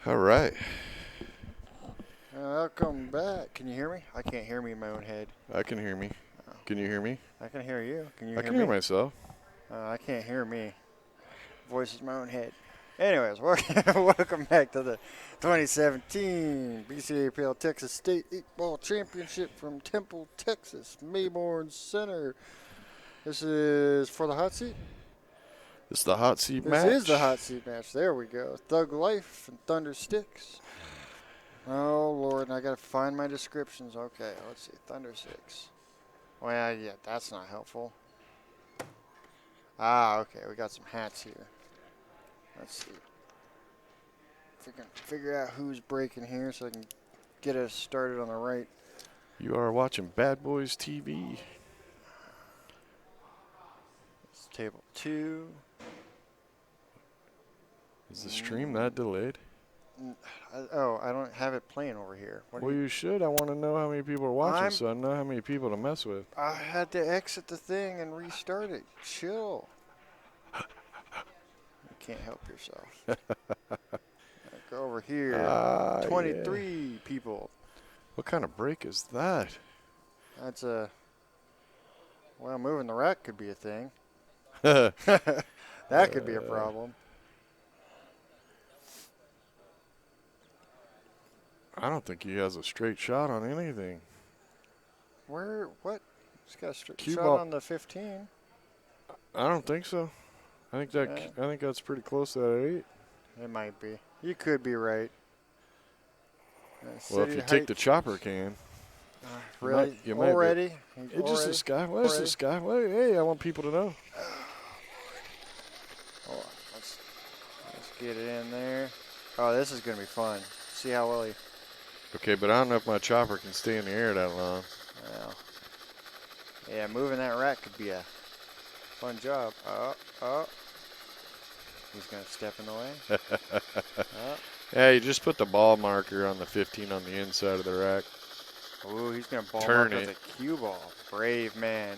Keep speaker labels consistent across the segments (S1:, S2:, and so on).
S1: All right.
S2: Welcome back. Can you hear me? I can't hear me in my own head.
S1: I can hear me.
S2: Oh.
S1: Can you hear me?
S2: I can hear you. Can you
S1: I
S2: hear
S1: can
S2: me?
S1: hear myself.
S2: I can't hear me. Voice is my own head. Anyways, welcome back to the 2017 BCAPL Texas State 8-Ball Championship from Temple, Texas, Mayborn Center. This is for the hot seat?
S1: It's the hot seat
S2: This
S1: match.
S2: is the hot seat match. There we go. Thug Life and Thundersticks. Oh, Lord, I got to find my descriptions. Okay, let's see. Thundersticks. Well, yeah, that's not helpful. Ah, okay, we got some hats here. Let's see. If we can figure out who's breaking here so I can get us started on the right.
S1: You are watching BadBoys TV.
S2: It's table 2.
S1: Is the stream that delayed?
S2: I don't have it playing over here.
S1: Well, you should. I want to know how many people are watching so I know how many people to mess with.
S2: I had to exit the thing and restart it. Chill. You can't help yourself. Go over here. 23 people.
S1: What kind of break is that?
S2: That's a... Well, moving the rack could be a thing.
S1: That
S2: could be a problem.
S1: I don't think he has a straight shot on anything.
S2: Where? What? He's got a straight
S1: Cue
S2: shot
S1: ball.
S2: on the 15.
S1: I don't think so. I think that's pretty close to that 8.
S2: It might be. You could be right.
S1: Well, if you take the chopper can.
S2: Really?
S1: You might
S2: already?
S1: It's just this guy. What is this guy? Well, hey, I want people to know.
S2: Hold on. Let's get it in there. Oh, this is going to be fun. See how well he...
S1: Okay, but I don't know if my chopper can stay in the air that long.
S2: Well, yeah, moving that rack could be a fun job. Oh. He's going to step in the way.
S1: Yeah, you just put the ball marker on the 15 on the inside of the rack.
S2: Ooh, he's going to ball
S1: Turn
S2: mark with a cue ball. Brave man.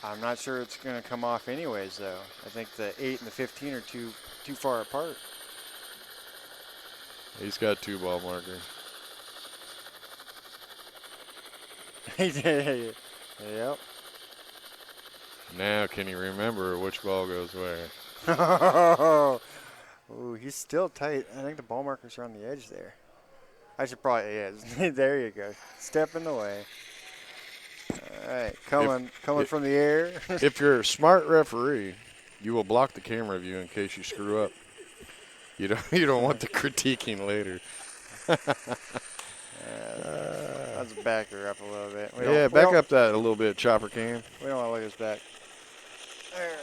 S2: I'm not sure it's going to come off anyways, though. I think the 8 and the 15 are too far apart.
S1: He's got 2 ball markers.
S2: Yep.
S1: Now, can you remember which ball goes where?
S2: Ooh, he's still tight. I think the ball markers are on the edge there. I should probably, yeah, there you go. Step in the way. All right, coming from the air.
S1: If you're a smart referee, you will block the camera view in case you screw up. You don't want the critiquing later.
S2: Let's back her up a little bit.
S1: Back up that a little bit, chopper cam.
S2: We don't want to look at his back. There.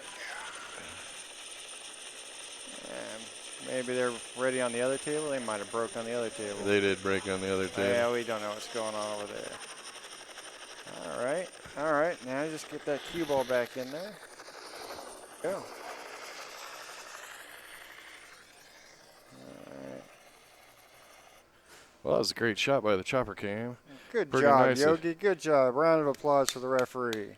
S2: And maybe they're ready on the other table. They might have broke on the other table.
S1: They did break on the other table.
S2: Yeah, we don't know what's going on over there. All right. Now just get that cue ball back in there. Go.
S1: Well, that was a great shot by the chopper cam.
S2: Good
S1: Pretty
S2: job,
S1: nice.
S2: Yogi. Good job. Round of applause for the referee.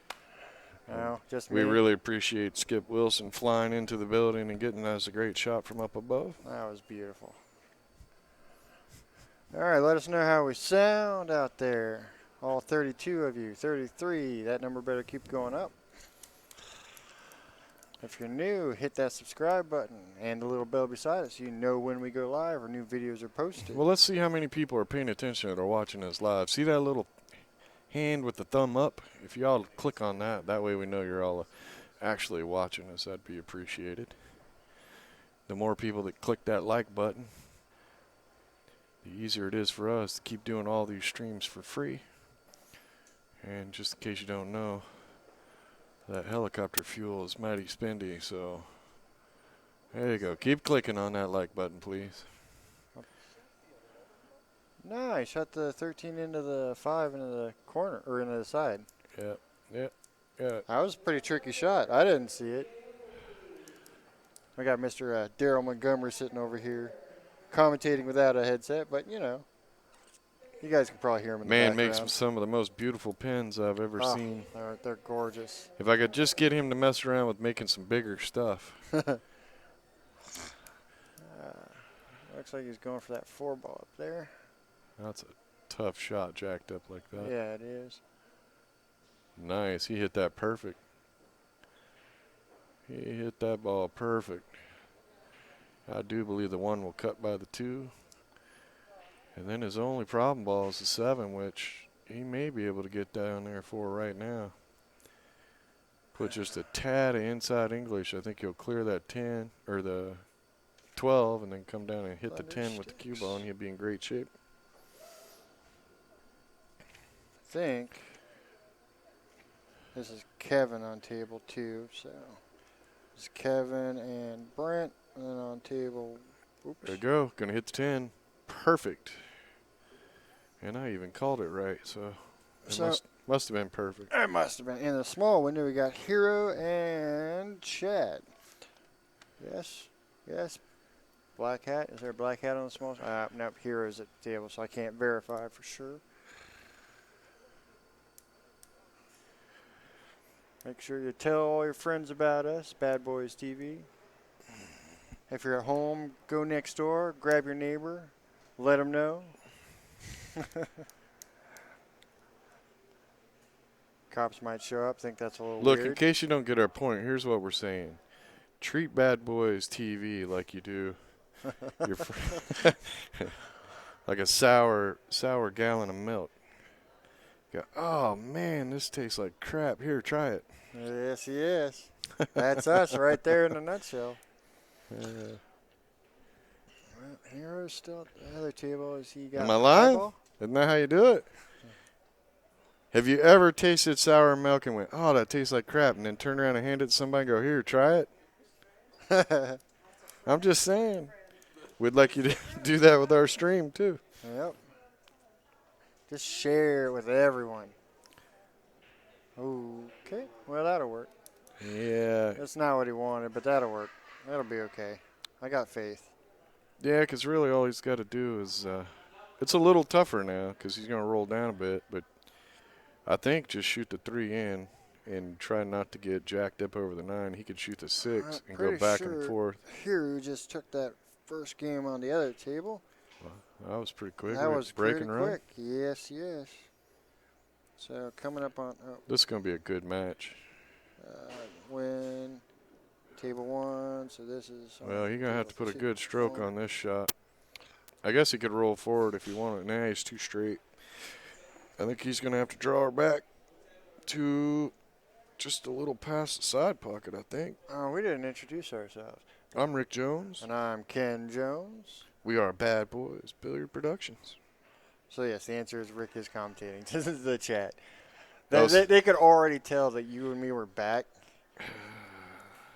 S1: We really appreciate Skip Wilson flying into the building and getting us a great shot from up above.
S2: That was beautiful. All right, let us know how we sound out there. All 32 of you, 33. That number better keep going up. If you're new, hit that subscribe button and the little bell beside it so you know when we go live or new videos are posted.
S1: Well, let's see how many people are paying attention that are watching us live. See that little hand with the thumb up? If y'all click on that, that way we know you're all actually watching us. That'd be appreciated. The more people that click that like button, the easier it is for us to keep doing all these streams for free. And just in case you don't know, that helicopter fuel is mighty spendy, so there you go. Keep clicking on that like button, please.
S2: Nice. Shot the 13 into the 5 into the corner, or into the side.
S1: Yeah.
S2: That was a pretty tricky shot. I didn't see it. We got Mr. Daryl Montgomery sitting over here commentating without a headset, but, you know, you guys can probably hear him in the background.
S1: Man makes some of the most beautiful pins I've ever seen.
S2: They're gorgeous.
S1: If I could just get him to mess around with making some bigger stuff.
S2: Looks looks like he's going for that 4-ball up there.
S1: That's a tough shot jacked up like that.
S2: Yeah, it is.
S1: Nice. He hit that perfect. He hit that ball perfect. I do believe the 1 will cut by the 2. And then his only problem ball is the 7, which he may be able to get down there for right now. Put just a tad of inside English. I think he'll clear that 10 or the 12 and then come down and hit the 10 with the cue ball, and he'll be in great shape.
S2: I think this is Kevin on table 2, so it's Kevin and Brent, and then on table, oops.
S1: There you go. Gonna hit the 10. Perfect. And I even called it right, so it must have been perfect.
S2: It must have been. In the small window, we got Hero and Chad. Yes, yes. Black hat. Is there a black hat on the small? Nope. Hero's at the table, so I can't verify for sure. Make sure you tell all your friends about us, Bad Boys TV. If you're at home, go next door, grab your neighbor, let them know. Cops might show up, think that's a little
S1: Look,
S2: weird.
S1: in case you don't get our point, here's what we're saying. Treat Bad Boys TV like you do your like a sour gallon of milk. Go, oh, man, this tastes like crap. Here, try it.
S2: Yes, yes. That's us right there in a nutshell. Well, Hero's still at the other table. Has he got
S1: Am I lying?
S2: eyeball?
S1: Isn't that how you do it? Have you ever tasted sour milk and went, oh, that tastes like crap, and then turn around and hand it to somebody and go, here, try it? I'm just saying. We'd like you to do that with our stream, too.
S2: Yep. Just share it with everyone. Okay. Well, that'll work.
S1: Yeah.
S2: That's not what he wanted, but that'll work. That'll be okay. I got faith.
S1: Yeah, because really all he's got to do is it's a little tougher now because he's going to roll down a bit, but I think just shoot the 3 in and try not to get jacked up over the 9. He could shoot the 6 and go back and forth.
S2: Hero just took that first game on the other table.
S1: Well, that was pretty quick.
S2: That was
S1: break
S2: pretty
S1: and run.
S2: quick. Yes, yes. So coming up on
S1: this is going to be a good match.
S2: Win table 1. So this is.
S1: Well, you're going to have to put a good stroke on this shot. I guess he could roll forward if he wanted. Nah, he's too straight. I think he's going to have to draw her back to just a little past the side pocket, I think.
S2: Oh, we didn't introduce ourselves.
S1: I'm Rick Jones.
S2: And I'm Ken Jones.
S1: We are Bad Boys Billiard Productions.
S2: So, yes, the answer is Rick is commentating. This is the chat. They could already tell that you and me were back.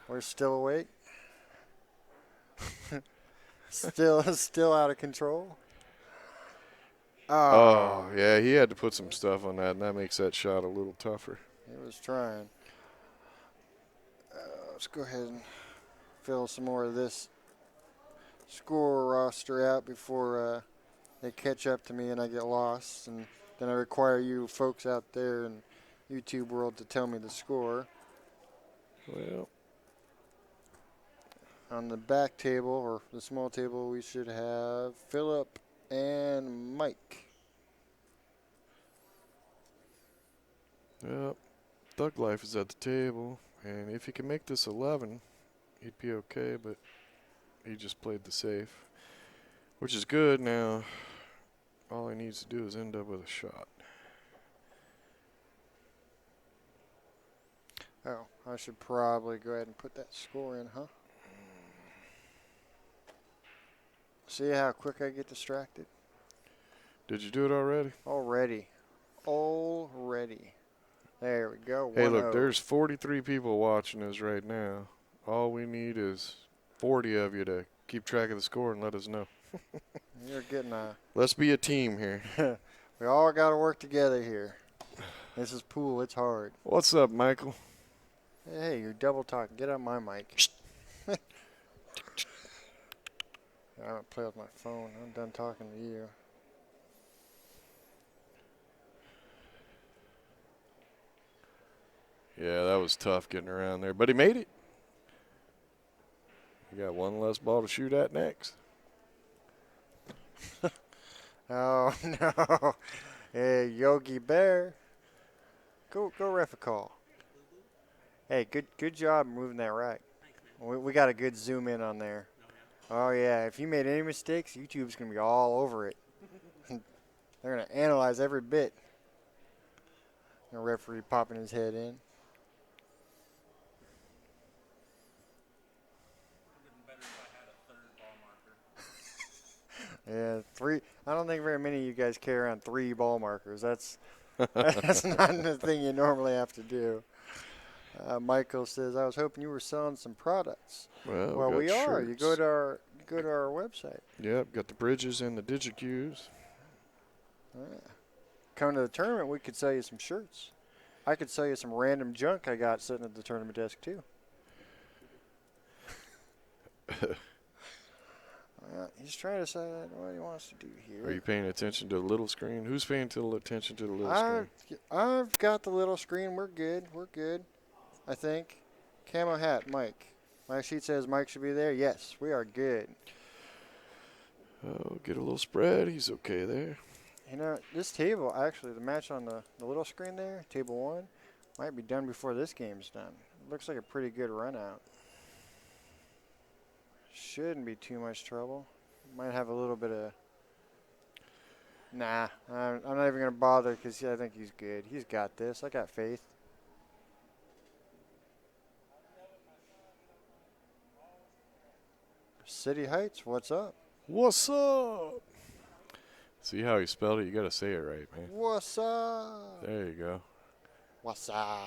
S2: We're still awake. still out of control.
S1: Oh, yeah, he had to put some stuff on that, and that makes that shot a little tougher.
S2: He was trying. Let's go ahead and fill some more of this score roster out before they catch up to me and I get lost. And then I require you folks out there in YouTube world to tell me the score.
S1: Well,
S2: on the back table, or the small table, we should have Philip and Mike.
S1: Yep. Thug Life is at the table, and if he can make this 11, he'd be okay, but he just played the safe, which is good. Now, all he needs to do is end up with a shot.
S2: Oh, I should probably go ahead and put that score in, huh? See how quick I get distracted?
S1: Did you do it already?
S2: Already. There we go.
S1: Hey, look, there's 43 people watching us right now. All we need is 40 of you to keep track of the score and let us know.
S2: You're getting
S1: Let's be a team here.
S2: We all got to work together here. This is pool. It's hard.
S1: What's up, Michael?
S2: Hey, you're double talking. Get on my mic. I don't play with my phone. I'm done talking to you.
S1: Yeah, that was tough getting around there, but he made it. You got one less ball to shoot at next.
S2: Oh no. Hey, Yogi Bear. Go ref a call. Hey, good job moving that rack. We got a good zoom in on there. Oh yeah, if you made any mistakes, YouTube's gonna be all over it. They're gonna analyze every bit. The referee popping his head in. Yeah, three. I don't think very many of you guys carry around 3 ball markers. That's that's not the thing you normally have to do. Michael says, "I was hoping you were selling some products."
S1: Well,
S2: Well,
S1: got
S2: we are. You
S1: shirts.
S2: go to our website.
S1: Yep, got the bridges and the DigiQs.
S2: Come to the tournament, we could sell you some shirts. I could sell you some random junk I got sitting at the tournament desk too. He's trying to decide what he wants to do here.
S1: Are you paying attention to the little screen? Who's paying attention to the little
S2: I've,
S1: screen?
S2: I've got the little screen. We're good. We're good. I think. Camo hat, Mike. My sheet says Mike should be there. Yes, we are good.
S1: Oh, get a little spread. He's okay there.
S2: You know, this table, actually, the match on the little screen there, table 1, might be done before this game's done. Looks like a pretty good run out. Shouldn't be too much trouble. Might have a little bit of... Nah, I'm not even going to bother because I think he's good. He's got this. I got faith. City Heights, what's up?
S1: What's up? See how he spelled it? You got to say it right, man.
S2: What's up?
S1: There you go.
S2: What's up?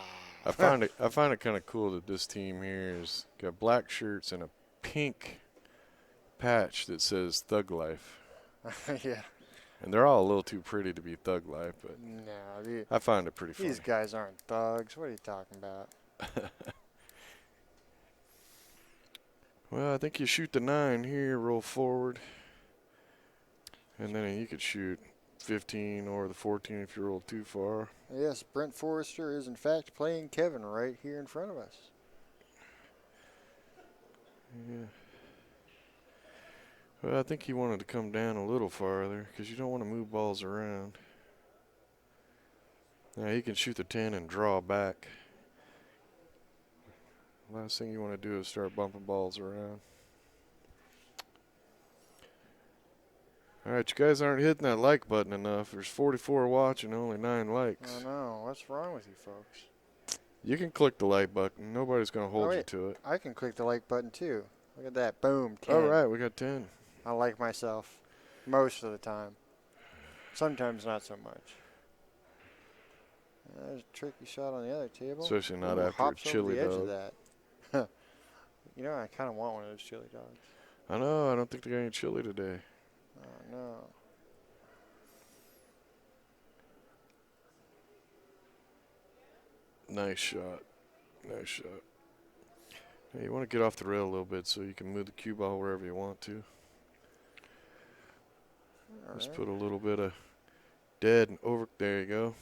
S1: I find it kind of cool that this team here has got black shirts and a pink patch that says Thug Life.
S2: Yeah.
S1: And they're all a little too pretty to be Thug Life, but
S2: No,
S1: I find it pretty funny.
S2: these guys aren't thugs. What are you talking about?
S1: Well, I think you shoot the 9 here, roll forward. And then you could shoot 15 or the 14 if you roll too far.
S2: Yes, Brent Forrester is in fact playing Kevin right here in front of us.
S1: Yeah. Well, I think he wanted to come down a little farther because you don't want to move balls around. Now he can shoot the 10 and draw back. Last thing you want to do is start bumping balls around. All right, you guys aren't hitting that like button enough. There's 44 watching, only 9 likes.
S2: I know. What's wrong with you folks?
S1: You can click the like button. Nobody's going to hold you to it.
S2: I can click the like button too. Look at that. Boom. 10.
S1: All right, we got 10.
S2: I like myself most of the time. Sometimes not so much. There's a tricky shot on the other table.
S1: Especially not
S2: Ooh,
S1: after a
S2: hops
S1: chili
S2: over the edge
S1: dog.
S2: of that. You know, I kind of want one of those chili dogs.
S1: I know. I don't think they got any chili today.
S2: Oh, no.
S1: Nice shot. Nice shot. Hey, you want to get off the rail a little bit so you can move the cue ball wherever you want to.
S2: All
S1: Just
S2: right.
S1: put a little bit of dead and over. There you go.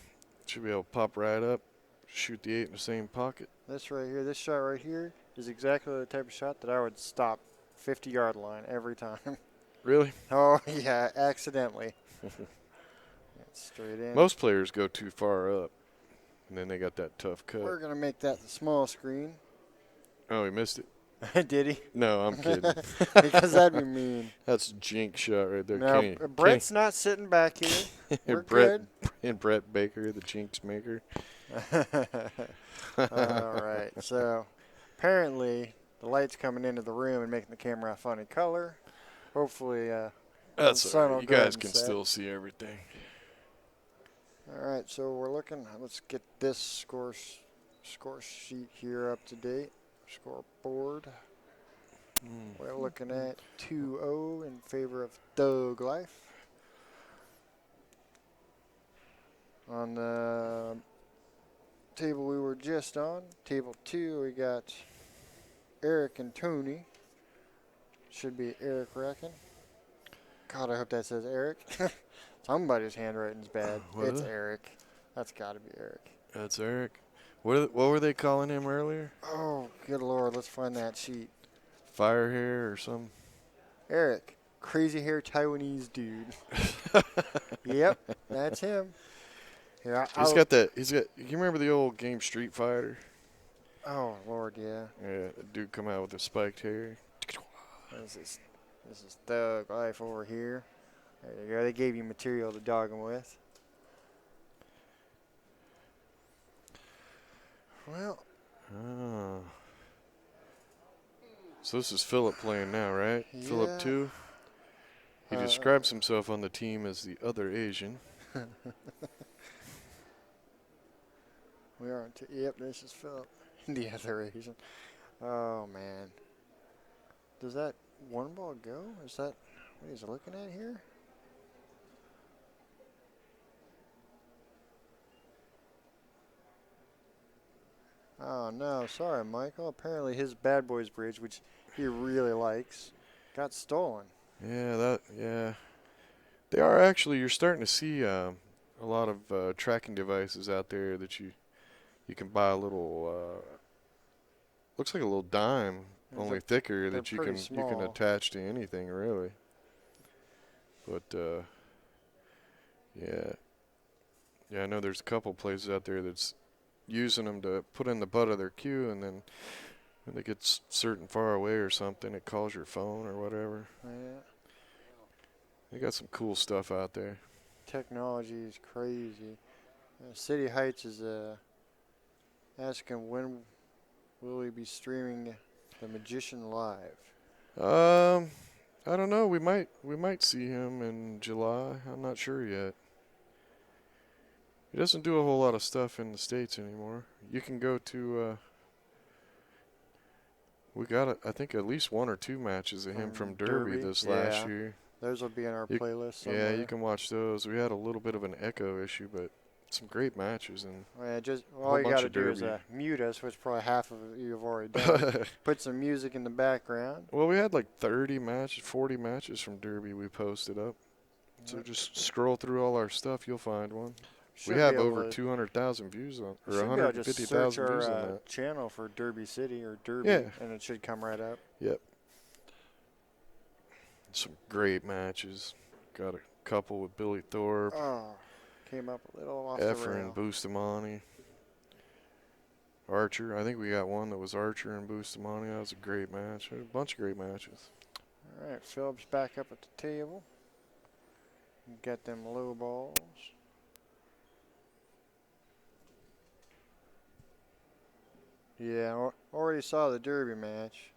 S1: Should be able to pop right up. Shoot the 8 in the same pocket.
S2: This right here, this shot right here is exactly the type of shot that I would stop 50-yard line every time.
S1: Really?
S2: Oh, yeah, accidentally. Straight in.
S1: Most players go too far up, and then they got that tough cut.
S2: We're going to make that the small screen.
S1: Oh, he missed it.
S2: Did he?
S1: No, I'm kidding.
S2: Because that'd be mean.
S1: That's a jinx shot right there.
S2: Now,
S1: Kenny,
S2: Brett's not sitting back here. We're
S1: Brett, and Brett Baker, the jinx maker.
S2: good. All right. So, apparently, the light's coming into the room and making the camera a funny color. Hopefully,
S1: That's
S2: the sun
S1: all right.
S2: will
S1: You
S2: go ahead
S1: guys
S2: and
S1: can
S2: set.
S1: still see everything.
S2: All right. So, we're looking. Let's get this score sheet here up to date. Scoreboard. We're looking at 2-0 in favor of Thug Life. On the table we were just on, table 2, we got Eric and Tony. Should be Eric Reckon. God, I hope that says Eric. Somebody's handwriting's bad.
S1: What
S2: It's
S1: is it?
S2: Eric. That's got to be Eric.
S1: That's Eric. What were they calling him earlier?
S2: Oh, good Lord. Let's find that sheet.
S1: Fire hair or something?
S2: Eric. crazy hair Taiwanese dude. Yep, that's him. Here,
S1: He's got that. He's got. You remember the old game Street Fighter?
S2: Oh Lord, yeah.
S1: Yeah, the dude come out with the spiked hair.
S2: This is thug life over here. There you go. They gave you material to dog him with. Well.
S1: Oh. So this is Philip playing now, right?
S2: Yeah.
S1: Philip 2. He describes himself on the team as the other Asian.
S2: We aren't. Yep, this is Philip. The other Asian. Oh, man. Does that one ball go? Is that what he's looking at here? Oh, no. Sorry, Michael. Apparently his BadBoys bridge, which he really likes, got stolen.
S1: Yeah. They are actually, you're starting to see a lot of tracking devices out there that you can buy a little, looks like a little dime, only thicker, that you can attach to anything really. But yeah, I know there's a couple places out there that's using them to put in the butt of their cue, and then when they get certain far away or something, it calls your phone or whatever.
S2: Yeah.
S1: They got some cool stuff out there.
S2: Technology is crazy. City Heights is asking when will we be streaming The Magician live?
S1: I don't know. We might see him in July. I'm not sure yet. He doesn't do a whole lot of stuff in the States anymore. You can go to. We got, I think, at least 1 or 2 matches of him from Derby this last year.
S2: Those will be in our playlist somewhere.
S1: Yeah, you can watch those. We had a little bit of an echo issue, but some great matches. And
S2: all you got to do is mute us, which probably half of you have already done. Put some music in the background.
S1: Well, we had like 30 matches, 40 matches from Derby we posted up. So just scroll through all our stuff, you'll find one. We have over 200,000 views on, or 150,000 views on that
S2: channel for Derby City or Derby, and it should come right up.
S1: Yep. Some great matches. Got a couple with Billy Thorpe.
S2: Oh, came up a little off the rail.
S1: Efren, Bustamante. Archer. I think we got one that was Archer and Bustamante. That was a great match. A bunch of great matches.
S2: All right, Phillips back up at the table. Got them low balls. Yeah, already saw the Derby match.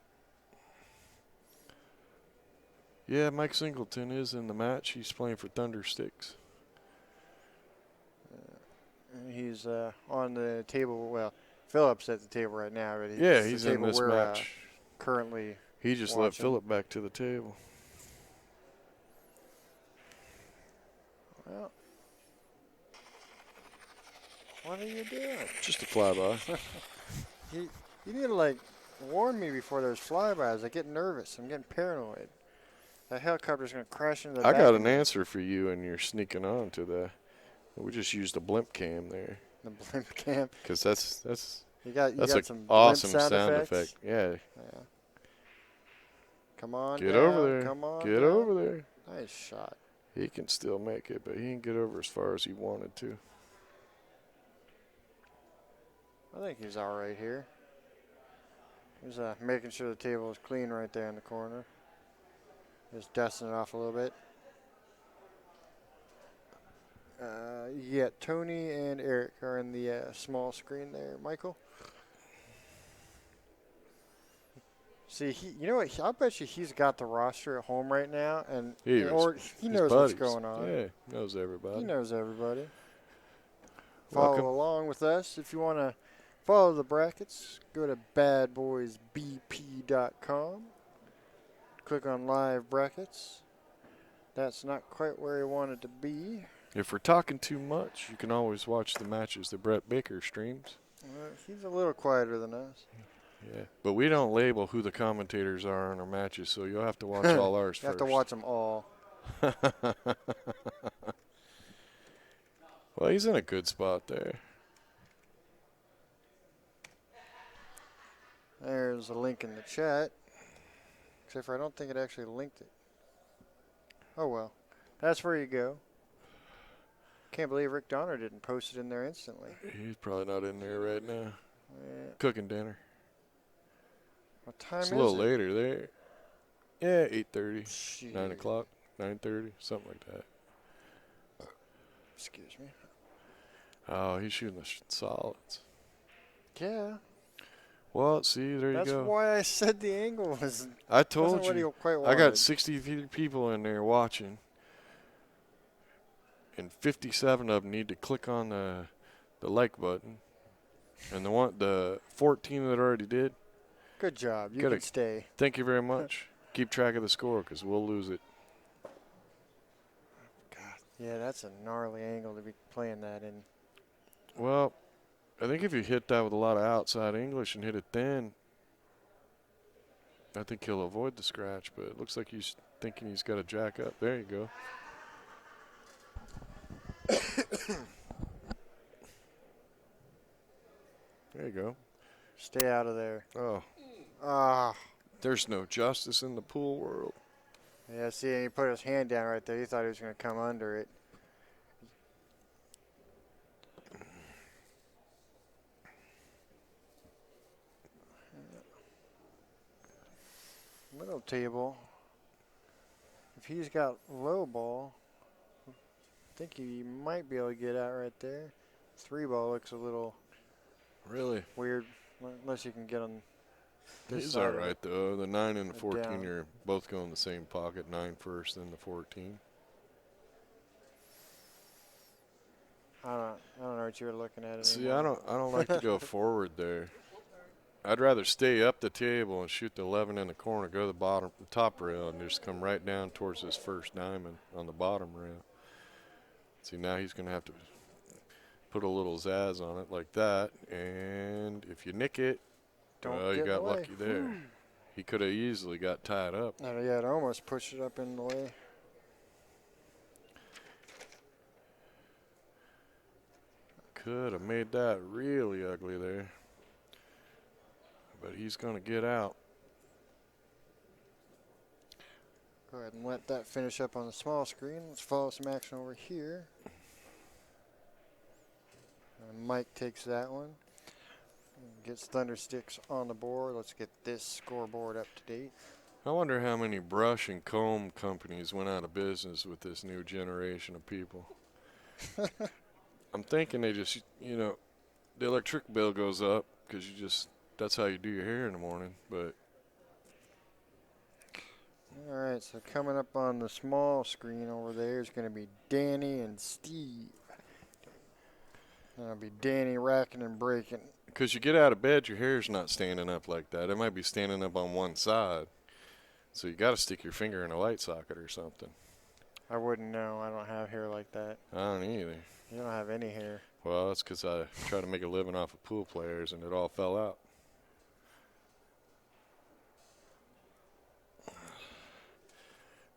S1: Yeah, Mike Singleton is in the match. He's playing for Thundersticks.
S2: He's on the table. Well, Phillips at the table right now. But
S1: he's in this match.
S2: Currently,
S1: he just let Phillip back to the table.
S2: Well, what are you doing?
S1: Just a flyby.
S2: You need to warn me before there's flybys. I get nervous. I'm getting paranoid. That helicopter's going to crash into the back.
S1: I got an answer for you, and you're sneaking on to the. We just used a blimp cam there.
S2: The blimp cam.
S1: Because that's
S2: you got some
S1: awesome
S2: sound
S1: effect. Yeah.
S2: Come on.
S1: Get over there.
S2: Come on.
S1: Get over there.
S2: Nice shot.
S1: He can still make it, but he didn't get over as far as he wanted to.
S2: I think he's all right here. He's making sure the table is clean right there in the corner. Just dusting it off a little bit. Tony and Eric are in the small screen there. Michael? See, you know what? I bet you he's got the roster at home right now, and he knows what's going on.
S1: Yeah, knows everybody.
S2: He knows everybody. Follow along with us. If you want to follow the brackets, go to badboysbp.com. Click on live brackets. That's not quite where you want it to be.
S1: If we're talking too much, you can always watch the matches that Brett Baker streams.
S2: He's a little quieter than us.
S1: Yeah, but we don't label who the commentators are on our matches, so you'll have to watch all ours first.
S2: You have to watch them all.
S1: Well, he's in a good spot there.
S2: There's a link in the chat. Except for I don't think it actually linked it. Oh well. That's where you go. Can't believe Rick Donner didn't post it in there instantly.
S1: He's probably not in there right now.
S2: Yeah.
S1: Cooking dinner.
S2: What time
S1: It's
S2: is
S1: a little
S2: it?
S1: later there. Yeah, 8:30,
S2: Shit.
S1: 9 o'clock, 9:30, something like that.
S2: Excuse me.
S1: Oh, he's shooting the solids.
S2: Yeah.
S1: Well, see, there you
S2: That's
S1: go.
S2: why I said the angle was
S1: I
S2: wasn't
S1: told
S2: what he
S1: you.
S2: quite
S1: I got
S2: wanted.
S1: 60 people in there watching, and 57 of them need to click on the like button, and the 14 that already did.
S2: Good job. You
S1: Gotta
S2: can stay.
S1: Thank you very much. Keep track of the score because we'll lose it.
S2: God. Yeah, that's a gnarly angle to be playing that in.
S1: Well, I think if you hit that with a lot of outside English and hit it thin, I think he'll avoid the scratch. But it looks like he's thinking he's got to jack up. There you go. There you go.
S2: Stay out of there.
S1: Oh,
S2: Ah.
S1: there's no justice in the pool world.
S2: Yeah, see, and he put his hand down right there. He thought he was going to come under it. Middle table. If he's got low ball, I think he might be able to get out right there. 3-ball looks a little
S1: Really?
S2: weird, unless you can get on this
S1: He's
S2: side
S1: all
S2: of
S1: right,
S2: it.
S1: though. The 9 and the 14
S2: Down.
S1: are both going the same pocket. 9 first, then the 14.
S2: I don't know what you were looking at
S1: See,
S2: anymore.
S1: I don't like to go forward there. I'd rather stay up the table and shoot the 11 in the corner, go to the top rail, and just come right down towards this first diamond on the bottom rail. See, now he's going to have to put a little zazz on it like that, and if you nick it,
S2: Don't
S1: well, you
S2: get in the
S1: got
S2: way.
S1: lucky there. He could have easily got tied up.
S2: Oh, yeah, it almost pushed it up in the way.
S1: Could have made that really ugly there. But he's going to get out.
S2: Go ahead and let that finish up on the small screen. Let's follow some action over here. And Mike takes that one. Gets Thundersticks on the board. Let's get this scoreboard up to date.
S1: I wonder how many brush and comb companies went out of business with this new generation of people. I'm thinking they just, the electric bill goes up because that's how you do your hair in the morning. But
S2: All right, so coming up on the small screen over there is going to be Danny and Steve. That'll be Danny racking and breaking.
S1: because you get out of bed, your hair's not standing up like that. It might be standing up on one side. So you got to stick your finger in a light socket or something.
S2: I wouldn't know. I don't have hair like that.
S1: I don't either.
S2: You don't have any hair.
S1: Well, that's because I try to make a living off of pool players, and it all fell out.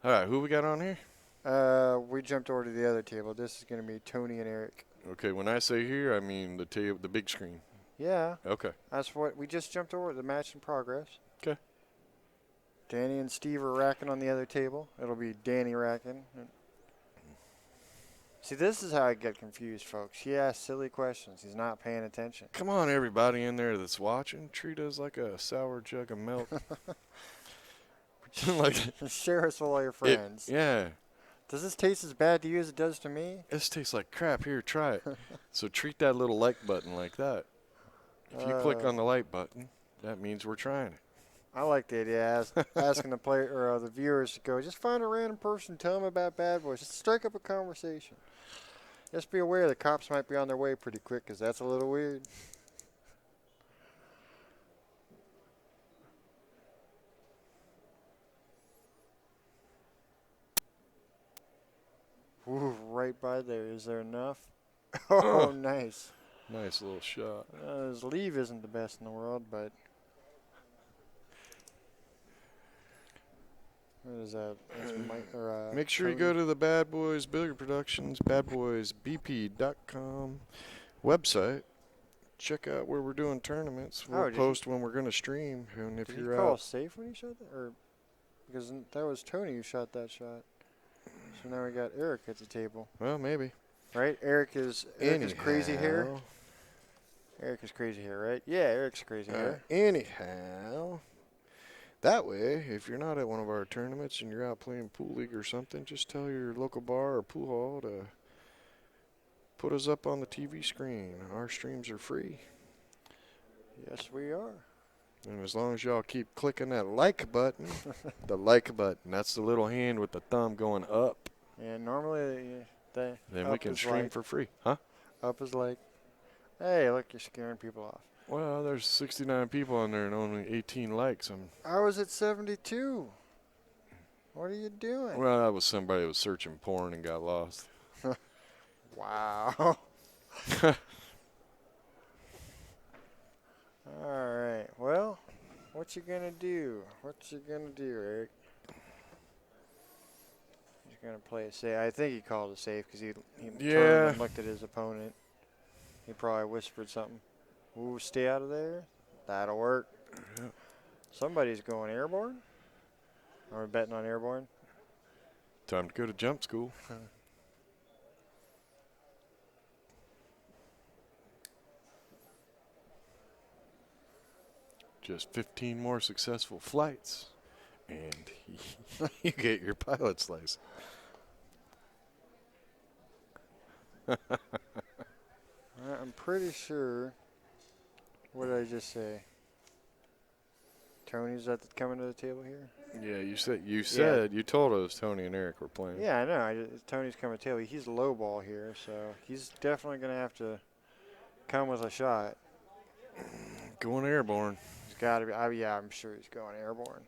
S1: All right, who we got on here?
S2: We jumped over to the other table. This is going to be Tony and Eric.
S1: Okay, when I say here, I mean the big screen.
S2: Yeah,
S1: Okay.
S2: that's what we just jumped over. The match in progress.
S1: Okay.
S2: Danny and Steve are racking on the other table. It'll be Danny racking. See, this is how I get confused, folks. He asks silly questions. He's not paying attention.
S1: Come on, everybody in there that's watching, treat us like a sour jug of milk.
S2: Share us with all your friends.
S1: Yeah.
S2: Does this taste as bad to you as it does to me?
S1: This tastes like crap. Here, try it. So treat that little like button like that. If you click on the like button, that means we're trying it.
S2: I like the idea asking the player or the viewers to go. Just find a random person, tell them about BadBoys. Just strike up a conversation. Just be aware the cops might be on their way pretty quick, because that's a little weird. Ooh, right by there. Is there enough? Oh, nice.
S1: Nice little shot.
S2: His leave isn't the best in the world, but what is that? That's Mike, or,
S1: Make sure you go to the Bad Boys Billiard Productions, badboysbp.com website. Check out where we're doing tournaments. We'll post when we're going to stream. And if
S2: Did
S1: you're
S2: he call
S1: out,
S2: safe when he shot that? Or because that was Tony who shot that shot. So now we got Eric at the table.
S1: Well, maybe.
S2: Right? Eric is crazy hair.
S1: Anyhow.
S2: Eric is crazy hair, right? Yeah, Eric's crazy hair.
S1: Anyhow. That way, if you're not at one of our tournaments and you're out playing pool league or something, just tell your local bar or pool hall to put us up on the TV screen. Our streams are free.
S2: Yes, we are.
S1: And as long as y'all keep clicking that like button, the like button, that's the little hand with the thumb going up.
S2: And normally,
S1: Then we can stream
S2: like,
S1: for free. Huh?
S2: up is like, hey, look, you're scaring people off.
S1: Well, there's 69 people on there and only 18 likes.
S2: I was at 72. What are you doing?
S1: Well, that was somebody who was searching porn and got lost.
S2: Wow. All right. Well, what you gonna do? What you gonna do, Eric? He's gonna play it safe. I think he called it safe because he turned and looked at his opponent. He probably whispered something. Ooh, stay out of there. That'll work.
S1: Yeah.
S2: Somebody's going airborne. Are we betting on airborne?
S1: Time to go to jump school. Just 15 more successful flights, and you get your pilot's license.
S2: I'm pretty sure. What did I just say? Tony's coming to the table here?
S1: Yeah, you told us Tony and Eric were playing.
S2: Yeah, I know. Tony's coming to the table. He's low ball here, so he's definitely going to have to come with a shot.
S1: Going airborne.
S2: He's got to be. Yeah, I'm sure he's going airborne.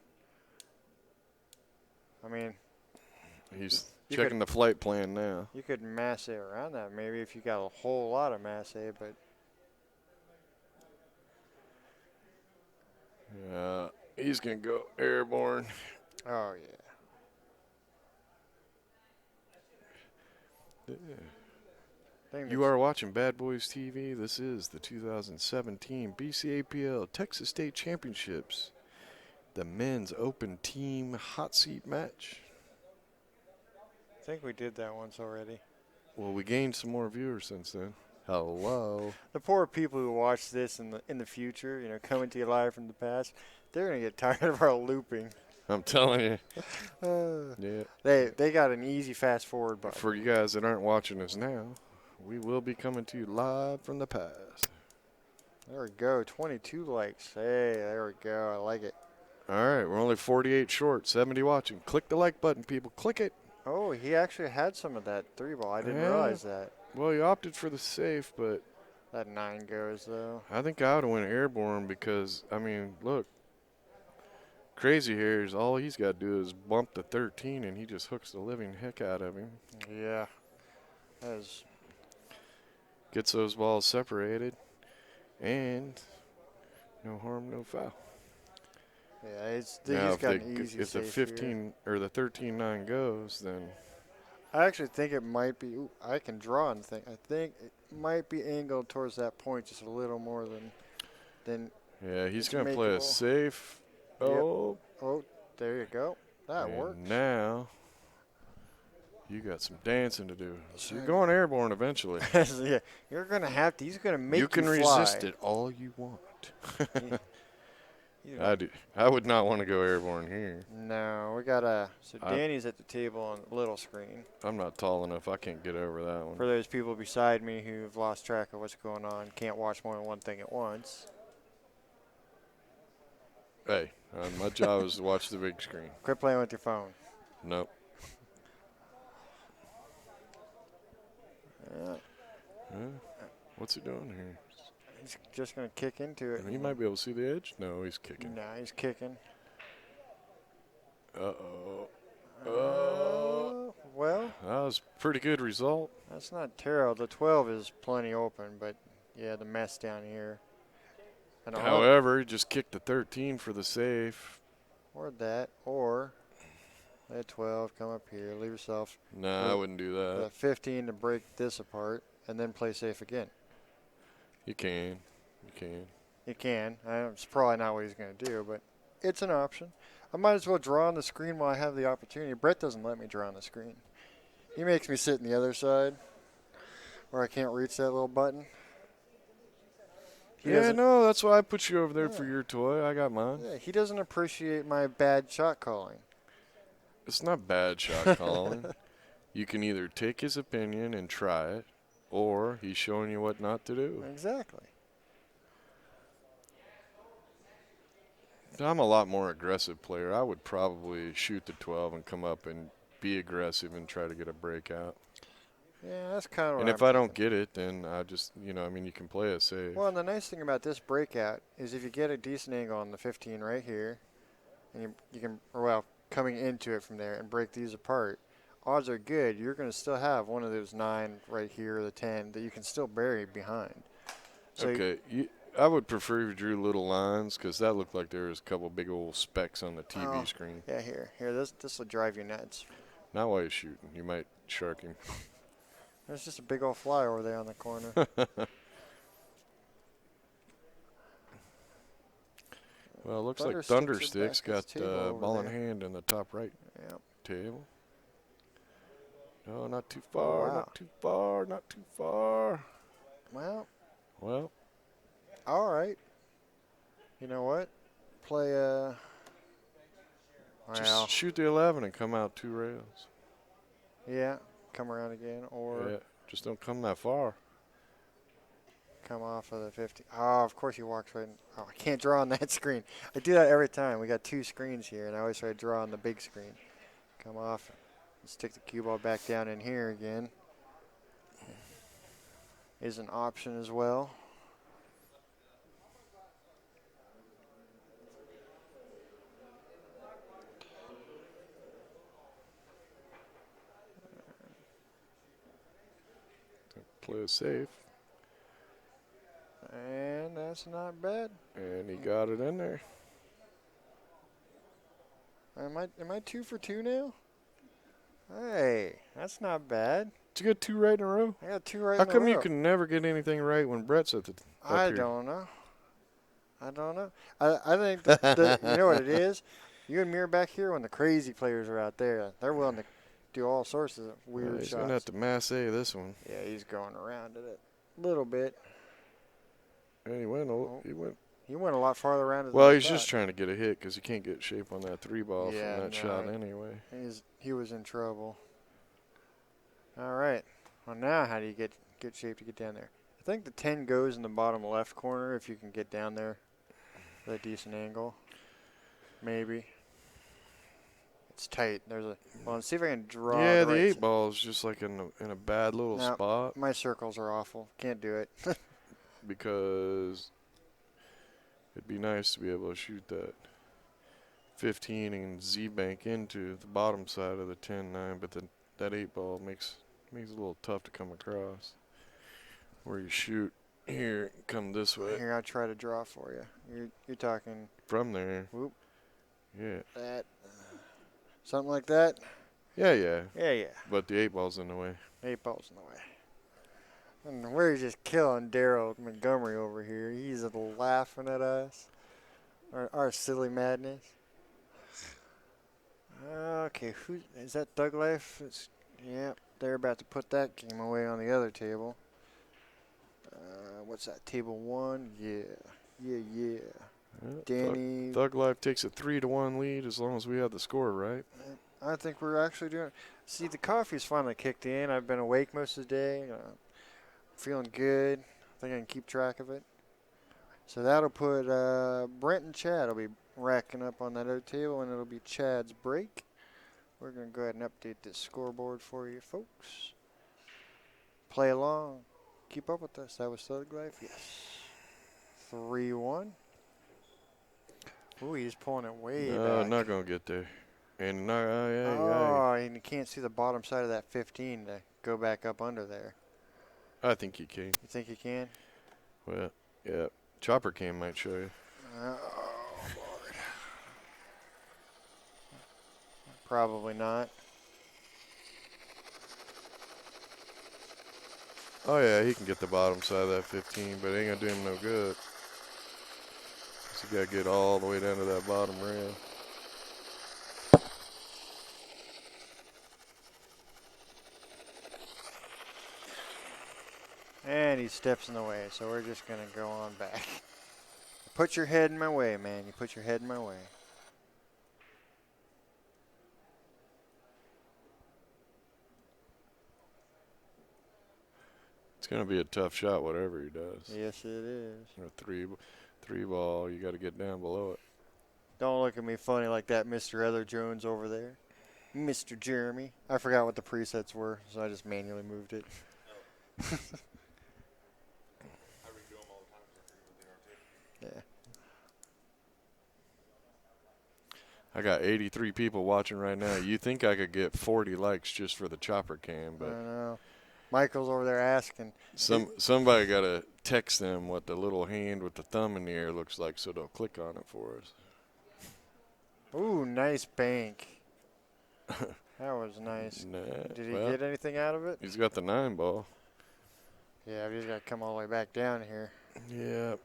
S2: I mean,
S1: he's checking the flight plan now.
S2: You could masse around that maybe if you got a whole lot of masse, but.
S1: He's going to go airborne.
S2: Oh, yeah.
S1: You are watching BadBoys TV. This is the 2017 BCAPL Texas State Championships, the men's open team hot seat match.
S2: I think we did that once already.
S1: Well, we gained some more viewers since then. Hello.
S2: The poor people who watch this in the future, coming to you live from the past, they're going to get tired of our looping.
S1: I'm telling you. Yeah.
S2: They got an easy fast forward button.
S1: For you guys that aren't watching us now, we will be coming to you live from the past.
S2: There we go. 22 likes. Hey, there we go. I like it.
S1: All right. We're only 48 short. 70 watching. Click the like button, people. Click it.
S2: Oh, he actually had some of that 3-ball. I didn't realize that.
S1: Well, he opted for the safe, but
S2: that 9 goes, though.
S1: I think I would have went airborne because, I mean, look, Crazy Hairs, all he's got to do is bump the 13, and he just hooks the living heck out of him.
S2: Yeah.
S1: Gets those balls separated, and no harm, no foul.
S2: Yeah, he's got an easy
S1: if the 15
S2: here.
S1: or the 13-9 goes, then
S2: I actually think it might be. Ooh, I can draw on the thing. I think it might be angled towards that point just a little more than.
S1: Yeah, he's going to play a safe. Oh.
S2: Yep. Oh, there you go. That works.
S1: Now you got some dancing to do. So you're going airborne eventually.
S2: Yeah, you're going to have to. He's going to make you
S1: can
S2: fly.
S1: resist it all you want. I do. I would not want to go airborne here.
S2: No, we got so Danny's at the table on the little screen.
S1: I'm not tall enough. I can't get over that one.
S2: For those people beside me who've lost track of what's going on, can't watch more than one thing at once.
S1: Hey, my job is to watch the big screen.
S2: Quit playing with your phone.
S1: Nope.
S2: Yeah.
S1: What's he doing here?
S2: He's just going to kick into it.
S1: He might be able to see the edge. No, he's kicking.
S2: No, he's kicking.
S1: Uh-oh.
S2: Well.
S1: That was a pretty good result.
S2: That's not terrible. The 12 is plenty open, but, yeah, the mess down here.
S1: However, he just kicked the 13 for the safe.
S2: Or that. Or let 12 come up here. Leave yourself.
S1: Nah, I wouldn't do that.
S2: 15 to break this apart, and then play safe again.
S1: You can. You can.
S2: You can. It's probably not what he's going to do, but it's an option. I might as well draw on the screen while I have the opportunity. Brett doesn't let me draw on the screen. He makes me sit in the other side where I can't reach that little button. He
S1: Yeah,
S2: doesn't.
S1: no, that's why I put you over there
S2: Yeah,
S1: for your toy. I got mine.
S2: yeah, he doesn't appreciate my bad shot calling.
S1: It's not bad shot calling. You can either take his opinion and try it, or he's showing you what not to do.
S2: Exactly.
S1: I'm a lot more aggressive player. I would probably shoot the 12 and come up and be aggressive and try to get a breakout.
S2: Yeah, that's kind of what
S1: And if
S2: I'm
S1: I don't
S2: thinking.
S1: get it, then I just, I mean, you can play it safe.
S2: Well, and the nice thing about this breakout is if you get a decent angle on the 15 right here, and you can, or well, coming into it from there and break these apart, odds are good you're going to still have one of those 9 right here, or the 10, that you can still bury behind. So
S1: Okay, I would prefer if you drew little lines because that looked like there was a couple big old specks on the TV screen.
S2: Yeah, here, this will drive you nuts.
S1: Not while he's shooting. You might shark him.
S2: There's just a big old fly over there on the corner.
S1: Well, it looks like
S2: Thundersticks
S1: Thundersticks got ball in hand in the top right
S2: Yep.
S1: table. No, not too
S2: Oh,
S1: far,
S2: wow.
S1: not too far, not too far.
S2: Well,
S1: Well,
S2: all right. You know what? Play well,
S1: just shoot the 11 and come out 2 rails.
S2: yeah, come around again, or
S1: Yeah, just don't come that far.
S2: come off of the 50. Oh, of course he walks right in. Oh, I can't draw on that screen. I do that every time. We got 2 screens here, and I always try to draw on the big screen. Come off. Stick the cue ball back down in here again. Is an option as well.
S1: Play it safe.
S2: And that's not bad.
S1: And he got it in there.
S2: Am I 2 for 2 now? Hey, that's not bad.
S1: Did you get 2 right in a row?
S2: I got 2 right
S1: How
S2: in a
S1: come
S2: row.
S1: you can never get anything right when Brett's at the up
S2: I
S1: here?
S2: don't know. I think that you know what it is? You and me are back here when the crazy players are out there. They're willing to do all sorts of weird
S1: He's
S2: shots.
S1: going to have to masse this one.
S2: Yeah, he's going around it a little bit.
S1: And he went.
S2: He went a lot farther around it
S1: Well,
S2: than I
S1: he's just
S2: thought.
S1: trying to get a hit because he can't get shape on that 3 ball
S2: Yeah,
S1: from that
S2: no,
S1: shot anyway.
S2: He was in trouble. All right. Well, now how do you get shape to get down there? I think the 10 goes in the bottom left corner if you can get down there at a decent angle. Maybe. It's tight. Well, let's see if I can draw.
S1: Yeah,
S2: the
S1: the
S2: right
S1: 8 ball is just like in a bad little
S2: No.
S1: spot
S2: My circles are awful. Can't do it.
S1: because it'd be nice to be able to shoot that 15 and Z-bank into the bottom side of the 10-9, but that 8 ball makes it a little tough to come across. Where you shoot here, come this way.
S2: Here, I'll try to draw for you. You're talking
S1: From there.
S2: Whoop.
S1: Yeah.
S2: that. Something like that?
S1: Yeah, yeah.
S2: Yeah.
S1: But the 8 ball's in the way.
S2: 8 balls in the way. And we're just killing Daryl Montgomery over here. He's laughing at us. Our silly madness. Okay, who is that? Doug Life? Yeah, they're about to put that game away on the other table. What's that? Table 1? Yeah. Danny.
S1: Thug Life takes a 3-1 lead as long as we have the score right.
S2: I think we're actually doing. See, the coffee's finally kicked in. I've been awake most of the day. Feeling good. I think I can keep track of it. So that'll put Brent and Chad will be racking up on that other table, and it'll be Chad's break. We're going to go ahead and update this scoreboard for you, folks. Play along. Keep up with us. That was Thug Life? Yes. 3-1. Ooh, he's pulling it way back.
S1: Not going to get there. And
S2: and you can't see the bottom side of that 15 to go back up under there.
S1: I think you can.
S2: You think you can?
S1: Well, yeah. Chopper cam might show you.
S2: Oh, Lord. Probably not.
S1: Oh, yeah, he can get the bottom side of that 15, but it ain't going to do him no good. So you got to get all the way down to that bottom rail.
S2: And he steps in the way, so we're just going to go on back. Put your head in my way, man. You put your head in my way.
S1: It's going to be a tough shot, whatever he does.
S2: Yes, it is.
S1: A three ball, you got to get down below it.
S2: Don't look at me funny like that, Mr. Heather Jones over there. Mr. Jeremy. I forgot what the presets were, so I just manually moved it. Yeah.
S1: I got 83 people watching right now. You think I could get 40 likes just for the chopper cam,
S2: I
S1: but
S2: know. Michael's over there asking.
S1: somebody got to text them what the little hand with the thumb in the air looks like so they'll click on it for us.
S2: Ooh, nice bank. That was nice.
S1: Nah,
S2: Did he get anything out of it?
S1: He's got the 9 ball.
S2: Yeah, we just got to come all the way back down here.
S1: Yeah,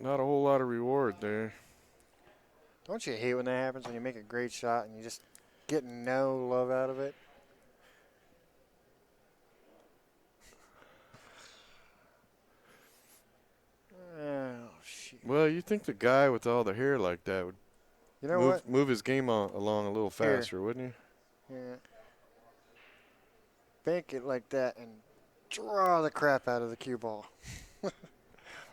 S1: not a whole lot of reward there.
S2: Don't you hate when that happens, when you make a great shot and you just get no love out of it? Oh, shit.
S1: Well, you think the guy with all the hair like that would move his game along a little faster, wouldn't
S2: he? Yeah. Bank it like that and draw the crap out of the cue ball.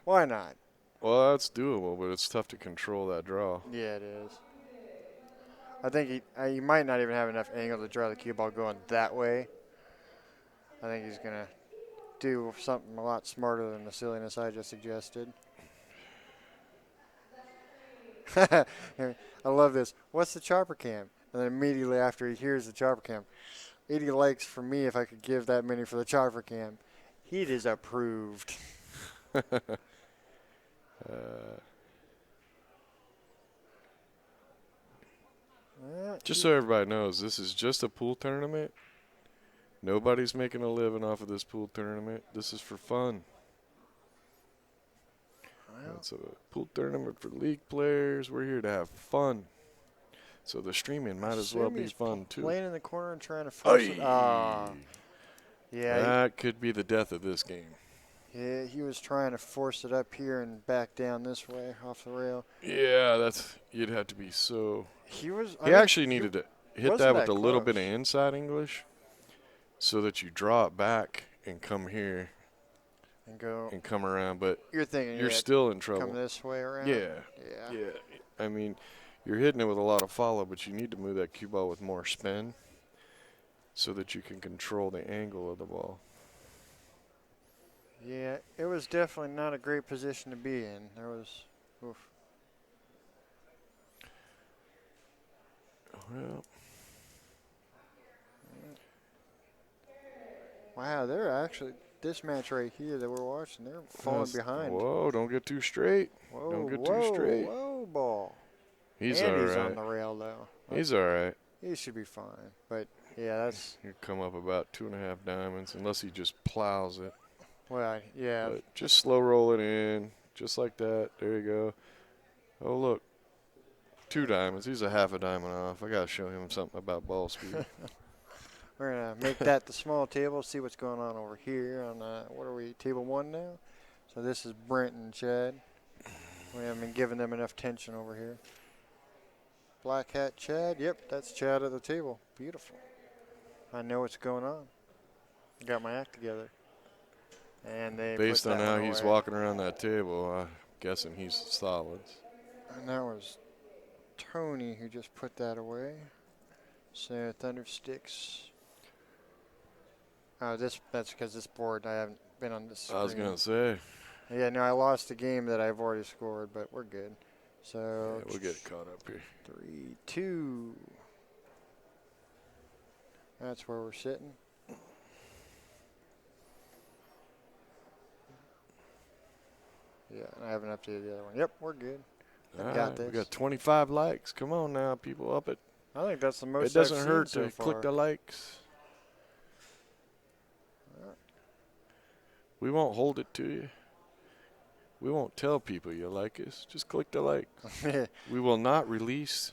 S2: Why not?
S1: Well, that's doable, but it's tough to control that draw.
S2: Yeah, it is. I think he might not even have enough angle to draw the cue ball going that way. I think he's going to do something a lot smarter than the silliness I just suggested. I love this. What's the chopper cam? And then immediately after he hears the chopper cam, 80 likes for me if I could give that many for the chopper cam. He is approved.
S1: Just so everybody knows, this is just a pool tournament. Nobody's making a living off of this pool tournament. This is for fun. Well, it's a pool tournament for league players. We're here to have fun. So the streaming might as well be fun, too.
S2: Laying in the corner and trying to force it. Yeah.
S1: That could be the death of this game.
S2: Yeah, he was trying to force it up here and back down this way off the rail.
S1: Yeah, you'd have to be so.
S2: He
S1: actually needed to hit that with a
S2: close.
S1: little bit of inside English, so that you draw it back and come here
S2: and go
S1: and come around. But
S2: you're thinking
S1: you're still in trouble.
S2: Come this way around.
S1: Yeah. I mean, you're hitting it with a lot of follow, but you need to move that cue ball with more spin, so that you can control the angle of the ball.
S2: Yeah, it was definitely not a great position to be in. There was, oof.
S1: Well.
S2: Wow, they're actually, this match right here that we're watching, they're falling behind.
S1: Whoa, don't get too straight.
S2: Whoa,
S1: don't get too straight.
S2: Whoa, ball.
S1: He's all right.
S2: He's on the rail, though.
S1: He's all right.
S2: He should be fine. But, yeah, that's.
S1: He'll come up about 2.5 diamonds, unless he just plows it.
S2: Well, yeah.
S1: But just slow roll it in, just like that. There you go. Oh, look. 2 diamonds. He's a half a diamond off. I got to show him something about ball speed.
S2: We're going to make that the small table, see what's going on over here on, what are we, table 1 now? So this is Brent and Chad. We haven't been giving them enough tension over here. Black hat Chad. Yep, that's Chad at the table. Beautiful. I know what's going on. Got my act together. And they
S1: based on how he's
S2: away.
S1: walking around that table, I'm guessing he's solids.
S2: And that was Tony who just put that away. So Thundersticks. Oh, that's because this board, I haven't been on this screen.
S1: I was going to say.
S2: Yeah, no, I lost a game that I've already scored, but we're good. So
S1: yeah, we'll get caught up here.
S2: 3-2. That's where we're sitting. Yeah, I haven't updated the other one. Yep, we're good. I got this.
S1: We got 25 likes. Come on now, people, up it.
S2: I think that's the most.
S1: It doesn't
S2: I've
S1: hurt
S2: seen
S1: to
S2: so
S1: click
S2: far.
S1: the likes. We won't hold it to you. We won't tell people you like us. Just click the like. We will not release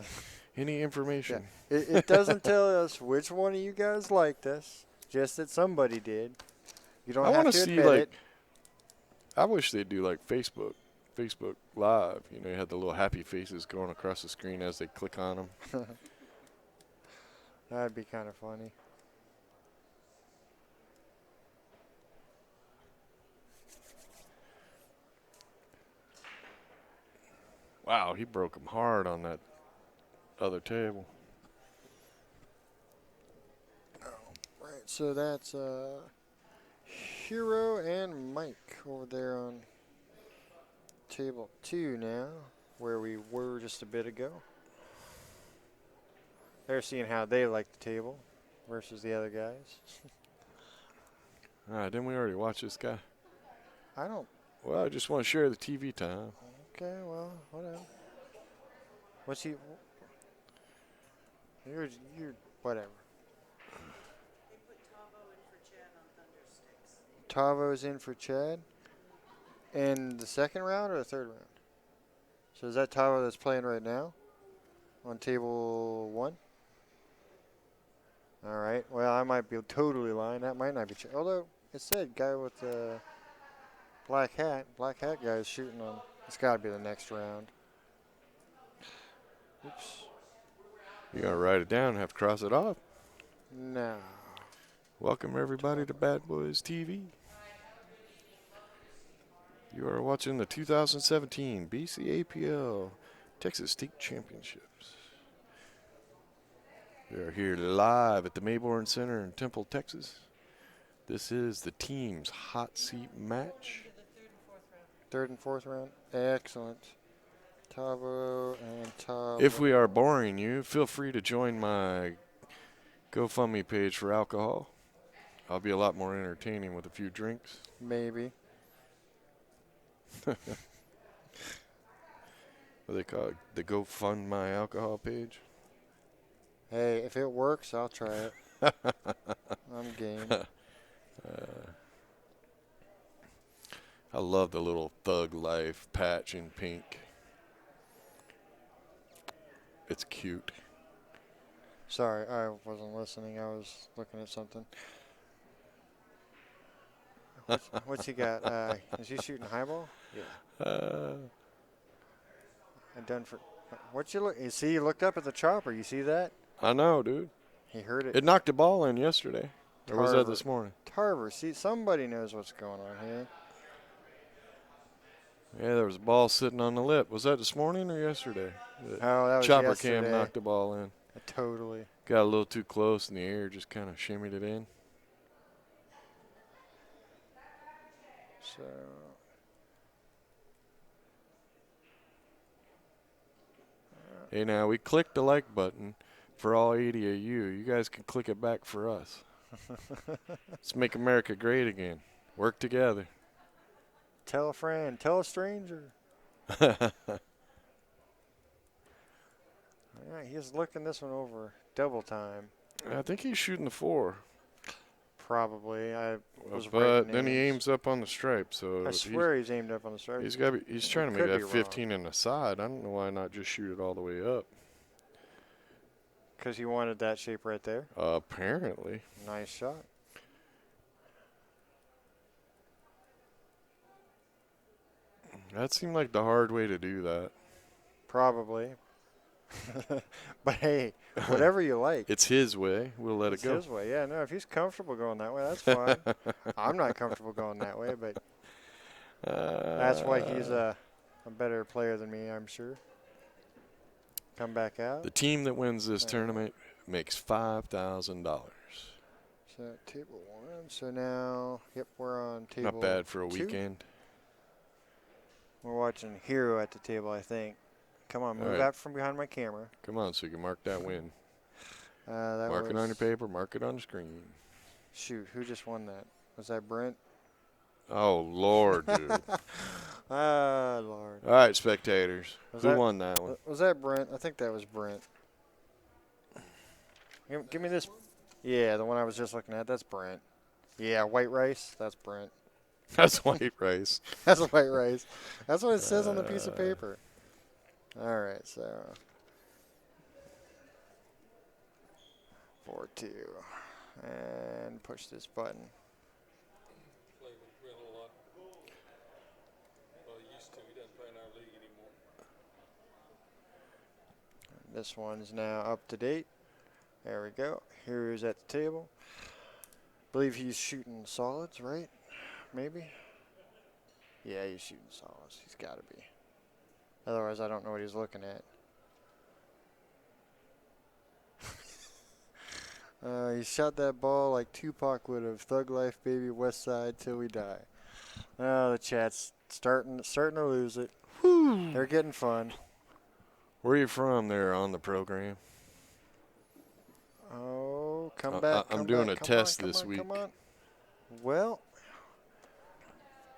S1: any information.
S2: Yeah. It doesn't tell us which one of you guys liked us, just that somebody did. You don't have to admit it.
S1: I wish they'd do like Facebook Live. You know, you had the little happy faces going across the screen as they click on them.
S2: That'd be kind of funny.
S1: Wow, he broke him hard on that other table.
S2: Right, so that's Hero and Mike over there on table 2 now, where we were just a bit ago. They're seeing how they like the table versus the other guys.
S1: All right, didn't we already watch this guy?
S2: I don't.
S1: Well, I just want to share the TV time.
S2: Okay, well, whatever. What's he? You're whatever.
S3: They put Tavo in for Chad on Thundersticks.
S2: Tavo's in for Chad in the second round or the third round? So is that Tavo that's playing right now on table 1? All right. Well, I might be totally lying. That might not be Chad. Although it said guy with the black hat. Black hat guy is shooting on. It's got to be the next round. Oops.
S1: You gotta write it down and have to cross it off.
S2: No.
S1: Welcome everybody to BadBoys TV. You are watching the 2017 BCAPL Texas State Championships. We are here live at the Mayborn Center in Temple, Texas. This is the team's hot seat match.
S2: Third and fourth round. Excellent. Tavo and Tavo.
S1: If we are boring you, feel free to join my GoFundMe page for alcohol. I'll be a lot more entertaining with a few drinks.
S2: Maybe.
S1: What do they call it? The GoFund My alcohol page?
S2: Hey, if it works, I'll try it. I'm game.
S1: I love the little Thug Life patch in pink. It's cute.
S2: Sorry, I wasn't listening. I was looking at something. What's he got? Is he shooting highball? Yeah. I'm done for. What you look? You see, you looked up at the chopper. You see that?
S1: I know, dude.
S2: He heard it.
S1: It knocked a ball in yesterday. Or was that this morning?
S2: Tarver. See, somebody knows what's going on here.
S1: Yeah, there was a ball sitting on the lip. Was that this morning or yesterday?
S2: Oh, that was
S1: Chopper
S2: yesterday.
S1: cam knocked the ball in.
S2: Totally.
S1: Got a little too close in the air, just kind of shimmied it in.
S2: So.
S1: Hey, now, we clicked the like button for all 80 of you. You guys can click it back for us. Let's make America great again. Work together.
S2: Tell a friend. Tell a stranger. All right, he's looking this one over. Double time.
S1: I think he's shooting the 4.
S2: Probably. I was
S1: But then he
S2: names.
S1: aims up on the stripe. So
S2: I swear he's aimed up on the stripe.
S1: he's trying to make
S2: Could be
S1: that
S2: wrong.
S1: 15 in the side. I don't know why not just shoot it all the way up.
S2: Because he wanted that shape right there.
S1: Apparently.
S2: Nice shot.
S1: That seemed like the hard way to do that.
S2: Probably. But hey, whatever you like.
S1: It's his way. We'll let
S2: It's
S1: it go.
S2: his way. Yeah, no, if he's comfortable going that way, that's fine. I'm not comfortable going that way, but that's why he's a better player than me, I'm sure. Come back out.
S1: The team that wins this tournament makes $5,000.
S2: So table 1. So now, yep, we're on table
S1: Not bad for a
S2: 2.
S1: weekend.
S2: We're watching Hero at the table, I think. Come on, move
S1: All right.
S2: out from behind my camera.
S1: Come on, so you can mark that win.
S2: That
S1: Mark it
S2: was,
S1: on your paper. Mark it on the screen.
S2: Shoot, who just won that? Was that Brent?
S1: Oh, Lord, dude.
S2: Ah, Lord.
S1: All right, spectators.
S2: Was
S1: Who
S2: that-
S1: won that one?
S2: Was that Brent? I think that was Brent. Give me this. Yeah, the one I was just looking at. That's Brent. Yeah, white rice. That's Brent.
S1: That's white rice.
S2: That's white rice. That's what it says on the piece of paper. All right, so 4-2, and push this button. This one's now up to date. There we go. Here is at the table. Believe he's shooting solids, right? Maybe? Yeah, he's shooting solids. He's got to be. Otherwise, I don't know what he's looking at. He shot that ball like Tupac would have. Thug life, baby, West Side till we die. Oh, the chat's starting to lose it.
S1: Whew.
S2: They're getting fun.
S1: Where are you from there on the program?
S2: Oh, come back.
S1: I'm
S2: come
S1: doing
S2: back,
S1: a
S2: come
S1: test
S2: on,
S1: this
S2: come on,
S1: week.
S2: Come on. Well,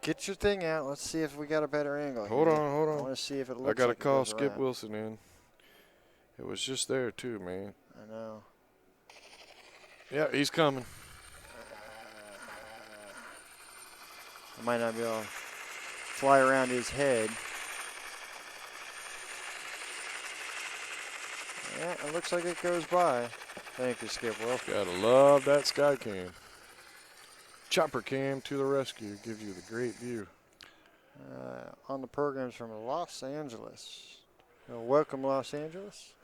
S2: get your thing out. Let's see if we got a better angle.
S1: Hold
S2: here.
S1: on, hold
S2: I
S1: on.
S2: want to see if it looks
S1: I got to
S2: like it
S1: call
S2: goes
S1: Skip
S2: around.
S1: Wilson in. It was just there too, man.
S2: I know.
S1: Yeah, he's coming.
S2: I might not be able to fly around his head. Yeah, it looks like it goes by. Thank you, Skip Wilson.
S1: Gotta love that sky cam. Chopper cam to the rescue. Gives you the great view.
S2: On the programs from Los Angeles. Welcome, Los Angeles.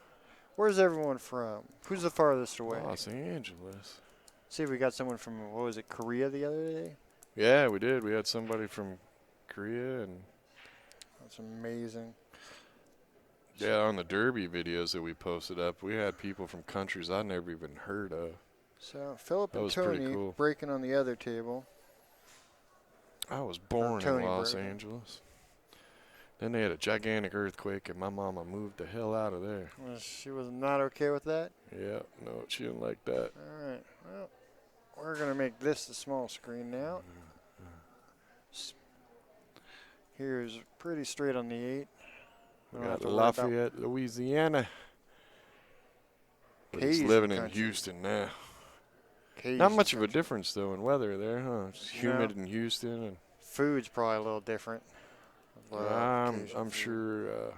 S2: Where's everyone from? Who's the farthest away?
S1: Los Angeles.
S2: See if we got someone from, what was it, Korea the other day?
S1: Yeah, we did. We had somebody from Korea and
S2: That's amazing.
S1: yeah, on the Derby videos that we posted up, we had people from countries I never even heard of.
S2: So Philip
S1: That
S2: and
S1: was pretty
S2: Tony
S1: cool.
S2: breaking on the other table.
S1: I was born in
S2: Tony
S1: Los
S2: Burton.
S1: Angeles. Then they had a gigantic earthquake, and my mama moved the hell out of there.
S2: Well, she was not okay with that.
S1: Yeah, no, she didn't like that.
S2: All right. Well, we're going to make this the small screen now. Here's pretty straight on the 8.
S1: We
S2: Don't have
S1: got
S2: to worry about
S1: Lafayette, Louisiana. But he's
S2: Cajun
S1: living in
S2: country.
S1: Houston now.
S2: Cajun
S1: Not much of a
S2: country.
S1: difference, though, in weather there, huh? It's humid in Houston. And
S2: Food's probably a little different.
S1: I'm
S2: Cajun food.
S1: sure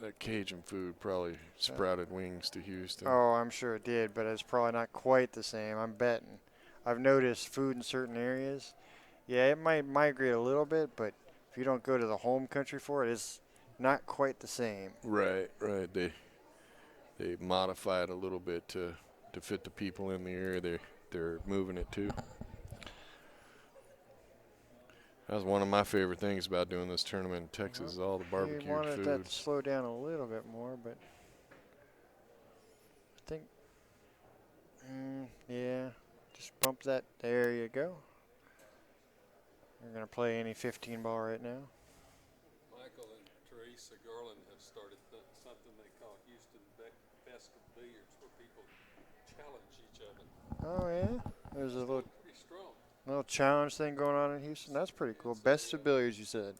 S1: that Cajun food probably sprouted wings to Houston.
S2: Oh, I'm sure it did, but it's probably not quite the same. I'm betting. I've noticed food in certain areas. Yeah, it might migrate a little bit, but if you don't go to the home country for it, it's not quite the same.
S1: Right. They modify it a little bit to fit the people in the area they're moving it to. That was one of my favorite things about doing this tournament in Texas is all the
S2: We
S1: barbecued
S2: wanted that to
S1: foods.
S2: slow down a little bit more, but I think, yeah, just bump that. There you go. We're going to play any 15 ball right now.
S4: Michael and Teresa Garland have started something they call Houston Best of Billiards, where people challenge each other.
S2: Oh, yeah? There's a little
S4: Pretty strong.
S2: challenge thing going on in Houston. That's pretty cool. Best of billiards, you said.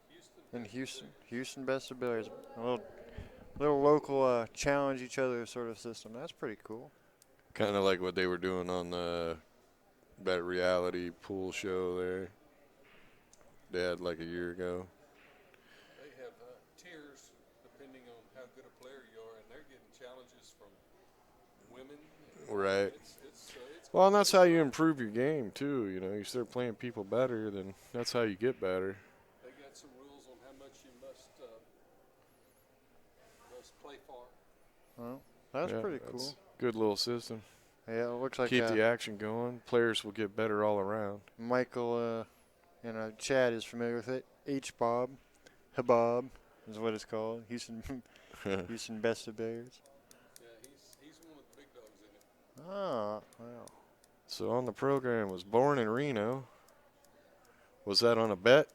S4: Houston
S2: In Houston. Houston Best of Billiards. A little local challenge each other sort of system. That's pretty cool.
S1: Kind of like what they were doing on that reality pool show there. They had like a year ago.
S4: They have tiers depending on how good a player you are, and they're getting challenges from women.
S1: Right.
S4: It's
S1: Well, and that's how you improve your game too. You know, you start playing people better, then that's how you get better.
S4: They got some rules on how much you must play for.
S2: Well, that's
S1: Yeah,
S2: pretty
S1: that's
S2: cool.
S1: Good little system.
S2: Yeah, it looks like
S1: Keep the action going. Players will get better all around.
S2: Michael, Chad is familiar with it. H-Bob, Habab is what it's called. Houston Best of Billiards.
S4: Yeah, he's one of the big dogs in it.
S2: Ah, wow.
S1: So on the program was born in Reno. Was that on a bet?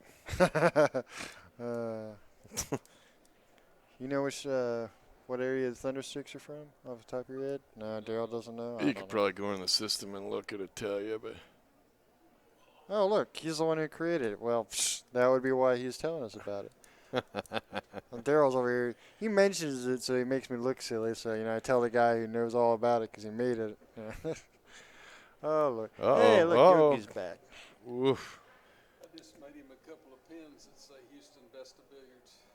S2: You know what area the Thundersticks are from off the top of your head? No, Daryl doesn't know. I
S1: You
S2: don't
S1: could
S2: know.
S1: probably go in the system and look at it, tell you, but
S2: Oh, look, he's the one who created it. Well, that would be why he's telling us about it. Well, Daryl's over here. He mentions it, so he makes me look silly. So, I tell the guy who knows all about it because he made it. Oh, look. Hey, look, Yogi's back.
S1: Oof.
S4: I just made him a couple of pins that say Houston Best of Billiards.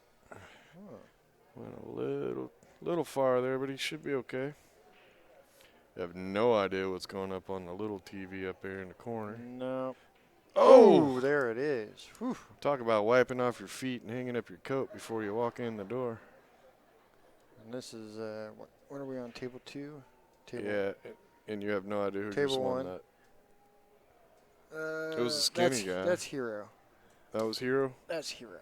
S1: Went a little far there, but he should be okay. I have no idea what's going up on the little TV up there in the corner.
S2: No.
S1: Oh!
S2: Oh, there it is. Whew.
S1: Talk about wiping off your feet and hanging up your coat before you walk in the door.
S2: this is what are we on? Table 2. Table.
S1: Yeah, and you have no idea who
S2: Table
S1: just won
S2: 1.
S1: that. It was a skinny guy.
S2: That's Hero.
S1: That was Hero?
S2: That's Hero.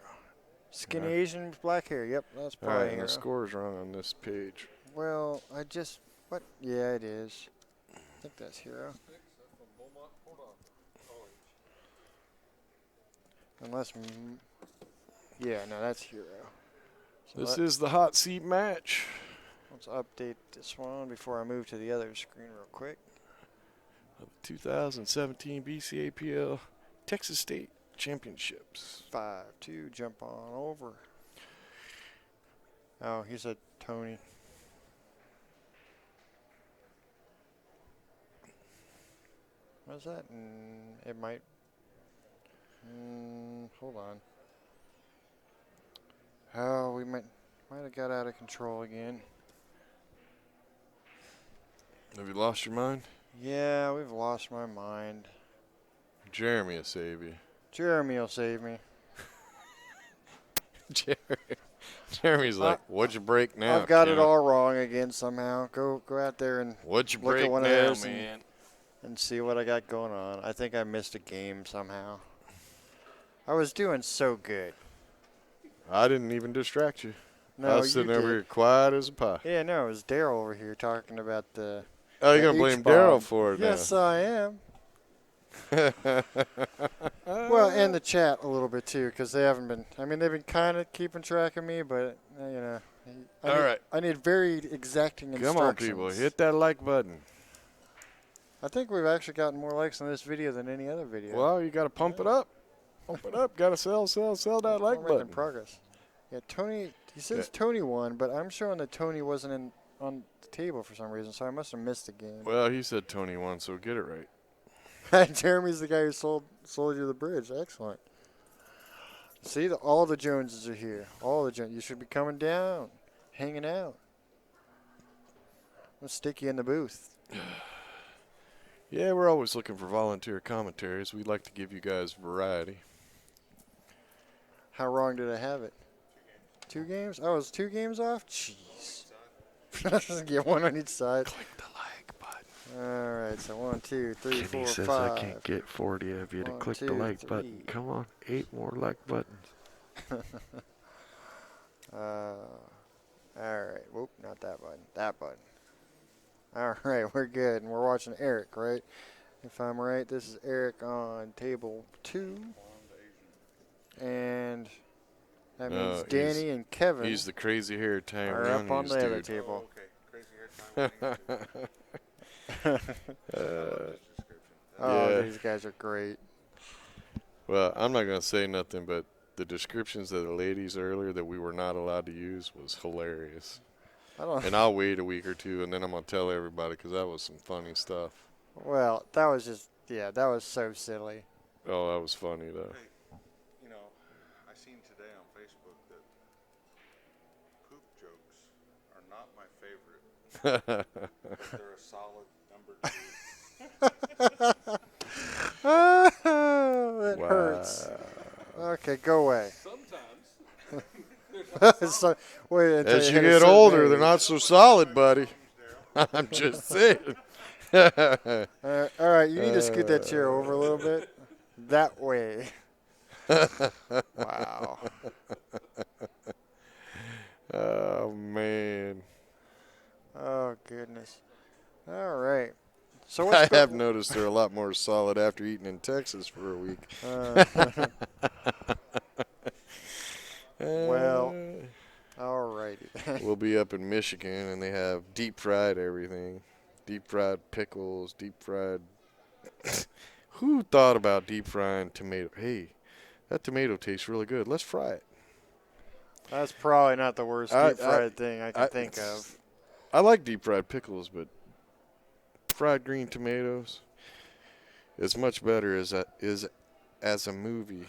S2: Skinny
S1: Yeah.
S2: Asian with black hair. Yep, that's
S1: All
S2: probably
S1: right, and
S2: Hero.
S1: the score's wrong on this page.
S2: Well, what? Yeah, it is. I think that's Hero.
S4: Sticks are from Beaumont, Port Orange.
S2: Unless, yeah, no, that's Hero. So
S1: This is the hot seat match.
S2: let's update this one before I move to the other screen real quick.
S1: Of the 2017 BCAPL Texas State Championships.
S2: 5-2, jump on over. Oh, he said Tony. What's that? It might. Hold on. Oh, we might have got out of control again.
S1: Have you lost your mind?
S2: Yeah, we've lost my mind.
S1: Jeremy will save you.
S2: Jeremy will save me.
S1: Jeremy's like, what'd you break now?
S2: I've got it
S1: Kenneth?
S2: all wrong again somehow. Go out there and
S1: What'd you
S2: look at
S1: break
S2: one of
S1: now,
S2: those
S1: man?
S2: and see what I got going on. I think I missed a game somehow. I was doing so good.
S1: I didn't even distract you. I
S2: No,
S1: was
S2: you
S1: sitting over
S2: did.
S1: here quiet as a pie.
S2: Yeah, no, it was Daryl over here talking about the.
S1: Oh, you're
S2: the
S1: going to blame
S2: H-bomb.
S1: Daryl for it
S2: Yes, I am. Well, and the chat a little bit too, because they haven't been. I mean, they've been kind of keeping track of me, but you know.
S1: All right.
S2: I need very exacting instructions.
S1: Come on, people. Hit that like button.
S2: I think we've actually gotten more likes on this video than any other video.
S1: Well, you got to pump it up. Pump it up. Got to sell that like
S2: We're making
S1: button.
S2: progress. Yeah, Tony. He says
S1: Okay.
S2: Tony won, but I'm showing that Tony wasn't on the table for some reason, so I must have missed the game.
S1: Well, he said Tony won, so get it right.
S2: Jeremy's the guy who sold you the bridge. Excellent. See, all the Joneses are here. All the Joneses. You should be coming down, hanging out. I'll stick you in the booth.
S1: Yeah, we're always looking for volunteer commentaries. We'd like to give you guys variety.
S2: How wrong did I have it? 2 games? Oh, it was 2 games off? Jeez. Get one on each side.
S1: Click the like button.
S2: All right, so 1, 2, 3,
S1: Kenny
S2: 4,
S1: says
S2: 5.
S1: I can't get 40 of you to
S2: 1,
S1: click
S2: 2,
S1: the like
S2: 3.
S1: button. Come on, 8 more like buttons.
S2: All right. Whoop, not that button. That button. All right, we're good. And we're watching Eric, right? If I'm right, this is Eric on table 2. And that
S1: No,
S2: means Danny and Kevin
S1: He's the crazy hair
S2: are
S1: Taiwanese
S2: up on the other
S1: dude.
S2: table. Oh,
S1: Yeah.
S2: these guys are great.
S1: Well, I'm not going to say nothing, but the descriptions of the ladies earlier that we were not allowed to use was hilarious.
S2: I don't.
S1: And I'll wait a week or two, and then I'm going to tell everybody because that was some funny stuff.
S2: Well, that was just that was so silly.
S1: Oh, that was funny, though.
S5: Hey, you know, I seen today on Facebook that poop jokes are not my favorite, but they're a solid number 2.
S2: That hurts. Okay, go away.
S4: Sometimes.
S2: So, wait until
S1: As you
S2: hit a
S1: get
S2: certain
S1: older,
S2: age.
S1: they're not so solid, buddy. I'm just saying.
S2: All right, you need to scoot that chair over a little bit. That way. Wow.
S1: Oh, man.
S2: Oh, goodness. All right. So
S1: I
S2: what's
S1: have noticed they're a lot more solid after eating in Texas for a week.
S2: Well, all righty.
S1: We'll be up in Michigan, and they have deep-fried everything. Deep-fried pickles, deep-fried... Who thought about deep-frying tomato? Hey, that tomato tastes really good. Let's fry it.
S2: That's probably not the worst deep fried thing I can think of.
S1: I like deep-fried pickles, but fried green tomatoes is much better as a movie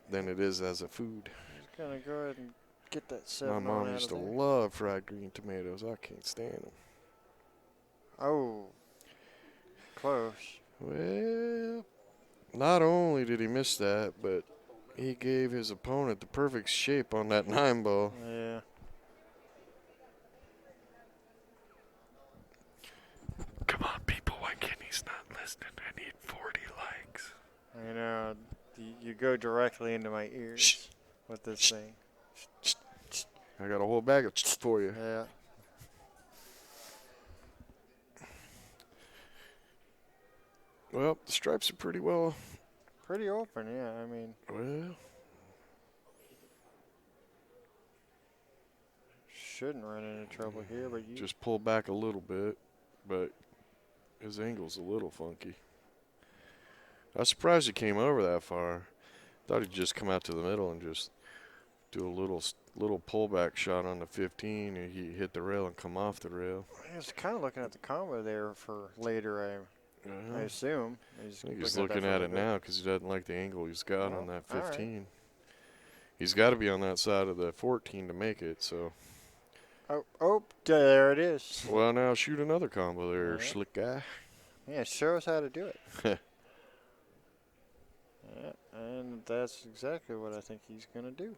S1: than it is as a food.
S2: Just gonna go ahead and get that
S1: My
S2: 7
S1: mom
S2: out
S1: used
S2: of
S1: to
S2: there.
S1: love fried green tomatoes. I can't stand them.
S2: Oh, close.
S1: Well, not only did he miss that, but he gave his opponent the perfect shape on that 9 ball.
S2: Yeah. go directly into my ears with this thing.
S1: I got a whole bag of for you.
S2: Yeah.
S1: Well, the stripes are pretty well.
S2: Pretty open, yeah. I mean,
S1: Well,
S2: shouldn't run into trouble here, but you.
S1: just pull back a little bit, but his angle's a little funky. I was surprised he came over that far. Thought he'd just come out to the middle and just do a little pullback shot on the 15, and he hit the rail and come off the rail.
S2: I was kind of looking at the combo there for later, I assume.
S1: I think he's looking at it now because he doesn't like the angle he's got on that 15.
S2: Right.
S1: He's got to be on that side of the 14 to make it, so.
S2: Oh, there it is.
S1: Well, now shoot another combo there,
S2: Right.
S1: slick guy.
S2: Yeah, show us how to do it. Yeah, and that's exactly what I think he's going to do.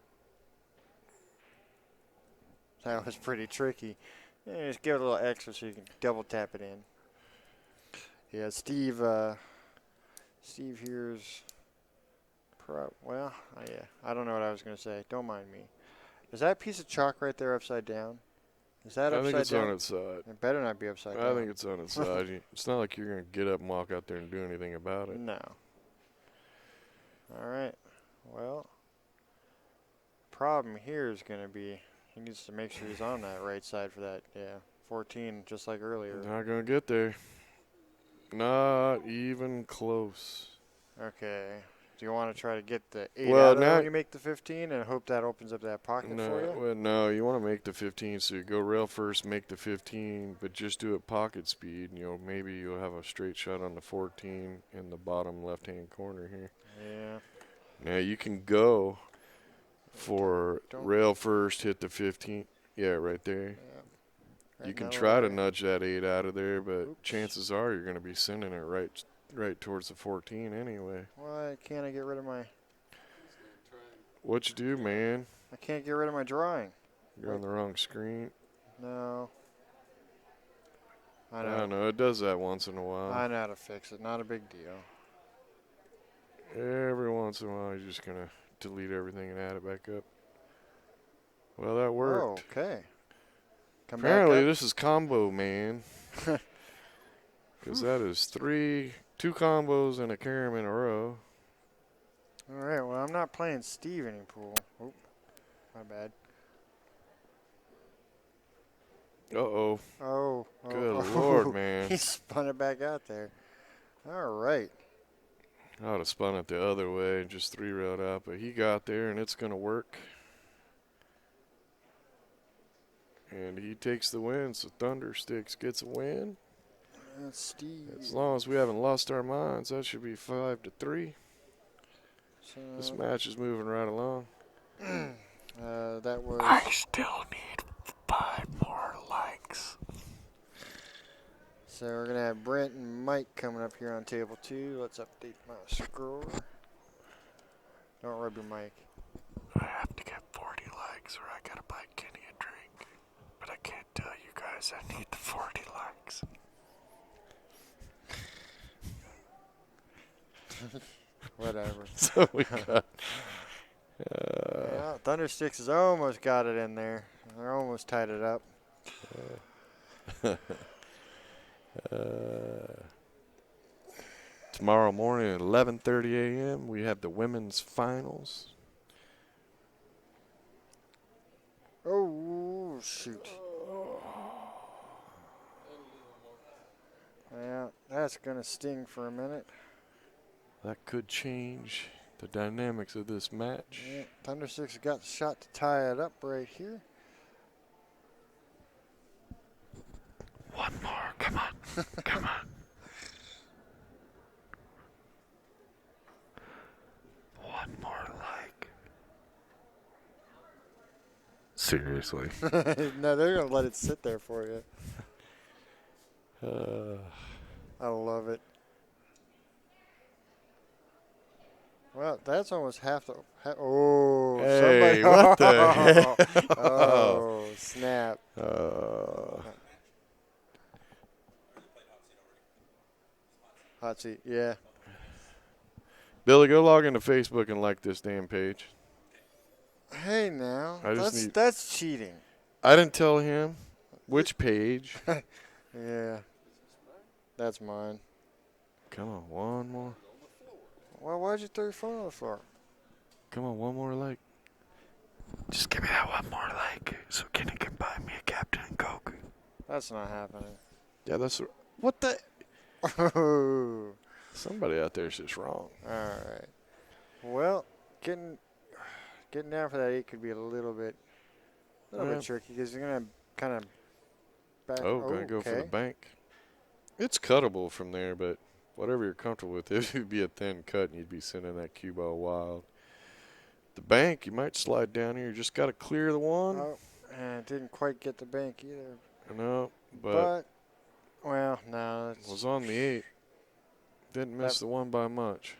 S2: That was pretty tricky. Yeah, just give it a little extra so you can double tap it in. Yeah, Steve here's well, yeah, I don't know what I was going to say. Don't mind me. Is that piece of chalk right there upside down? Is that
S1: I
S2: upside
S1: think it's
S2: down?
S1: on its side.
S2: It better not be upside down.
S1: I think it's on its side. It's not like you're going to get up and walk out there and do anything about it.
S2: No. All right. Well, problem here is going to be he needs to make sure he's on that right side for that, 14, just like earlier.
S1: Not going to get there. Not even close.
S2: Okay. Do you want to try to get the 8
S1: Well,
S2: out of there
S1: now-
S2: when you make the 15 and hope that opens up that pocket for
S1: No,
S2: you?
S1: well, no, you want to make the 15, so you go rail first, make the 15, but just do it pocket speed. Maybe you'll have a straight shot on the 14 in the bottom left-hand corner here.
S2: Yeah.
S1: Now you can go for
S2: Don't-
S1: rail first, hit the 15. Yeah, right there.
S2: Yeah.
S1: You
S2: Right
S1: can
S2: now,
S1: try to
S2: right.
S1: nudge that 8 out of there, but
S2: Oops.
S1: chances are you're going to be sending it right towards the 14 anyway.
S2: Why can't I get rid of my?
S1: What you do, man?
S2: I can't get rid of my drawing.
S1: You're on the wrong screen.
S2: No. I
S1: I
S2: know.
S1: don't know. It does that once in a while.
S2: I know how to fix it. Not a big deal.
S1: Every once in a while, you're just going to delete everything and add it back up. Well, that worked.
S2: Okay. Come
S1: Apparently,
S2: back up.
S1: this is combo, man. Because that is 2 combos and a carom in a row.
S2: All right. Well, I'm not playing Steve any pool. Oh, my bad.
S1: Uh-oh.
S2: Oh.
S1: Good Lord, man.
S2: He spun it back out there. All right.
S1: I would have spun it the other way and just 3-railed out, but he got there, and it's going to work. And he takes the win, so Thundersticks gets a win.
S2: That's Steve.
S1: As long as we haven't lost our minds, that should be 5-3.
S2: So,
S1: This match is moving right along.
S2: that was.
S1: I still need 5 more likes.
S2: So we're gonna have Brent and Mike coming up here on table 2. Let's update my score. Don't rub your mic.
S1: I have to get 40 likes or I gotta buy Kenny a drink. But I can't tell you guys I need the 40 likes.
S2: Whatever.
S1: So we got...
S2: Yeah, Thundersticks has almost got it in there. They're almost tied it up.
S1: Tomorrow morning at 11:30 a.m. we have the women's finals.
S2: Oh, shoot. Yeah, that's going to sting for a minute.
S1: That could change the dynamics of this match.
S2: Yeah, Thundersticks got the shot to tie it up right here.
S1: One more, come on, come on. One more like. Seriously.
S2: No, they're going to let it sit there for you.
S1: Uh,
S2: I love it. Well, that's almost half the. Oh,
S1: Hey,
S2: somebody.
S1: what the heck?
S2: Oh, snap. Hot seat, yeah.
S1: Billy, go log into Facebook and like this damn page.
S2: Hey now,
S1: I just need.
S2: that's cheating.
S1: I didn't tell him which page.
S2: Yeah, that's mine.
S1: Come on, one more.
S2: Well, why'd you throw your phone on the floor?
S1: Come on, one more like. Just give me that one more like, so Kenny can buy me a Captain and Coke.
S2: That's not happening.
S1: Yeah, that's what the.
S2: Oh.
S1: Somebody out there is just wrong.
S2: All right. Well, getting down for that 8 could be a little bit tricky because you're gonna kind of back.
S1: Oh, gonna go for the
S2: okay.
S1: bank. It's cuttable from there, but whatever you're comfortable with, it would be a thin cut, and you'd be sending that cue ball wild. The bank, you might slide down here. You just got to clear the one.
S2: Oh, and it didn't quite get the bank either.
S1: No, but
S2: well, no,
S1: it was on the 8. Didn't miss the one by much.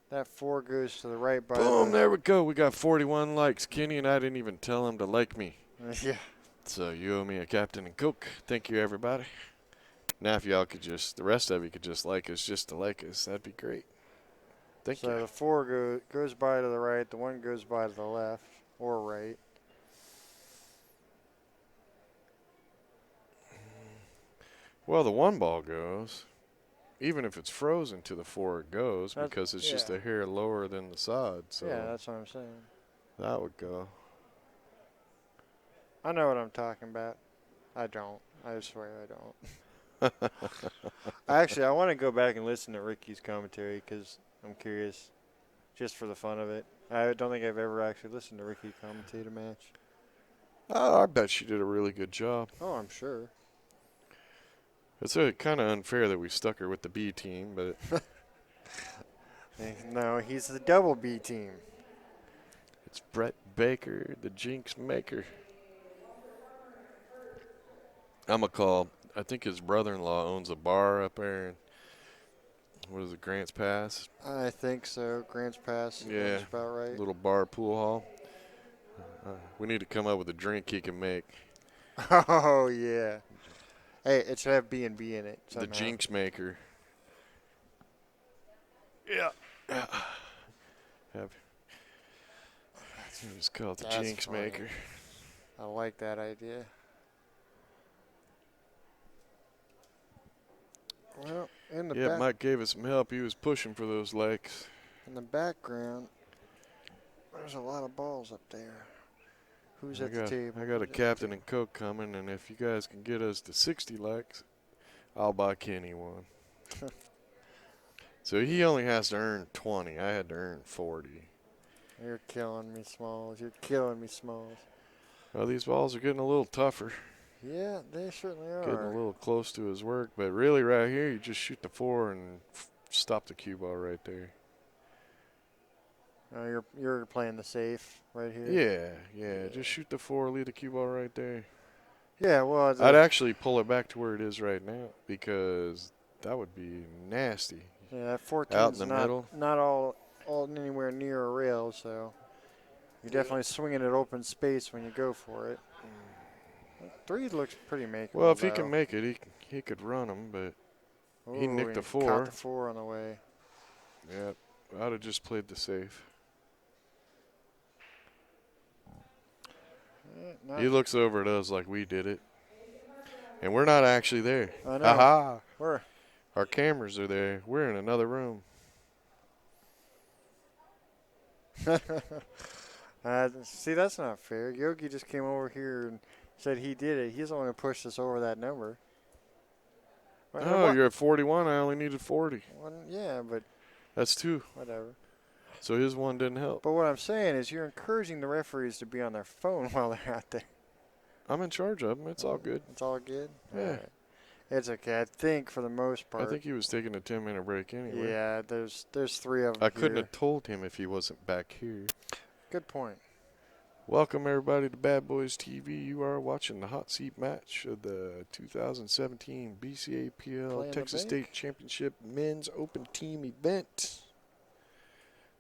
S2: That 4 goes to the right by.
S1: Boom! There we go. We got 41 likes. Kenny and I didn't even tell him to like me.
S2: Yeah.
S1: So you owe me a Captain and Coke. Thank you, everybody. Now, if y'all could just, the rest of you could just like us, just to like us, that'd be great. Thank you.
S2: So the 4 goes by to the right. The 1 goes by to the left or right.
S1: Well, the 1 ball goes. Even if it's frozen to the 4, it goes because it's just a hair lower than the sod. So
S2: yeah, that's what I'm saying.
S1: That would go.
S2: I know what I'm talking about. I don't. I swear I don't. Actually, I want to go back and listen to Ricky's commentary because I'm curious, just for the fun of it. I don't think I've ever actually listened to Ricky commentate a match.
S1: Oh, I bet she did a really good job.
S2: Oh, I'm sure.
S1: It's kind of unfair that we stuck her with the B team, but
S2: no, he's the double B team.
S1: It's Brett Baker, the Jinx Maker. I'm going to call, I think his brother-in-law owns a bar up there in, what is it, Grants Pass?
S2: I think so. Grants Pass.
S1: Yeah.
S2: That's about right.
S1: Little bar pool hall. We need to come up with a drink he can make.
S2: Oh, yeah. Hey, it should have B&B in it somehow.
S1: The Jinx Maker. Yeah. It's called the Jinx
S2: funny.
S1: Maker.
S2: I like that idea. Well, in the back,
S1: Mike gave us some help. He was pushing for those legs.
S2: in the background, there's a lot of balls up there. Who's at the table?
S1: I got a Captain and Coke coming, and if you guys can get us to 60 likes, I'll buy Kenny one. So he only has to earn 20. I had to earn 40.
S2: You're killing me, Smalls. You're killing me, Smalls.
S1: Well, these balls are getting a little tougher.
S2: Yeah, they certainly are.
S1: Getting a little close to his work. But really right here, you just shoot the 4 and stop the cue ball right there.
S2: You're playing the safe right here?
S1: Yeah. Just shoot the 4, leave the cue ball right there.
S2: Yeah, well.
S1: I'd actually pull it back to where it is right now because that would be nasty.
S2: Yeah, that 14's
S1: out in the middle.
S2: Not all anywhere near a rail, so you're definitely swinging at open space when you go for it. 3 looks pretty makeable.
S1: Well, if he can make it, he could run them, but he nicked the 4.
S2: Caught the 4 on the way.
S1: Yeah, I'd have just played the safe. He looks over at us like we did it, and we're not actually there.
S2: I know.
S1: Aha!
S2: Where?
S1: Our cameras are there. We're in another room.
S2: See, that's not fair. Yogi just came over here and said he did it. He's the one who pushed us over that number.
S1: Oh, you're at 41. I only needed 40.
S2: Well, yeah, but
S1: That's 2.
S2: whatever.
S1: So his one didn't help.
S2: But what I'm saying is you're encouraging the referees to be on their phone while they're out there.
S1: I'm in charge of them. It's all good.
S2: It's all good?
S1: Yeah.
S2: All right. It's okay. I think for the most part.
S1: I think he was taking a 10-minute break anyway.
S2: Yeah, there's 3 of them
S1: I couldn't
S2: here.
S1: have told him if he wasn't back here.
S2: Good point.
S1: Welcome, everybody, to BadBoys TV. You are watching the hot seat match of the 2017 BCAPL
S2: Playing
S1: Texas
S2: the
S1: State Championship Men's Open Team Event.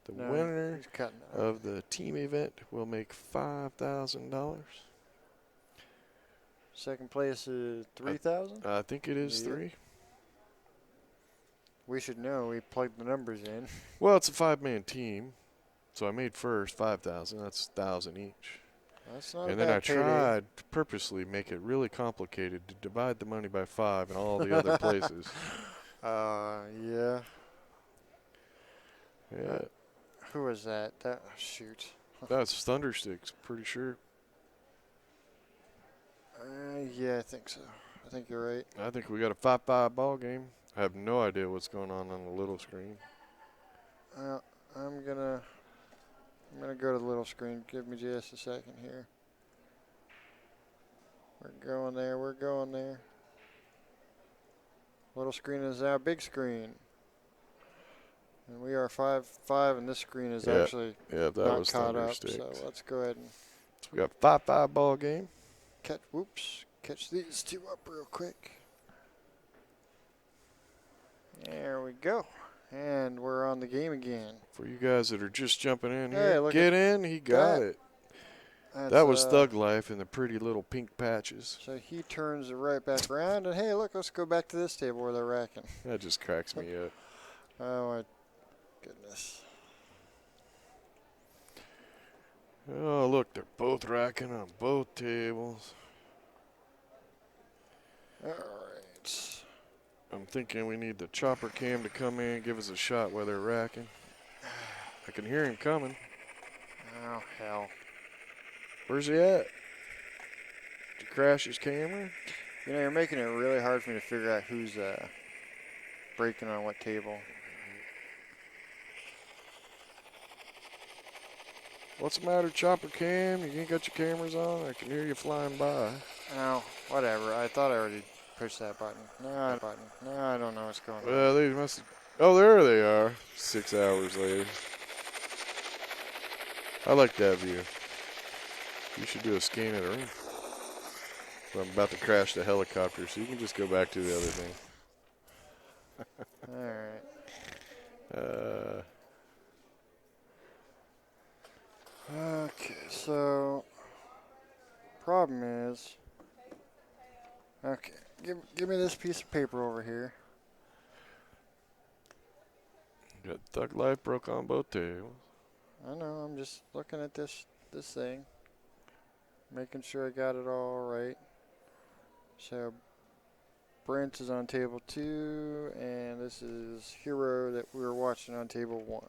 S1: The winner
S2: he's cutting it.
S1: of the team event will make $5,000.
S2: Second place is 3,000.
S1: I think it is
S2: Yeah.
S1: 3.
S2: We should know. We plugged the numbers in.
S1: Well, it's a 5-man team, so I made first 5,000. That's 1,000 each.
S2: That's not
S1: And
S2: a
S1: then
S2: bad
S1: I
S2: payday.
S1: tried to purposely make it really complicated to divide the money by 5 in all the other places.
S2: Yeah.
S1: Yeah,
S2: Who was that? Shoot.
S1: that's Thundersticks, pretty sure.
S2: Yeah, I think so. I think you're right.
S1: I think we got a 5-5 ball game. I have no idea what's going on the little screen.
S2: I'm gonna go to the little screen. Give me just a second here. We're going there. We're going there. Little screen is our big screen. And we are 5-5, and this screen is actually
S1: Yeah, that
S2: not
S1: was
S2: caught up.
S1: Thundersticks.
S2: So let's go ahead and
S1: So we got 5-5 ball game.
S2: catch these two up real quick. There we go. And we're on the game again.
S1: For you guys that are just jumping in
S2: Hey,
S1: here,
S2: look
S1: get in. He got
S2: that.
S1: it.
S2: That's,
S1: That was Thug Life in the pretty little pink patches.
S2: So he turns it right back around, and hey, look, let's go back to this table where they're racking.
S1: That just cracks me up.
S2: Oh my goodness.
S1: Oh, look, they're both racking on both tables.
S2: All right.
S1: I'm thinking we need the chopper cam to come in and give us a shot while they're racking. I can hear him coming.
S2: Oh, hell.
S1: Where's he at? Did you crash his camera?
S2: You know, you're making it really hard for me to figure out who's breaking on what table.
S1: What's the matter, chopper cam? You ain't got your cameras on? I can hear you flying by.
S2: Oh, whatever. I thought I already pushed that button. No, I don't know what's going on.
S1: Well, they must have. Oh, there they are. 6 hours later. I like that view. You should do a scan of the room. I'm about to crash the helicopter, so you can just go back to the other thing.
S2: All right. Okay, so problem is, okay, give me this piece of paper over here.
S1: Got Thug Life broke on both tables.
S2: I know, I'm just looking at this thing, making sure I got it all right. So Brent is on table 2, and this is Hero that we were watching on table 1.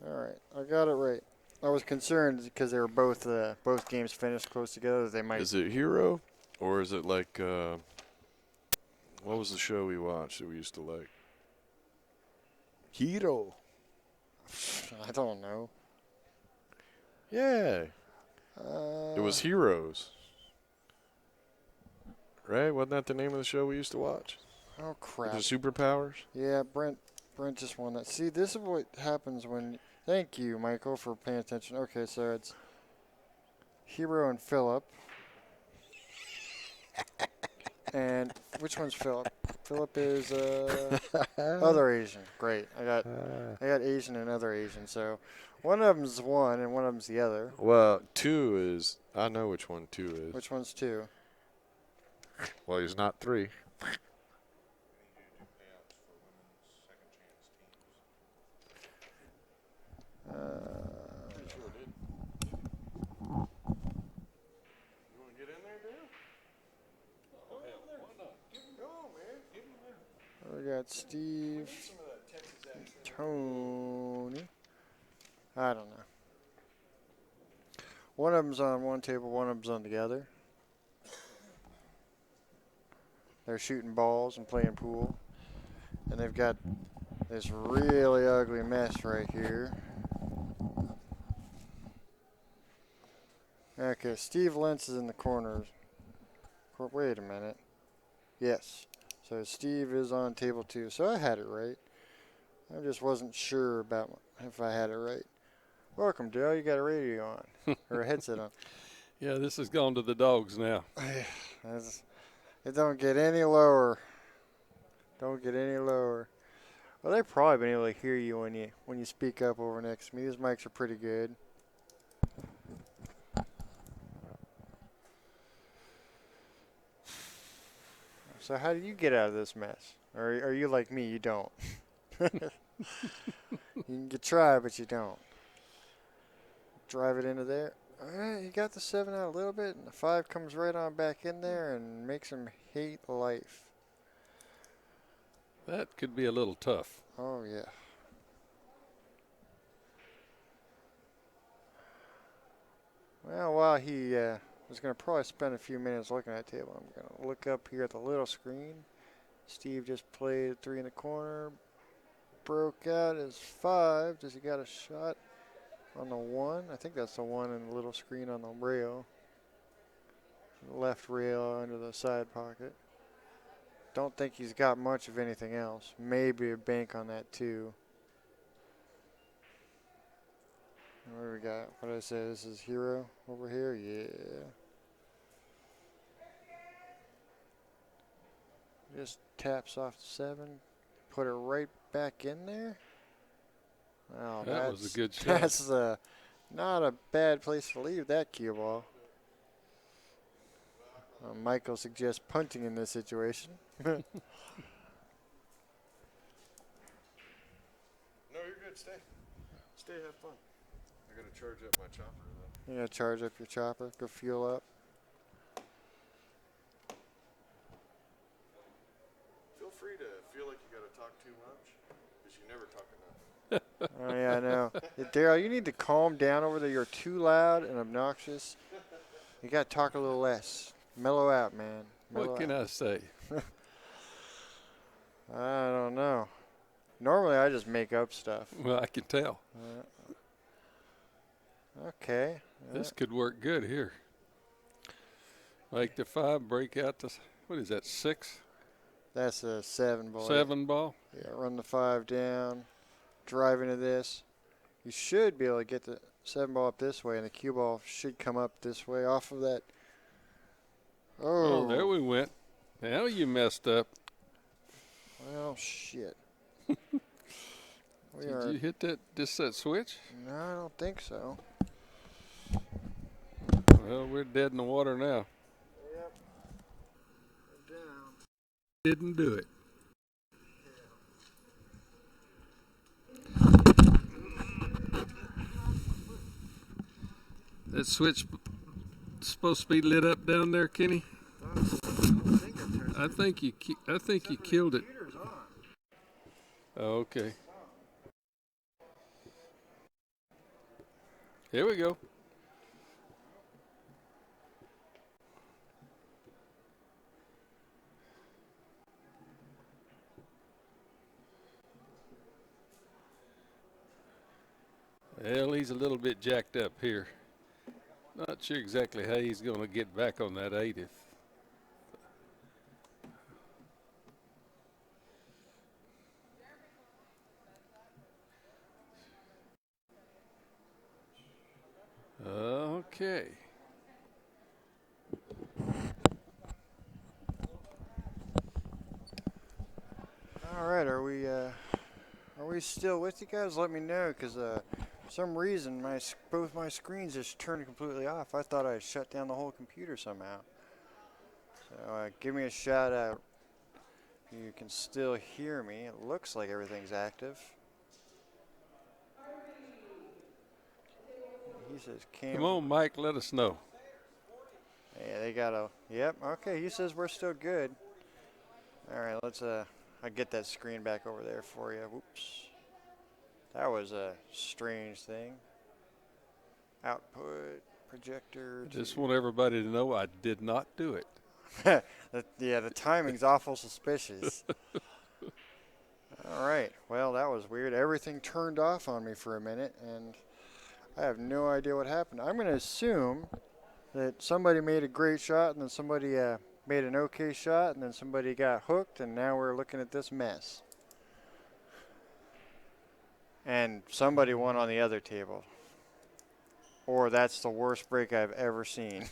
S2: All right, I got it right. I was concerned because they were both games finished close together. That they might.
S1: Is it Hero, or is it like what was the show we watched that we used to like? Hero.
S2: I don't know.
S1: Yeah, it was Heroes. Right? Wasn't that the name of the show we used to watch?
S2: Oh crap!
S1: The superpowers.
S2: Yeah, Brent just won that. See, this is what happens when. Thank you, Michael, for paying attention. Okay, so it's Hero and Philip. And which one's Philip? Philip is other Asian. Great. I got Asian and other Asian. So one of them's one and one of them's the other.
S1: Well, 2 is. I know which one 2 is.
S2: Which one's 2?
S1: Well, he's not 3.
S5: Sure did.
S1: You want to get in there, dude?
S4: Oh, hell, why not?
S1: Go on, man. Get in there.
S2: We got Steve,
S1: Some of that Texas accent.
S2: Tony. I don't know. One of them's on one table, one of them's on the other. They're shooting balls and playing pool. And they've got this really ugly mess right here. Okay, Steve Lentz is in the corners. Wait a minute. Yes. So Steve is on table 2. So I had it right. I just wasn't sure about if I had it right. Welcome, Dale. You got a radio on. Or a headset on.
S4: Yeah, this has gone to the dogs now.
S2: It don't get any lower. Don't get any lower. Well, they've probably been able to hear you when you speak up over next to me. These mics are pretty good. So how did you get out of this mess? Or are you like me? You don't. You can try, but you don't. Drive it into there. All right, he got the 7 out a little bit, and the 5 comes right on back in there and makes him hate life.
S4: That could be a little tough.
S2: Oh, yeah. Well, while he was going to probably spend a few minutes looking at the table, I'm going to look up here at the little screen. Steve just played 3 in the corner. Broke out his 5. Does he got a shot on the 1? I think that's the 1 in the little screen on the rail. Left rail under the side pocket. Don't think he's got much of anything else. Maybe a bank on that 2. What do we got? What did I say? This is Hero over here? Yeah. Just taps off the 7. Put it right back in there. Wow,
S4: That was a good shot.
S2: That's not a bad place to leave that cue ball. Michael suggests punting in this situation.
S1: No, you're good. Stay. Stay, have fun. I gotta charge up my chopper though.
S2: You gotta charge up your chopper, go fuel up.
S1: Feel free to feel like you gotta talk too much, because you never talk enough.
S2: Oh yeah, I know. Daryl, you need to calm down over there. You're too loud and obnoxious. You gotta talk a little less. Mellow out, man. Mellow
S4: What can
S2: out.
S4: I say?
S2: I don't know. Normally I just make up stuff.
S4: Well, I can tell.
S2: Okay.
S4: This could work good here. Make the 5, break out the, what is that, 6?
S2: That's a 7 ball.
S4: 7 ball?
S2: Yeah, run the 5 down. Drive into this. You should be able to get the 7 ball up this way, and the cue ball should come up this way off of that.
S4: Oh, there we went. Now you messed up.
S2: Well, shit.
S4: Did you hit that, just that switch?
S2: No, I don't think so.
S4: Well, we're dead in the water now.
S2: Yep. We're down.
S4: Didn't do it. That switch supposed to be lit up down there, Kenny? I think you killed it. Oh, okay. Here we go. Well, he's a little bit jacked up here. Not sure exactly how he's going to get back on that 80th. Okay.
S2: All right, are we still with you guys? Let me know, because for some reason both my screens just turned completely off. I thought I shut down the whole computer somehow. So give me a shout out if you can still hear me. It looks like everything's active. He says,
S4: Come on, Mike, let us know.
S2: Yeah, they got a. Yep. Okay. He says we're still good. All right. Let's. I get that screen back over there for you. Whoops. That was a strange thing. Output projector.
S4: Just want everybody to know I did not do it.
S2: Yeah, the timing's awful suspicious. All right. Well, that was weird. Everything turned off on me for a minute, and I have no idea what happened. I'm going to assume that somebody made a great shot, and then somebody made an okay shot, and then somebody got hooked, and now we're looking at this mess. And somebody won on the other table. Or that's the worst break I've ever seen.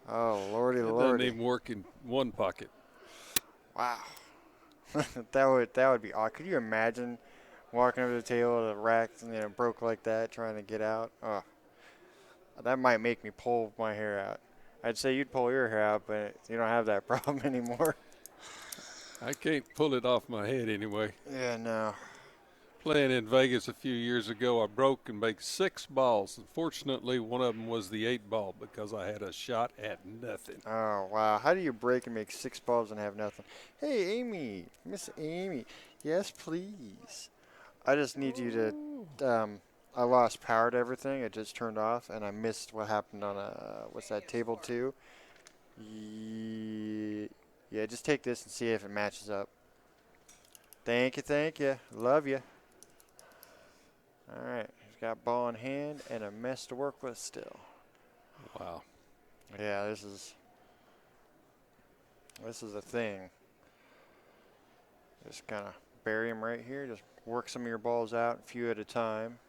S2: Oh, lordy,
S4: It doesn't
S2: lordy.
S4: even work in one pocket.
S2: Wow. that would be odd. Could you imagine walking over the table, the rack broke like that, trying to get out? Oh, that might make me pull my hair out. I'd say you'd pull your hair out, but you don't have that problem anymore.
S4: I can't pull it off my head anyway.
S2: Yeah, no.
S4: Playing in Vegas a few years ago, I broke and made 6 balls. Unfortunately, one of them was the 8 ball because I had a shot at nothing.
S2: Oh, wow. How do you break and make 6 balls and have nothing? Hey, Amy. Miss Amy. Yes, please. I just need you to, I lost power to everything. It just turned off, and I missed what happened on what's that, table 2? Yeah, just take this and see if it matches up. Thank you, thank you. Love you. All right, he's got ball in hand and a mess to work with still.
S4: Wow.
S2: Yeah, this is a thing. Just kind of bury him right here. Just work some of your balls out, a few at a time.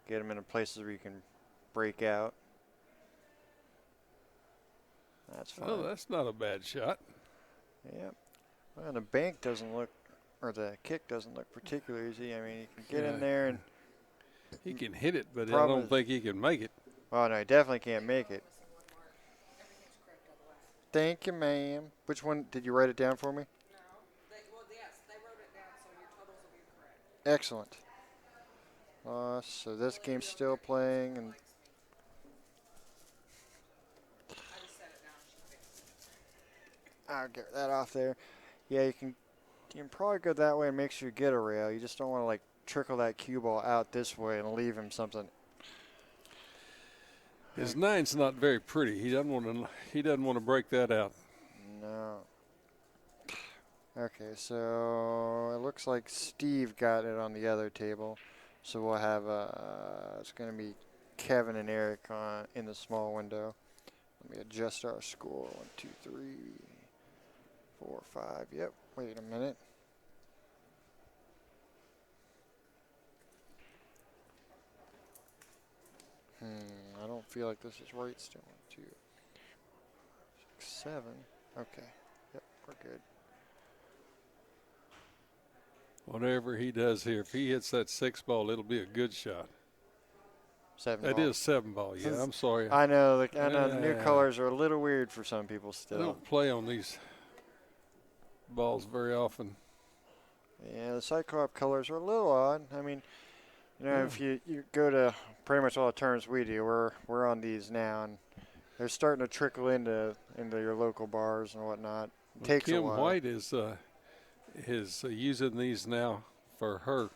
S2: Get them into places where you can break out. That's fine.
S4: Oh, that's not a bad shot.
S2: Yep. Well, the bank doesn't look, or the kick doesn't look particularly easy. I mean, you can get in there and.
S4: He can hit it, but I
S2: Problem
S4: don't
S2: is-
S4: think he can make it.
S2: Oh, no, he definitely can't make it. Thank you, ma'am. Which one? Did you write it down for me?
S3: No, yes, they wrote it down, so your totals will be correct.
S2: Excellent. So this game's still playing, and
S3: I just set it down and she fixed it.
S2: I'll get that off there. Yeah, you can probably go that way and make sure you get a rail. You just don't want to like trickle that cue ball out this way and leave him something.
S4: His 9's not very pretty. He doesn't want to break that out.
S2: No. Okay, so it looks like Steve got it on the other table. So we'll have it's going to be Kevin and Eric in the small window. Let me adjust our score. 1, 2, 3, 4, 5. Yep. Wait a minute. I don't feel like this is right still. 1, 2, 6, 7. Okay. Yep, we're good.
S4: Whatever he does here, if he hits that 6 ball, it'll be a good shot.
S2: 7
S4: That
S2: ball.
S4: is 7 ball. Yeah, I'm sorry.
S2: I know. I know the new
S4: Yeah.
S2: colors are a little weird for some people
S4: I
S2: still.
S4: don't play on these balls very often.
S2: Yeah, the Cyclop colors are a little odd. I mean, if you go to pretty much all the tournaments we do, we're on these now, and they're starting to trickle into your local bars and whatnot. It takes a
S4: Kim
S2: while.
S4: White is using these now for her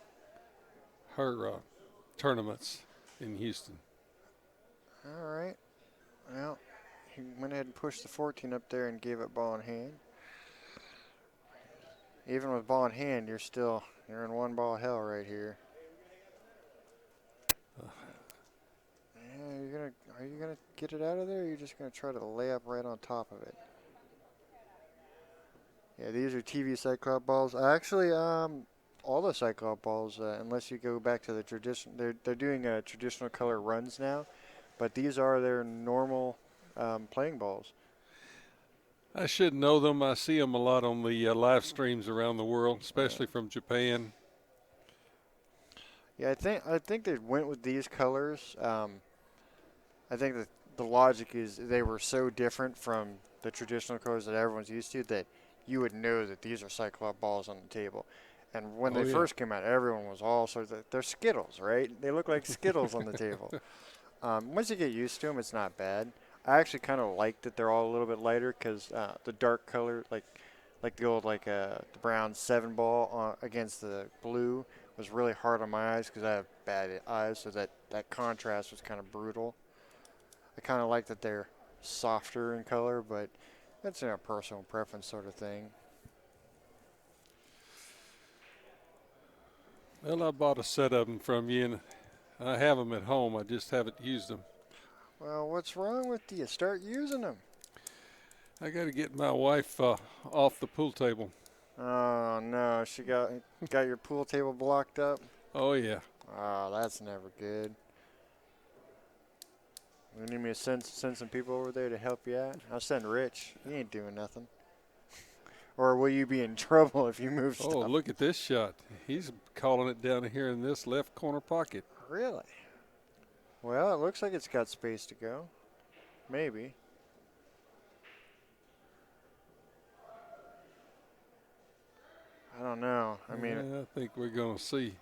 S4: tournaments in Houston.
S2: All right. Well, he went ahead and pushed the 14 up there and gave it ball in hand. Even with ball in hand, you're in one ball hell right here. Yeah, are you gonna get it out of there? Or are you just gonna try to lay up right on top of it? Yeah, these are TV Cyclop balls. Actually, all the Cyclop balls, unless you go back to the tradition, they're doing traditional color runs now, but these are their normal playing balls.
S4: I should know them. I see them a lot on the live streams around the world, especially from Japan.
S2: Yeah, I think they went with these colors. I think that the logic is they were so different from the traditional colors that everyone's used to that you would know that these are Cyclop balls on the table. And when they first came out, everyone was all sorts of, they're Skittles, right? They look like Skittles on the table. Once you get used to them, it's not bad. I actually kind of like that they're all a little bit lighter because the dark color, like the old the brown 7 ball against the blue was really hard on my eyes because I have bad eyes, so that contrast was kind of brutal. I kind of like that they're softer in color, but that's a personal preference sort of thing.
S4: Well, I bought a set of them from you, and I have them at home. I just haven't used them.
S2: Well, what's wrong with you? Start using them.
S4: I got to get my wife off the pool table.
S2: Oh no, she got your pool table blocked up.
S4: Oh, yeah.
S2: Oh, that's never good. You need me to send some people over there to help you out? I'll send Rich. He ain't doing nothing. Or will you be in trouble if you move stuff?
S4: Oh, look at this shot. He's calling it down here in this left corner pocket.
S2: Really? Well, it looks like it's got space to go. Maybe. I don't know. I mean,
S4: I think we're going to see.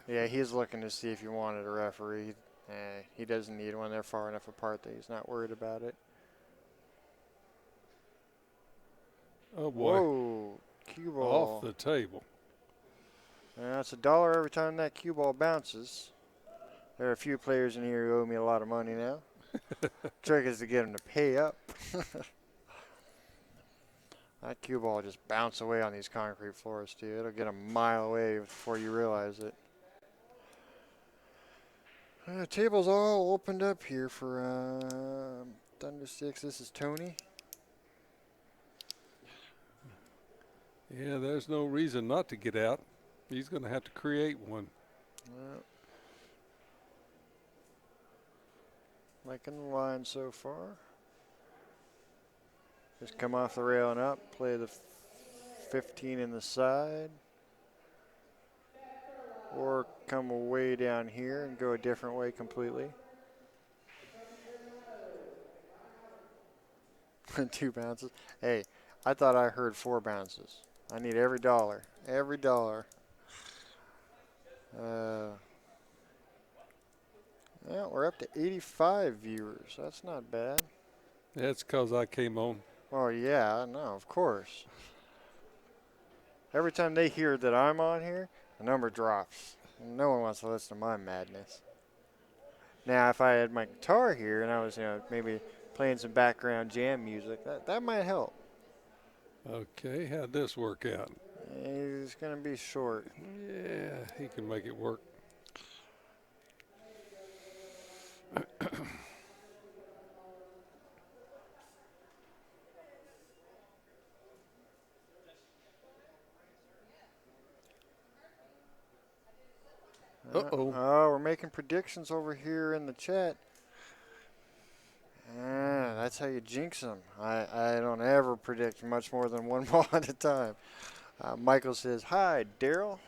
S2: yeah, he's looking to see if he wanted a referee. He doesn't need one. They're far enough apart that he's not worried about it.
S4: Oh, boy.
S2: Whoa, cue
S4: Off
S2: ball.
S4: the table.
S2: That's $1 every time that cue ball bounces. There are a few players in here who owe me a lot of money now. Trick is to get them to pay up. That cue ball just bounce away on these concrete floors, too. It'll get a mile away before you realize it. The table's all opened up here for Thundersticks. This is Tony.
S4: Yeah, there's no reason not to get out. He's going to have to create one.
S2: Liking the line so far. Just come off the rail and up. Play the 15 in the side. Or come way down here and go a different way completely. 2 bounces. Hey, I thought I heard 4 bounces. I need every dollar. Every dollar. Yeah, we're up to 85 viewers. That's not bad.
S4: That's because I came on.
S2: Oh, yeah, no, of course. Every time they hear that I'm on here, the number drops. No one wants to listen to my madness. Now, if I had my guitar here and I was, maybe playing some background jam music, that might help.
S4: Okay, how'd this work out?
S2: He's going to be short.
S4: Yeah, he can make it work. Uh-oh.
S2: Oh, we're making predictions over here in the chat. That's how you jinx them. I don't ever predict much more than one ball at a time. Michael says, "Hi, Daryl."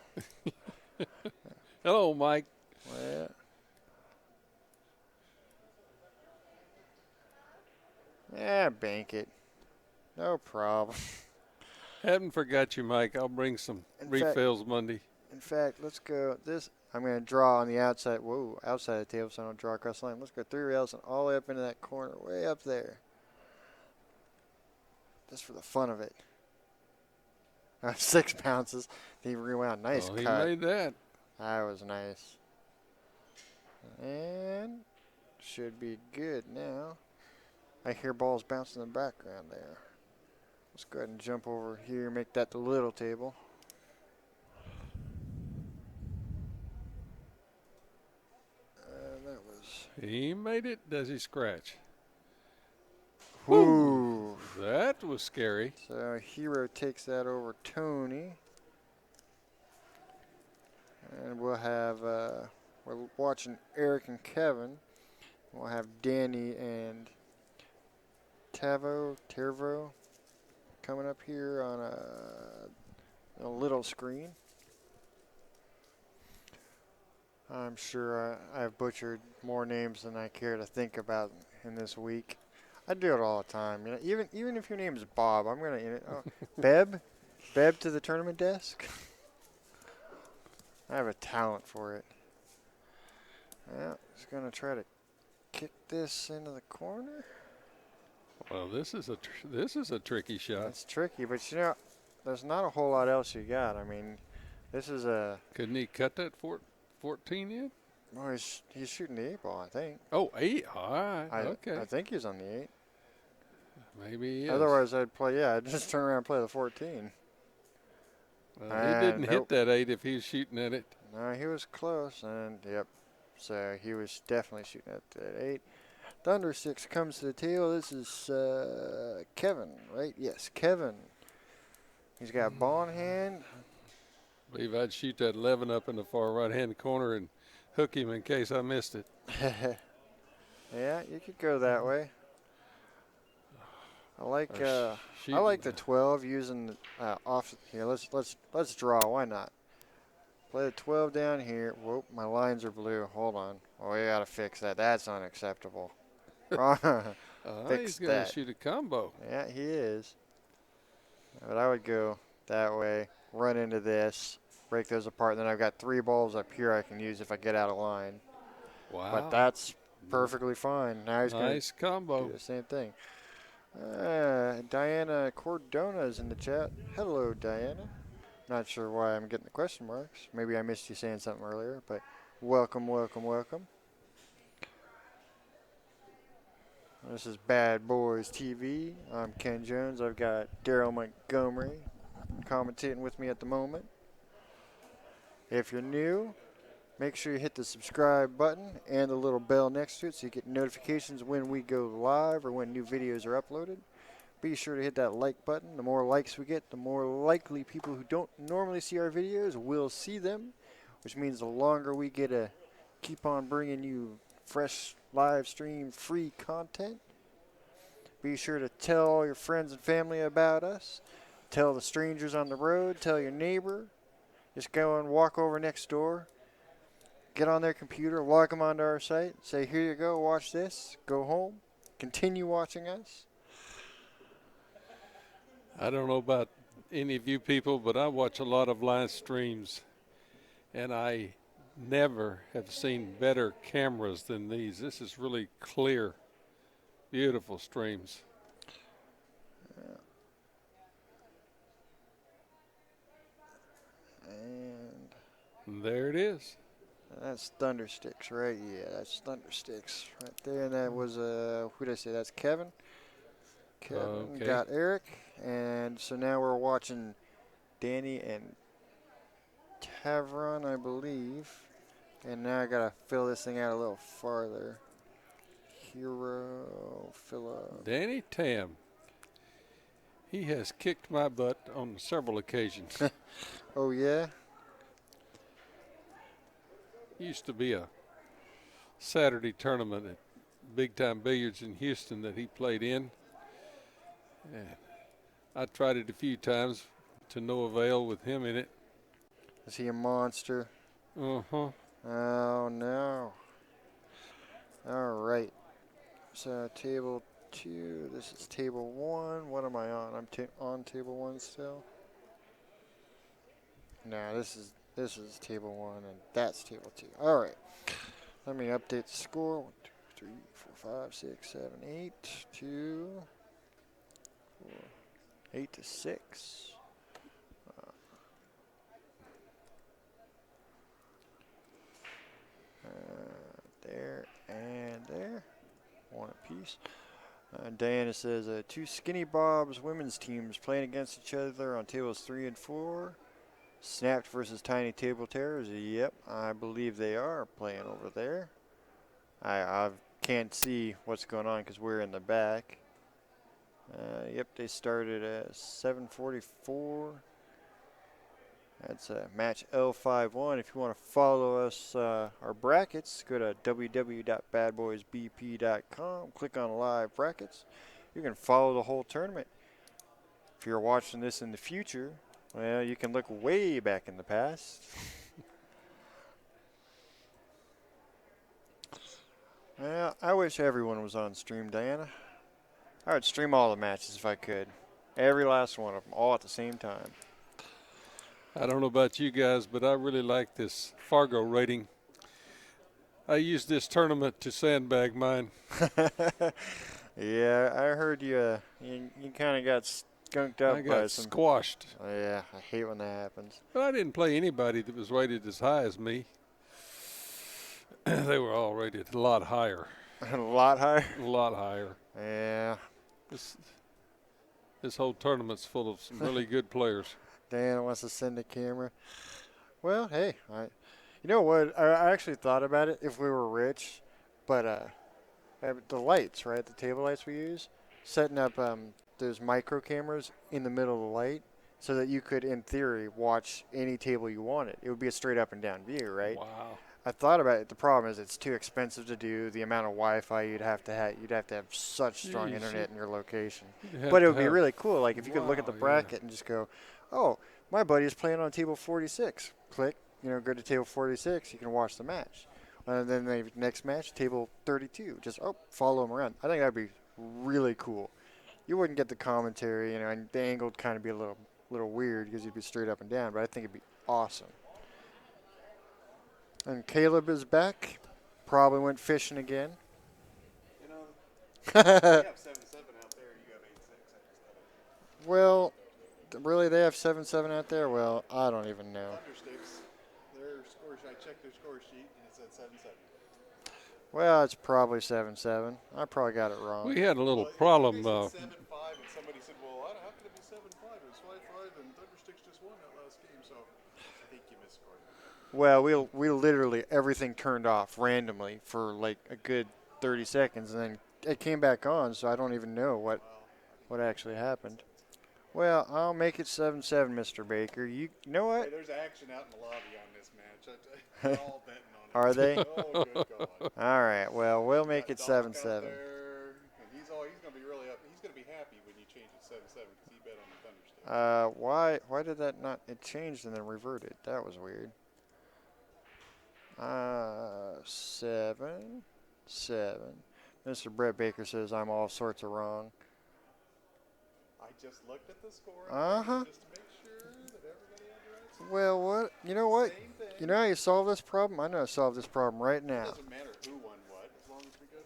S4: Hello, Mike.
S2: Well, yeah, bank it. No problem.
S4: Haven't forgot you, Mike. I'll bring some refills Monday.
S2: In fact, let's go this. I'm going to draw on the outside. Whoa, outside the table so I don't draw across the line. Let's go 3 rails and all the way up into that corner, way up there. Just for the fun of it. 6 bounces. He rewound. Nice
S4: He
S2: cut.
S4: made that.
S2: That was nice. And should be good now. I hear balls bouncing in the background there. Let's go ahead and jump over here, make that the little table. That was.
S4: He made it. Does he scratch?
S2: Whoo!
S4: That was scary.
S2: So Hero takes that over Tony. And we'll have, we're watching Eric and Kevin. We'll have Danny and Tervo coming up here on a little screen. I'm sure I've butchered more names than I care to think about in this week. I do it all the time. Even if your name is Bob, I'm gonna Beb to the tournament desk. I have a talent for it. Yeah, just gonna try to kick this into the corner.
S4: Well, this is a tricky shot.
S2: It's tricky, but there's not a whole lot else you got. I mean, this is a.
S4: Couldn't he cut that 14 in?
S2: Well, he's shooting the 8 ball, I think.
S4: Oh, 8. All right. Okay.
S2: I think he's on the 8.
S4: Maybe he is.
S2: Otherwise, I'd just turn around and play the 14.
S4: He didn't hit that 8 if he was shooting at it.
S2: No, he was close, and yep. So he was definitely shooting at that 8. Thundersticks comes to the table. This is Kevin, right? Yes, Kevin. He's got ball in hand.
S4: I believe I'd shoot that 11 up in the far right-hand corner and hook him in case I missed it.
S2: Yeah, you could go that way. I like the 12 using off here. Let's draw. Why not? Play the 12 down here. Whoop, my lines are blue. Hold on. Oh, we gotta fix that. That's unacceptable.
S4: He's gonna shoot a combo.
S2: Yeah, he is. But I would go that way, run into this, break those apart, and then I've got 3 balls up here I can use if I get out of line. But
S4: Wow.
S2: that's perfectly fine. Now he's going to
S4: Nice combo.
S2: do the same thing. Diana Cordona is in the chat. Hello, Diana. Not sure why I'm getting the question marks. Maybe I missed you saying something earlier, but welcome, welcome, welcome. This is Bad Boys TV. I'm Ken Jones. I've got Daryl Montgomery commentating with me at the moment. If you're new, make sure you hit the subscribe button and the little bell next to it so you get notifications when we go live or when new videos are uploaded. Be sure to hit that like button. The more likes we get, the more likely people who don't normally see our videos will see them, which means the longer we get to keep on bringing you fresh live stream free content. Be sure to tell all your friends and family about us. Tell the strangers on the road. Tell your neighbor. Just go and walk over next door. Get on their computer. Log them onto our site. Say, here you go. Watch this. Go home. Continue watching us.
S4: I don't know about any of you people, but I watch a lot of live streams, and I never have seen better cameras than these. This is really clear, beautiful streams. And there it is.
S2: That's Thundersticks, right? Yeah, that's Thundersticks right there. And that was, who did I say? That's Kevin. Kevin
S4: Okay.
S2: got Eric. And so now we're watching Danny and Tavron, I believe. And now I got to fill this thing out a little farther. Hero, fill up.
S4: Danny Tam. He has kicked my butt on several occasions.
S2: Oh, yeah?
S4: Used to be a Saturday tournament at Big Time Billiards in Houston that he played in. And I tried it a few times to no avail with him in it.
S2: Is he a monster?
S4: Uh-huh.
S2: Oh, no. All right. So, table 2. This is table 1. What am I on? I'm on table 1 still. No, this is table 1, and that's table 2. All right. Let me update the score. 1, 2, 3, 4, 5, 6, 7, 8. 2, 4, 8 to 6. There and there. 1 apiece. Diana says, 2 Skinny Bob's women's teams playing against each other on tables 3 and 4. Snapped versus Tiny Table Terrors. Yep, I believe they are playing over there. I can't see what's going on because we're in the back. Yep, they started at 7:44. That's match L51. If you want to follow us, our brackets, go to www.badboysbp.com. Click on live brackets. You can follow the whole tournament. If you're watching this in the future, well, you can look way back in the past. Well, I wish everyone was on stream, Diana. I would stream all the matches if I could. Every last one of them, all at the same time.
S4: I don't know about you guys, but I really like this Fargo rating. I used this tournament to sandbag mine.
S2: Yeah, I heard you kind of got skunked up
S4: I
S2: by
S4: got
S2: some.
S4: squashed.
S2: Oh, yeah, I hate when that happens.
S4: But I didn't play anybody that was rated as high as me. They were all rated a lot higher.
S2: A lot higher?
S4: A lot higher.
S2: Yeah.
S4: This whole tournament's full of some really good players.
S2: Diana wants to send a camera. Well, hey, you know what? I actually thought about it if we were rich, but the lights, right? The table lights we use, setting up those micro cameras in the middle of the light so that you could, in theory, watch any table you wanted. It would be a straight up and down view, right?
S4: Wow.
S2: I thought about it. The problem is it's too expensive to do. The amount of Wi-Fi you'd have to have such strong
S4: Jeez,
S2: internet in your location.
S4: You have
S2: But it
S4: to
S2: would be
S4: have-
S2: really cool. Like if you could look at the
S4: Wow, yeah.
S2: bracket and just go, oh, my buddy is playing on table 46. Click, go to table 46. You can watch the match. And then the next match, table 32. Just follow them around. I think that'd be really cool. you wouldn't get the commentary, and the angle would kind of be a little weird because you'd be straight up and down. But I think it'd be awesome. And Caleb is back. Probably went fishing again.
S6: You know, you have 7-7 out there, you have 8-6.
S2: Well, really, they have 7-7 out there. Well, I don't even know.
S6: Thundersticks, their score sheet, I checked their score sheet and it said 7-7.
S2: Well, it's probably 7-7. I probably got it wrong.
S4: We had a little
S6: Well,
S4: problem.
S6: Said 7-5, and somebody said, "Well, how could it be 7-5? It was 5-5, and Thundersticks just won that last game." So I think you misscored.
S2: Well, we literally everything turned off randomly for like a good 30 seconds, and then it came back on. So I don't even know what actually happened. Well, I'll make it 7-7, Mr. Baker. You know what?
S6: Hey, there's action out in the lobby on this match. They're all betting on it.
S2: Are they?
S6: Oh, good God.
S2: All right. Well, we'll make
S6: Got
S2: it
S6: Doc out
S2: 7-7.
S6: there, and he's going to be really up. He's going to be happy when you change it 7-7 because he bet on the Thundersticks.
S2: Why did that not? It changed and then reverted. That was weird. 7-7. Mr. Brett Baker says I'm all sorts of wrong.
S6: I just looked at the score just to make sure that everybody had the right score.
S2: Well, what? You know what?
S6: Same thing.
S2: You know how you solve this problem? I know how to solve this problem right
S6: It
S2: now.
S6: doesn't matter who won what as long as we got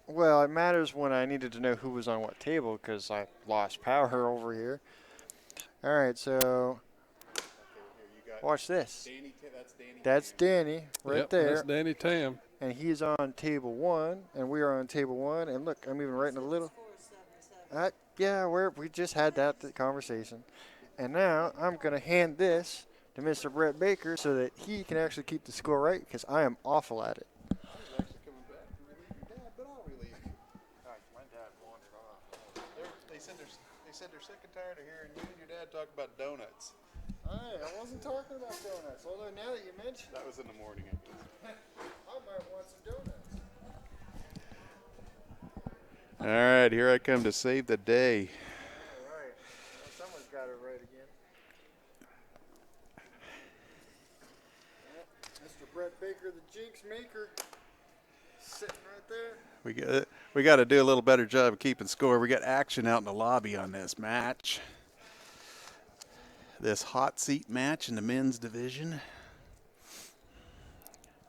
S6: the.
S2: Well, it matters when I needed to know who was on what table because I lost power over here. All right, so
S6: Okay, here you got
S2: watch this.
S6: Danny. That's Danny.
S2: That's Danny right
S4: Yep,
S2: there.
S4: That's Danny Tam.
S2: And he's on table 1, and we are on table 1. And look, I'm even writing a little.
S3: Score is 7-7.
S2: Yeah, we just had that conversation. And now I'm going to hand this to Mr. Brett Baker so that he can actually keep the score right because I am awful at it.
S6: I was actually coming back to relieve your dad, but I'll relieve you.
S2: My dad wandered off.
S6: They said they're sick and tired of hearing you and your dad talk about donuts.
S2: I wasn't talking about donuts, although now that you mention it,
S6: That was in the morning, I guess.
S2: I might want some donuts.
S6: All right, here I come to save the day.
S2: All right. Well, someone's got it right again. Mr. Brett Baker, the jinx maker, sitting right there.
S6: We got to do a little better job of keeping score. We got action out in the lobby on this match. This hot seat match in the men's division.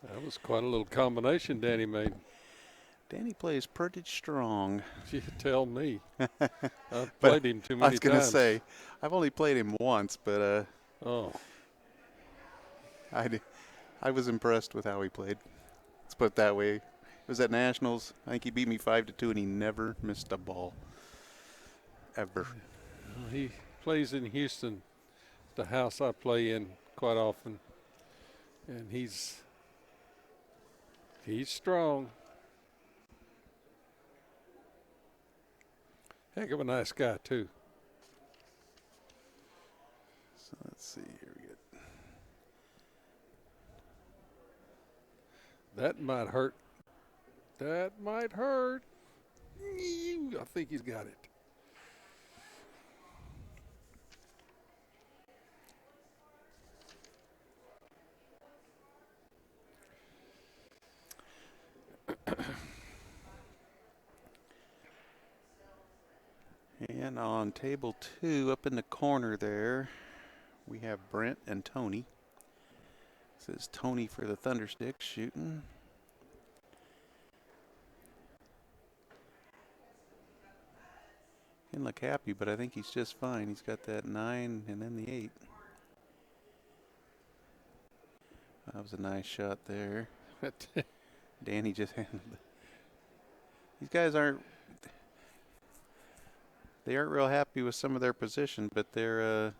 S4: That was quite a little combination Danny made.
S6: Danny plays pretty strong.
S4: You tell me. I've played him too many
S6: I was going to
S4: times.
S6: say, I've only played him once, but
S4: Oh,
S6: I was impressed with how he played. Let's put it that way. It was at Nationals. I think he beat me 5-2, and he never missed a ball. Ever.
S4: he plays in Houston, the house I play in quite often, and he's strong. Heck of a nice guy too.
S6: So let's see here. We get
S4: That might hurt. That might hurt. I think he's got it.
S6: And on table 2, up in the corner there, we have Brent and Tony. This is Tony for the Thundersticks shooting. Didn't look happy, but I think he's just fine. He's got that 9 and then the 8. That was a nice shot there. Danny just handled it. These guys aren't real happy with some of their position, but they're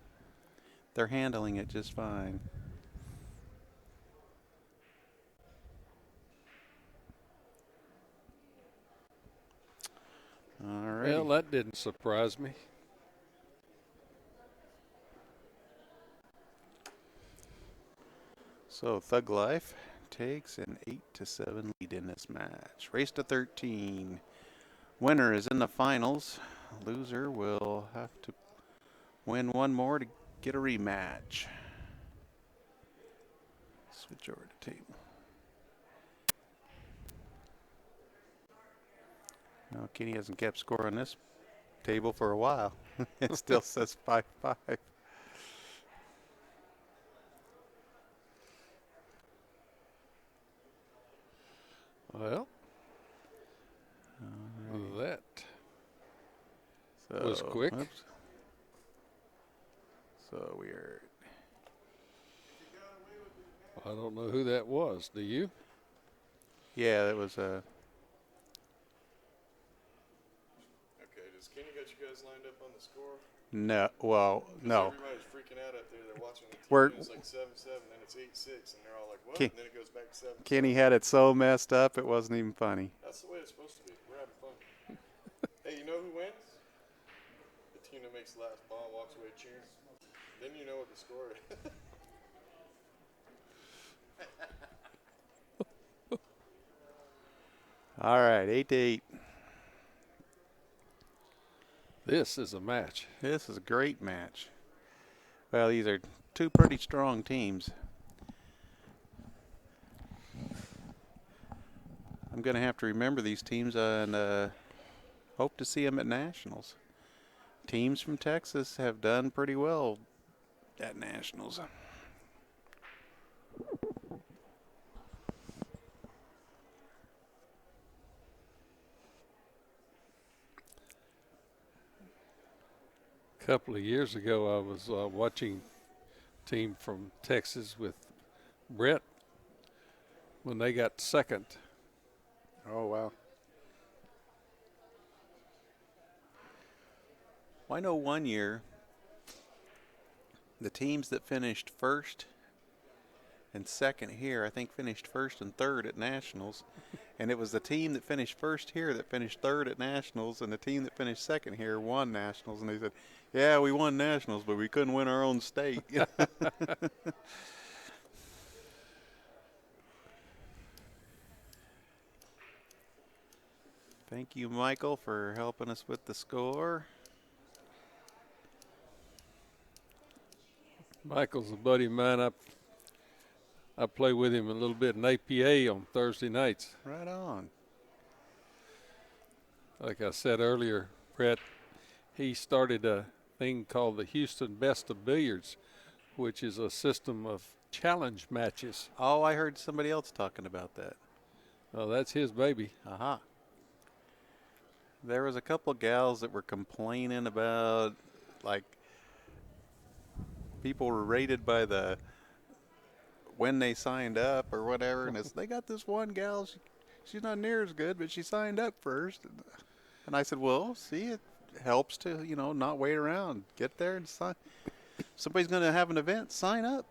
S6: handling it just fine. All right.
S4: Well, that didn't surprise me.
S6: So Thug Life takes an 8-7 lead in this match. Race to 13. Winner is in the finals. Loser will have to win one more to get a rematch. Switch over to table. No, Kenny hasn't kept score on this table for a while. It still says 5-5.
S4: Well, that
S6: So,
S4: was quick.
S6: Oops. So weird.
S4: I don't know who that was. Do you?
S6: Yeah, that was
S1: Okay, does Kenny got you guys lined up on the score?
S6: no. Well,
S1: 'Cause
S6: no.
S1: everybody's freaking out up there. They're watching the TV.
S6: We're-
S1: And it's like 7-7, then it's 8-6, and they're all like, "What?"
S6: Ken-
S1: And then it goes back to 7.
S6: Kenny had it so messed up, it wasn't even funny.
S1: That's the way it's supposed to be. We're having fun. Hey, you know who wins? The team that makes the last ball and walks away cheering. Then you know what the score is.
S6: All right, 8-8.
S4: This is a match.
S6: This is a great match. Well, these are two pretty strong teams. I'm going to have to remember these teams and hope to see them at nationals. Teams from Texas have done pretty well at nationals.
S4: A couple of years ago, I was watching a team from Texas with Brett when they got second.
S6: Oh, wow. Well, I know one year the teams that finished first and second here, I think finished first and third at nationals. And it was the team that finished first here that finished third at nationals, and the team that finished second here won nationals. And they said, yeah, we won nationals, but we couldn't win our own state. Thank you, Michael, for helping us with the score.
S4: Michael's a buddy of mine. I play with him a little bit in APA on Thursday nights.
S6: Right on.
S4: Like I said earlier, Brett, he started a thing called the Houston Best of Billiards, which is a system of challenge matches.
S6: Oh, I heard somebody else talking about that.
S4: Well, that's his baby.
S6: Aha. There was a couple gals that were complaining about, like, people were rated by the when they signed up or whatever, and it's, they got this one gal, she's not near as good, but she signed up first. And I said, well, see, it helps to, you know, not wait around. Get there and sign. Somebody's going to have an event, sign up.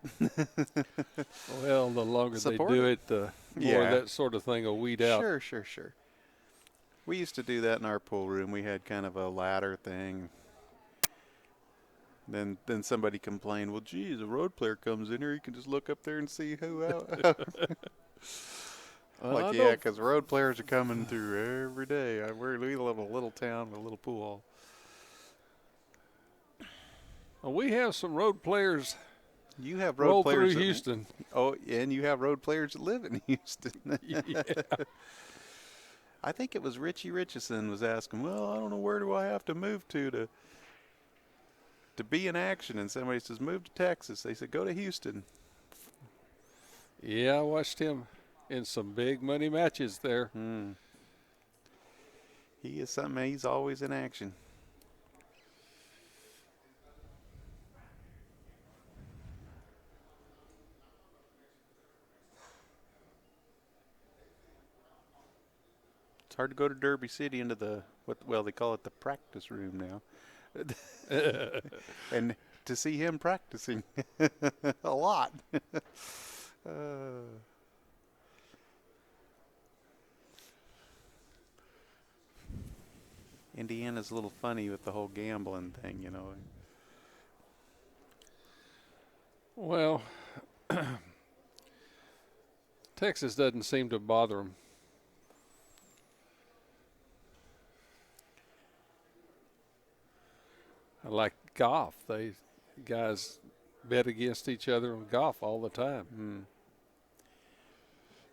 S4: Well, the longer
S6: Support
S4: they do
S6: it.
S4: it, the more
S6: Yeah.
S4: that sort of thing will weed out.
S6: Sure. We used to do that in our pool room. We had kind of a ladder thing. Then somebody complained, well, geez, a road player comes in here, you can just look up there and see who out. Like, yeah, because road players are coming through every day. We live in a little town with a little pool hall.
S4: Well, we have some road players
S6: You have
S4: roll
S6: road players
S4: through
S6: that,
S4: Houston.
S6: Oh, and you have road players that live in Houston.
S4: Yeah.
S6: I think it was Richie Richardson was asking, well, I don't know, where do I have to move to be in action? And somebody says, move to Texas. They said, go to Houston.
S4: Yeah, I watched him in some big money matches there.
S6: He is something, he's always in action. It's hard to go to Derby City into the, well, they call it the practice room now. And to see him practicing a lot. Indiana's a little funny with the whole gambling thing, you know.
S4: Well, Texas doesn't seem to bother them. Like golf, guys bet against each other in golf all the time.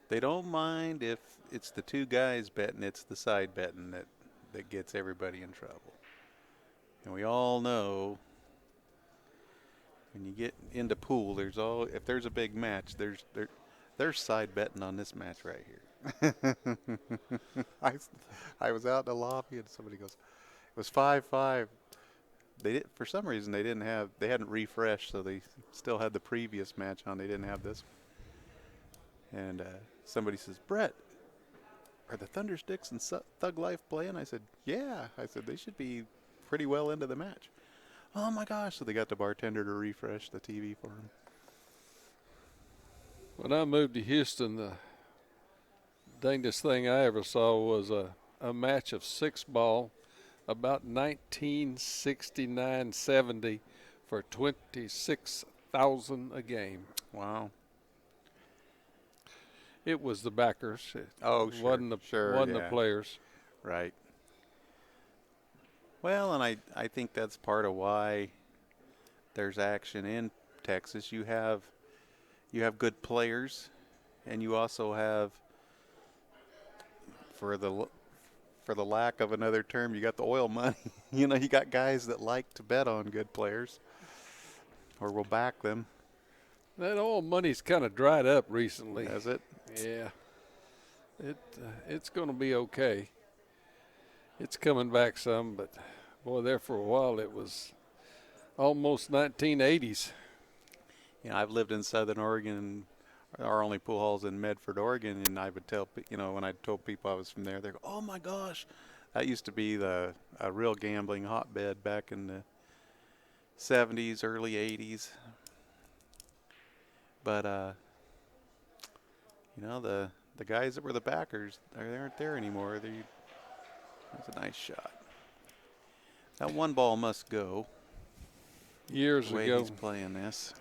S6: They don't mind if it's the two guys betting, it's the side betting that gets everybody in trouble. And we all know when you get into pool, if there's a big match, there's side betting on this match right here. I was out in the lobby and somebody goes, it was 5-5. For some reason they hadn't refreshed, so they still had the previous match on. They didn't have this. And somebody says, Brett, are the Thundersticks and Thug Life playing? I said, yeah. I said, they should be pretty well into the match. Oh my gosh. So they got the bartender to refresh the TV for them.
S4: When I moved to Houston, the dangest thing I ever saw was a match of 6-ball about 1969-70 for $26,000 a game.
S6: Wow.
S4: It was the backers. It
S6: sure.
S4: wasn't the players.
S6: Right. Well, and I think that's part of why there's action in Texas. You have good players, and you also have, for the lack of another term, you got the oil money. You got guys that like to bet on good players or will back them.
S4: That oil money's kind of dried up recently.
S6: Has it?
S4: Yeah. It's going to be okay. It's coming back some, but boy, there for a while it was almost 1980s.
S6: I've lived in Southern Oregon. Our only pool hall's in Medford, Oregon, and I would tell, when I told people I was from there, they go, "Oh my gosh, that used to be a real gambling hotbed back in the 70s, early 80s." But the guys that were the backers, they aren't there anymore. That's a nice shot. That one ball must go.
S4: Years
S6: the way
S4: ago,
S6: he's playing this.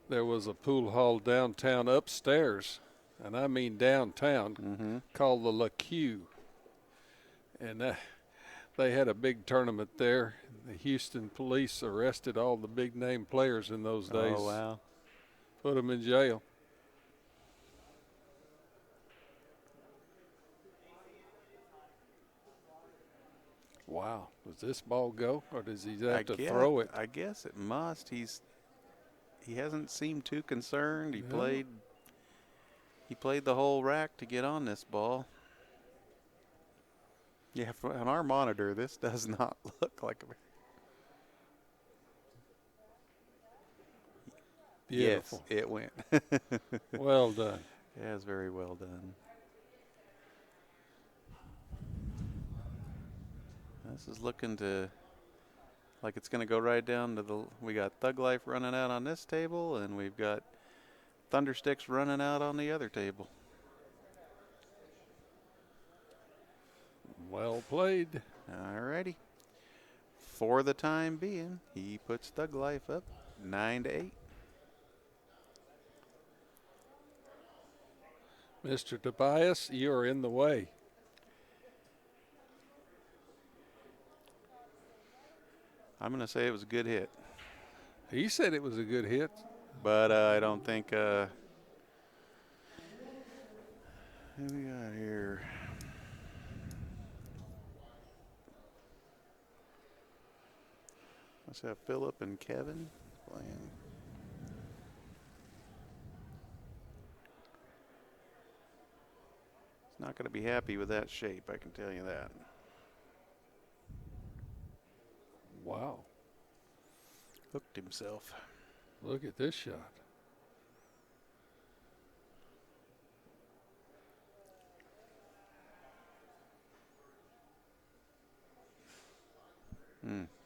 S4: There was a pool hall downtown upstairs, and I mean downtown, called the La Q. And they had a big tournament there. The Houston police arrested all the big-name players in those days.
S6: Oh, wow.
S4: Put them in jail. Wow. Does this ball go, or does he have to throw it?
S6: I guess it must. He hasn't seemed too concerned. He played the whole rack to get on this ball. Yeah, on our monitor, this does not look like a...
S4: Beautiful.
S6: Yes, it went.
S4: Well done.
S6: Yeah, it's very well done. This is looking like it's going to go right down to we got Thug Life running out on this table, and we've got Thundersticks running out on the other table.
S4: Well played.
S6: All righty. For the time being, he puts Thug Life up 9-8.
S4: Mr. Tobias, you're in the way.
S6: I'm going to say it was a good hit.
S4: He said it was a good hit.
S6: But I don't think... who we got here? Let's have Philip and Kevin playing. He's not going to be happy with that shape, I can tell you that.
S4: Wow.
S6: Hooked himself.
S4: Look at this shot.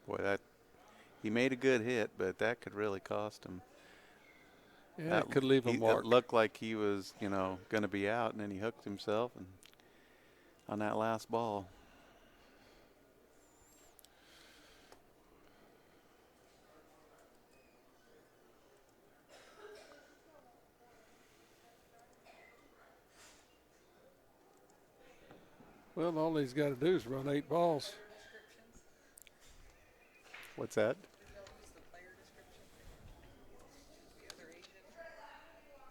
S6: Boy, he made a good hit, but that could really cost him.
S4: Yeah, it could leave a mark.
S6: It looked like he was, going to be out, and then he hooked himself on that last ball.
S4: Well, all he's got to do is run 8 balls.
S6: What's that?
S3: Use the player description. The other Asian. I love it.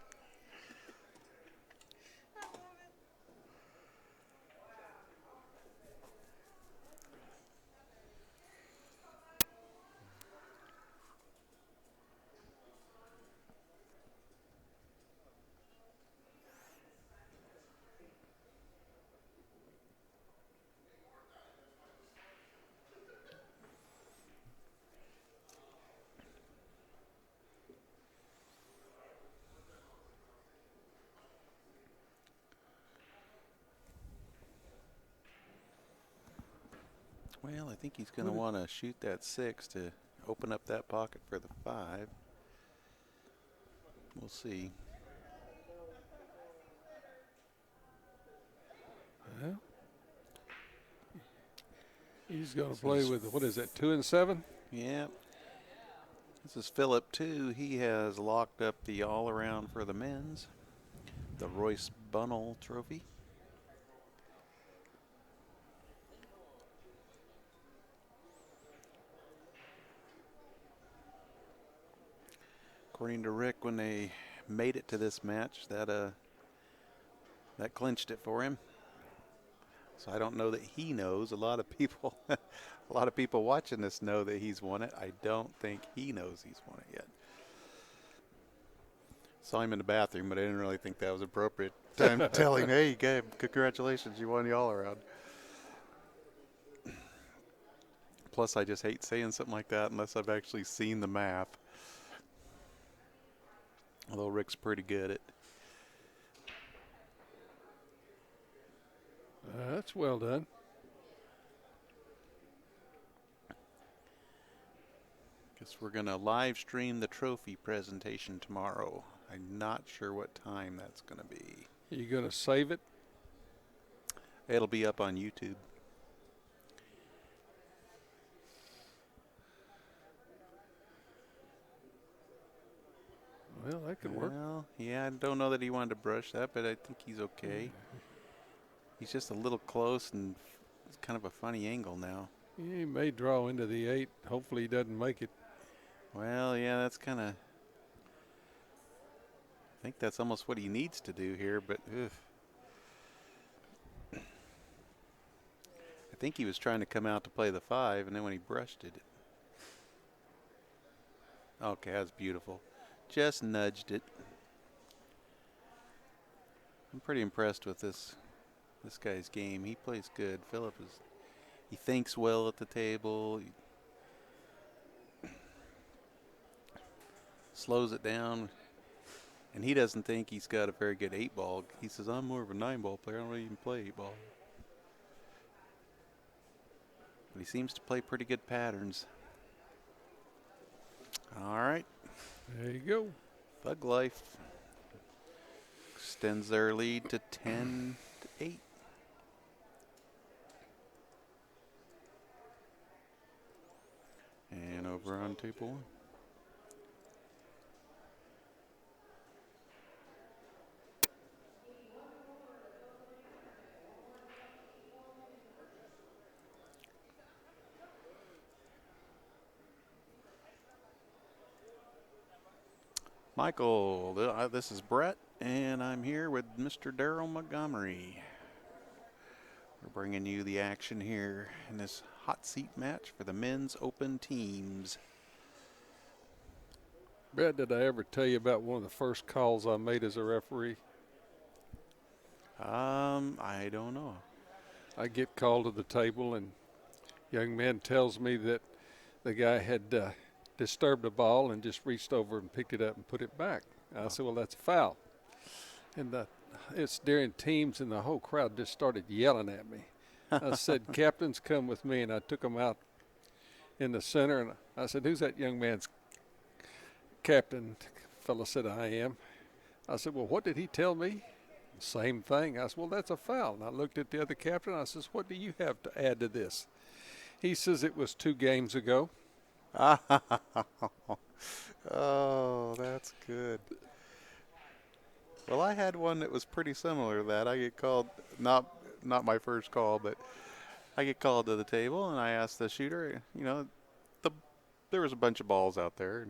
S6: Well, I think he's going to want to shoot that 6 to open up that pocket for the 5. We'll see.
S4: Well, he's going to play with, what is that, 2 and 7?
S6: Yep. This is Philip, too. He has locked up the all-around for the men's, the Royce Bunnell Trophy. According to Rick, when they made it to this match, that clinched it for him. So I don't know that he knows. A lot of people, a lot of people watching this know that he's won it. I don't think he knows he's won it yet. Saw him in the bathroom, but I didn't really think that was appropriate time to tell him, hey, Gabe, congratulations, you won the all-around. Plus, I just hate saying something like that unless I've actually seen the math. Although Rick's pretty good at.
S4: That's well done.
S6: Guess we're going to live stream the trophy presentation tomorrow. I'm not sure what time that's going to be.
S4: Are you going to save it?
S6: It'll be up on YouTube.
S4: Well, that could work.
S6: Well, yeah, I don't know that he wanted to brush that, but I think he's okay. He's just a little close, and it's kind of a funny angle now.
S4: He may draw into the 8. Hopefully he doesn't make it.
S6: Well, yeah, that's kind of. I think that's almost what he needs to do here, but I think he was trying to come out to play the 5, and then when he brushed it. Okay, that's beautiful. Just nudged it. I'm pretty impressed with this guy's game. He plays good. Philip he thinks well at the table. He slows it down. And he doesn't think he's got a very good 8-ball. He says, I'm more of a 9-ball player. I don't even play 8-ball. But he seems to play pretty good patterns. All right.
S4: There you go.
S6: Thug Life extends their lead to 10-8. And over on table 1. Michael, this is Brett, and I'm here with Mr. Darryl Montgomery. We're bringing you the action here in this hot seat match for the men's open teams.
S4: Brett, did I ever tell you about one of the first calls I made as a referee?
S6: I don't know.
S4: I get called to the table, and young man tells me that the guy had disturbed the ball and just reached over and picked it up and put it back. I said, well, that's a foul. And it's during teams, and the whole crowd just started yelling at me. I said, captains, come with me, and I took them out in the center, and I said, who's that young man's captain? The fellow said, I am. I said, well, what did he tell me? Same thing. I said, well, that's a foul. And I looked at the other captain. I says, what do you have to add to this? He says, it was 2 games ago.
S6: Oh, that's good. Well, I had one that was pretty similar to that. I get called, not my first call, but I get called to the table, and I asked the shooter, there was a bunch of balls out there,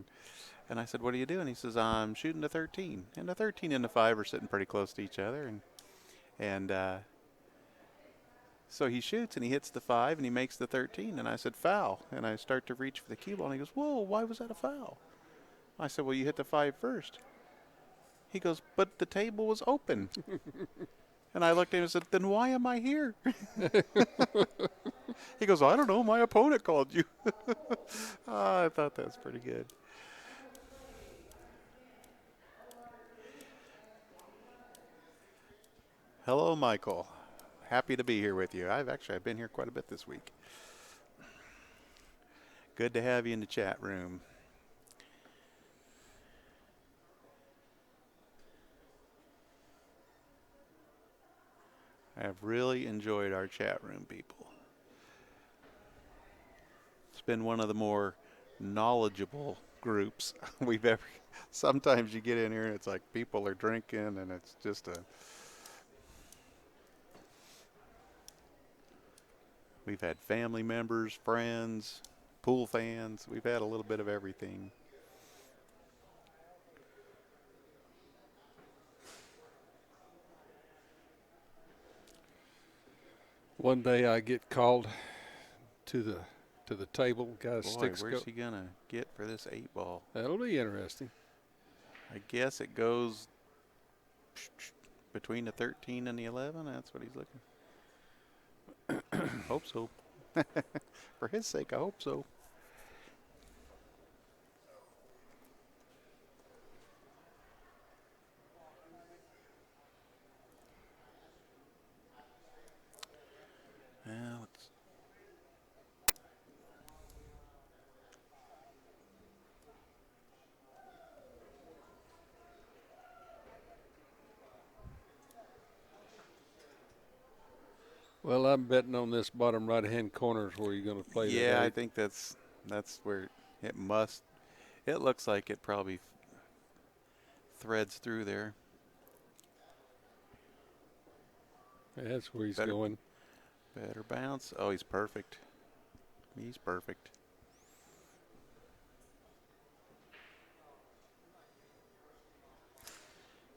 S6: and I said, what are you doing? He says, I'm shooting the 13. And the 13 and the 5 are sitting pretty close to each other, and so he shoots, and he hits the 5, and he makes the 13, and I said, foul. And I start to reach for the cue ball, and he goes, whoa, why was that a foul? I said, well, you hit the 5 first. He goes, but the table was open. And I looked at him and said, then why am I here? He goes, I don't know, my opponent called you. I thought that was pretty good. Hello, Michael. Happy to be here with you. I've been here quite a bit this week. Good to have you in the chat room. I have really enjoyed our chat room, people. It's been one of the more knowledgeable groups we've ever. Sometimes you get in here and it's like people are drinking and it's just a. We've had family members, friends, pool fans. We've had a little bit of everything.
S4: One day I get called to the table. Guys,
S6: Boy,
S4: sticks
S6: where's
S4: go.
S6: he gonna get for this 8-ball?
S4: That'll be interesting.
S6: I guess it goes between the 13 and the 11. That's what he's looking. Hope so. For his sake, I hope so. Well,
S4: Well, I'm betting on this bottom right-hand corner is where you're going to play.
S6: yeah,
S4: that
S6: I
S4: eight.
S6: think that's where it must. It looks like it probably threads through there.
S4: That's where he's
S6: Better-
S4: going.
S6: Better bounce. Oh, he's perfect. He's perfect.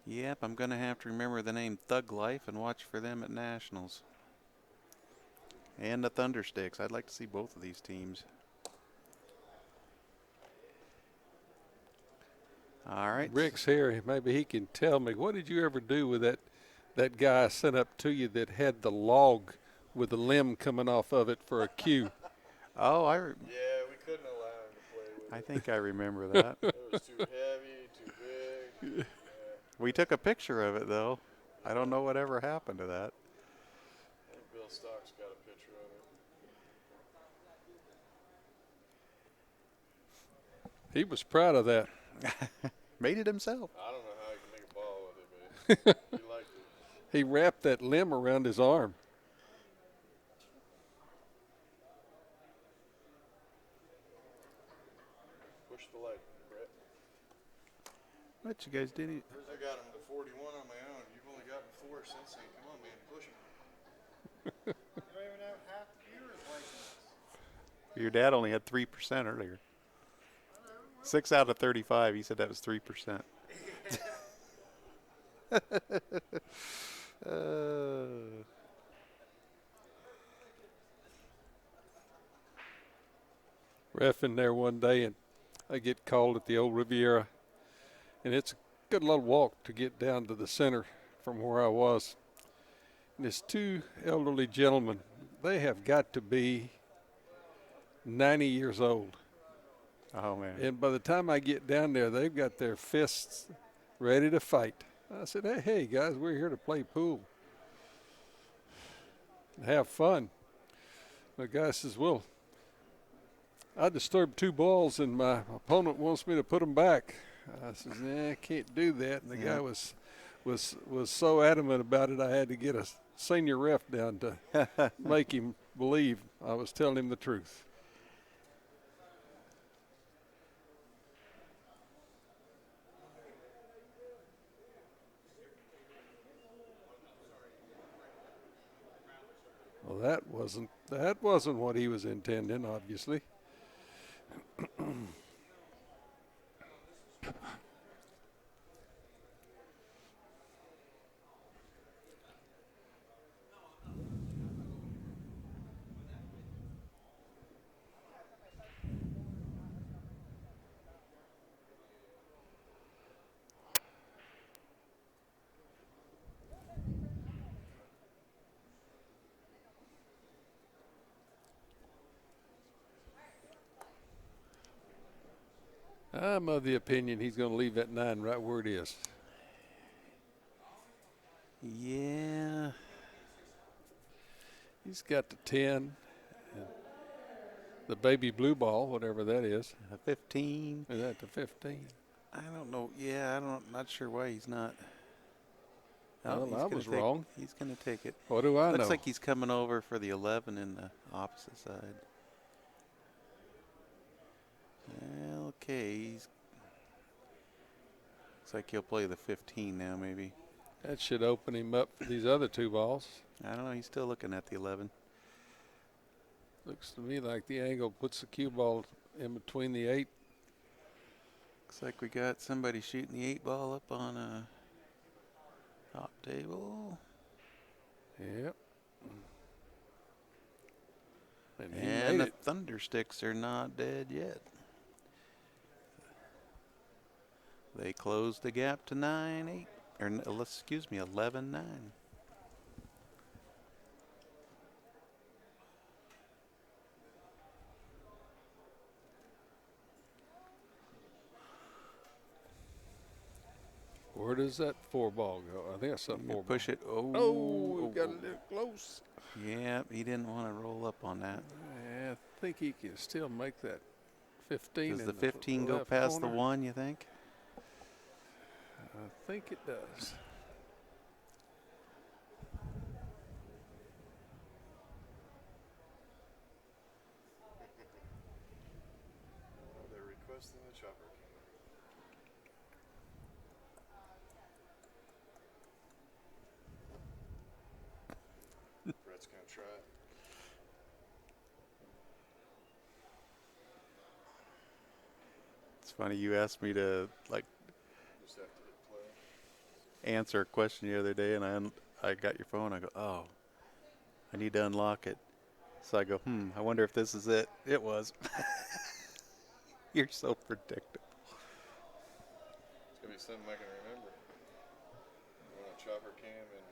S6: Yep, I'm going to have to remember the name Thug Life and watch for them at Nationals. And the Thundersticks. I'd like to see both of these teams. All right.
S4: Rick's here. Maybe he can tell me, what did you ever do with that guy I sent up to you that had the log with the limb coming off of it for a cue?
S6: Oh,
S1: Yeah, we couldn't allow him to play with
S6: I
S1: it.
S6: think I remember that.
S1: It was too heavy, too big. Yeah.
S6: We took a picture of it, though. I don't know whatever happened to that.
S1: I think Bill Stock's got a picture of it.
S4: He was proud of that.
S6: Made it himself.
S1: I don't know how he can make a ball with it, but he liked it.
S4: He wrapped that limb around his arm.
S1: Push the leg, Brett.
S6: What you guys did?
S1: I got him to 41 on my own. You've only gotten 4 since then. Come on, man, push him.
S2: You don't even have half the viewers liking us.
S6: Your dad only had 3% earlier. 6 out of 35. He said that was 3%.
S4: Ref in there one day, and I get called at the old Riviera, and it's a good little walk to get down to the center from where I was. And it's 2 elderly gentlemen. They have got to be 90 years old.
S6: Oh, man.
S4: And by the time I get down there, they've got their fists ready to fight. I said, hey, guys, we're here to play pool and have fun. The guy says, well, I disturbed 2 balls, and my opponent wants me to put them back. I says, I can't do that. And the guy was so adamant about it, I had to get a senior ref down to make him believe I was telling him the truth. Well, that wasn't what he was intending, obviously. I'm of the opinion he's going to leave that 9 right where it is.
S6: Yeah.
S4: He's got the 10. And the baby blue ball, whatever that is.
S6: A 15.
S4: Is that the 15?
S6: I don't know. Yeah, not sure why he's not.
S4: Well,
S6: he's
S4: I
S6: gonna
S4: was
S6: take-
S4: wrong.
S6: He's going to take it.
S4: What do I know?
S6: Looks like he's coming over for the 11 in the opposite side. Okay. Looks like he'll play the 15 now, maybe.
S4: That should open him up for these other two balls.
S6: I don't know. He's still looking at the 11.
S4: Looks to me like the angle puts the cue ball in between the 8.
S6: Looks like we got somebody shooting the 8 ball up on a top table.
S4: Yep. And he
S6: And
S4: made
S6: the
S4: it.
S6: Thundersticks are not dead yet. They closed the gap to 9-8, or excuse me, 11-9.
S4: Where does that 4 ball go? I think that's a 4
S6: Push it. Oh,
S4: Oh, we got a little close.
S6: Yeah, he didn't want to roll up on that.
S4: Yeah, I think he can still make that 15.
S6: Does
S4: in
S6: the 15 go
S4: left
S6: past
S4: corner.
S6: the 1, you think?
S4: I think it does.
S1: They're requesting the chopper cam. Brett's gonna try it.
S6: It's funny you asked me to
S1: Just have to hit play.
S6: answer a question the other day, and I got your phone. I go, oh, I need to unlock it. So I go, I wonder if this is it. It was. You're so predictable.
S1: It's gonna be something I can remember. You want a chopper cam and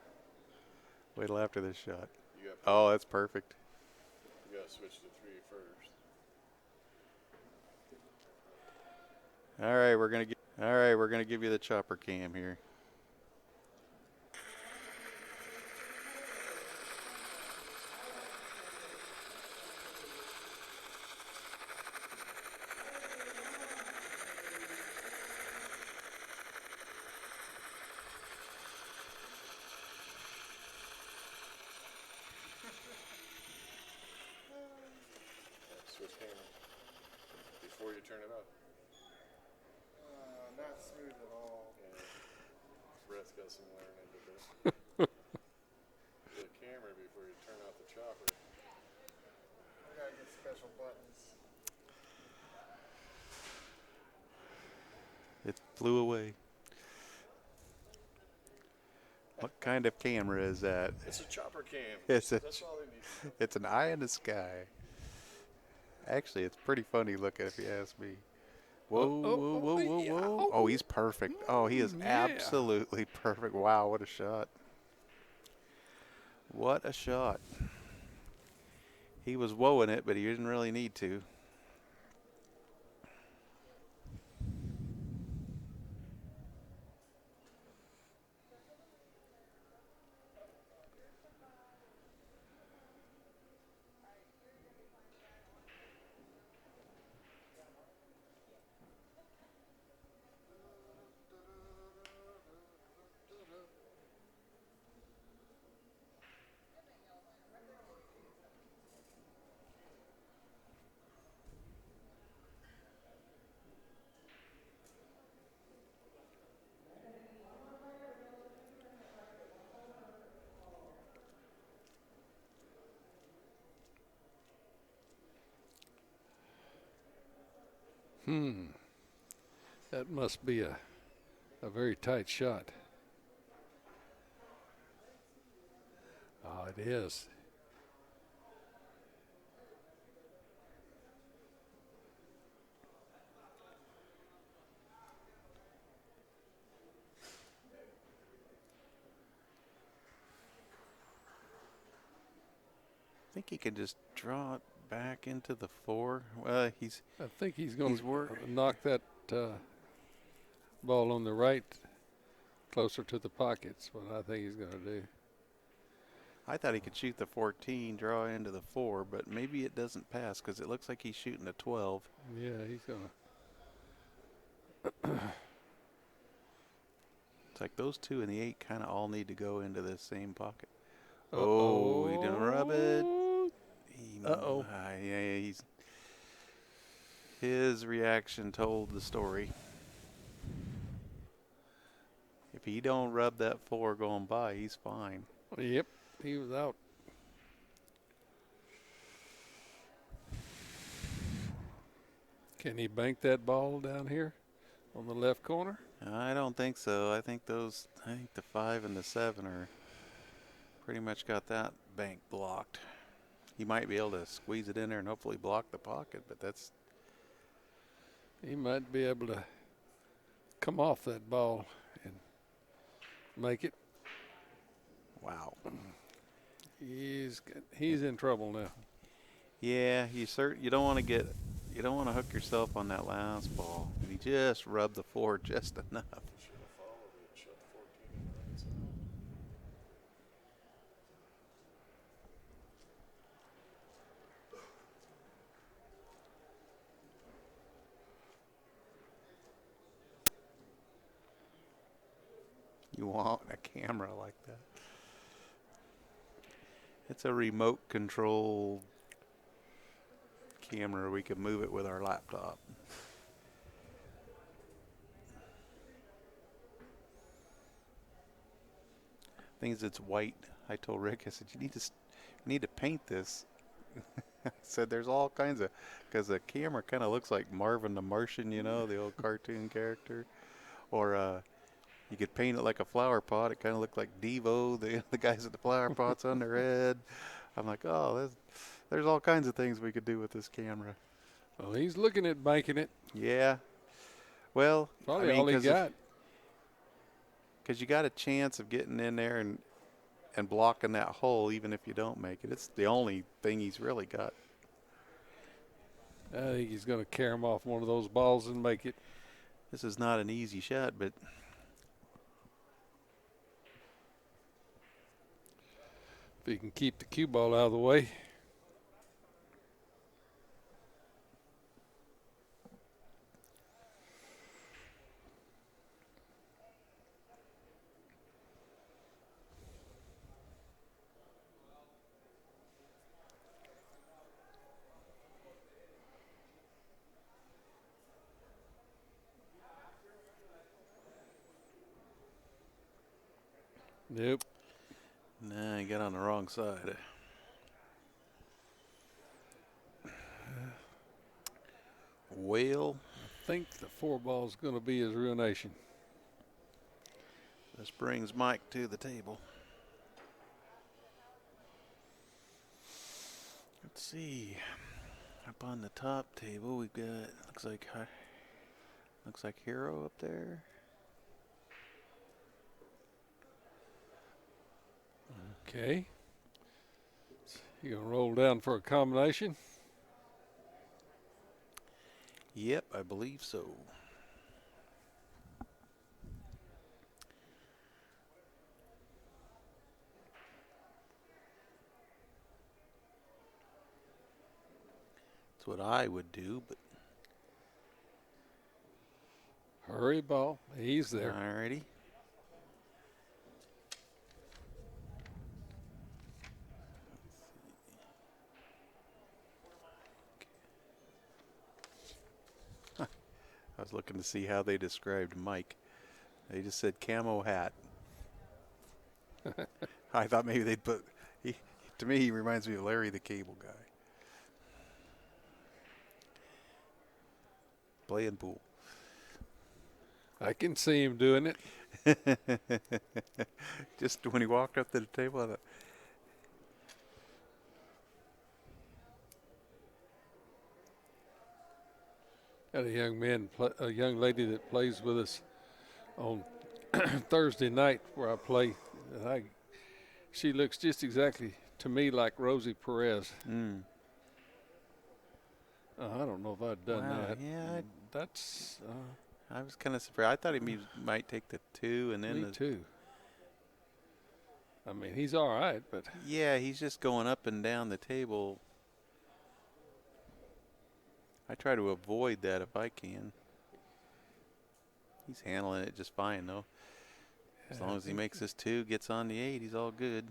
S6: Wait till after this shot.
S1: you got
S6: Oh, that's perfect.
S1: you gotta switch to 3 first.
S6: All right, we're gonna give you the chopper cam here.
S1: Switch camera before you turn it up.
S2: Not smooth at all.
S1: Yeah. Brett's got some learning to do. The camera before you turn off the chopper.
S2: I gotta get special buttons.
S6: It flew away. What kind of camera is that?
S1: It's a chopper cam.
S6: It's
S1: That's all they need.
S6: It's an eye in the sky. Actually, it's pretty funny looking if you ask me. Whoa, whoa, whoa, whoa, whoa. Oh, he's perfect. Oh, he is absolutely perfect. Wow, what a shot. What a shot. He was woeing it, but he didn't really need to.
S4: That must be a very tight shot. Oh, it is.
S6: I think he can just draw it back into the 4. Well, he's
S4: I think he's going
S6: He's
S4: to knock that ball on the right closer to the pockets. What I think he's going to do.
S6: I thought he could shoot the 14, draw into the 4, but maybe it doesn't pass because it looks like he's shooting a 12.
S4: Yeah, he's going to.
S6: It's like those 2 and the 8 kind of all need to go into the same pocket.
S4: Uh-oh.
S6: Oh, he didn't rub it. He,
S4: Uh-oh.
S6: yeah, his reaction told the story. If he don't rub that 4 going by, he's fine.
S4: Yep, he was out. Can he bank that ball down here on the left corner?
S6: I don't think so. I think the 5 and the 7 are pretty much got that bank blocked. He might be able to squeeze it in there and hopefully block the pocket, but that's.
S4: He might be able to come off that ball and make it.
S6: Wow.
S4: He's in trouble now.
S6: Yeah, you don't want to hook yourself on that last ball. And he just rubbed the 4 just enough.
S1: Should have followed it. Shut the 14 minutes out.
S6: You want a camera like that. It's a remote control camera. We can move it with our laptop. Thing is, it's white. I told Rick, I said, you need to paint this. I said, there's all kinds of, because the camera kind of looks like Marvin the Martian, you know, the old cartoon character. Or you could paint it like a flower pot. It kind of looked like Devo, the guys with the flower pots on their head. I'm like, oh, there's all kinds of things we could do with this camera.
S4: Well, he's looking at banking it.
S6: Yeah. Well,
S4: Probably all he got.
S6: Because you got a chance of getting in there and blocking that hole even if you don't make it. It's the only thing he's really got.
S4: I think he's going to carry him off one of those balls and make it.
S6: This is not an easy shot, but
S4: If he can keep the cue ball out of the way. Nope.
S6: nah, he got on the wrong side. Well,
S4: I think the 4 ball is going to be his ruination.
S6: this brings Mike to the table. Let's see. Up on the top table, we've got looks like Hero up there.
S4: Okay. You going to roll down for a combination?
S6: Yep, I believe so. That's what I would do, but
S4: Hurry ball. He's there.
S6: alrighty. I was looking to see how they described Mike. They just said camo hat. I thought maybe they'd put. To me, he reminds me of Larry the Cable Guy. Playing pool.
S4: I can see him doing it.
S6: Just when he walked up to the table, I thought,
S4: Got a young lady that plays with us on Thursday night where I play. She looks just exactly to me like Rosie Perez. I don't know if I'd done
S6: wow,
S4: that.
S6: yeah,
S4: That's
S6: I was kind of surprised. I thought he might take the 2 and then
S4: me too. I mean, he's all right, but
S6: Yeah, he's just going up and down the table. I try to avoid that if I can. He's handling it just fine, though. As long as he makes his 2, gets on the 8, he's all good.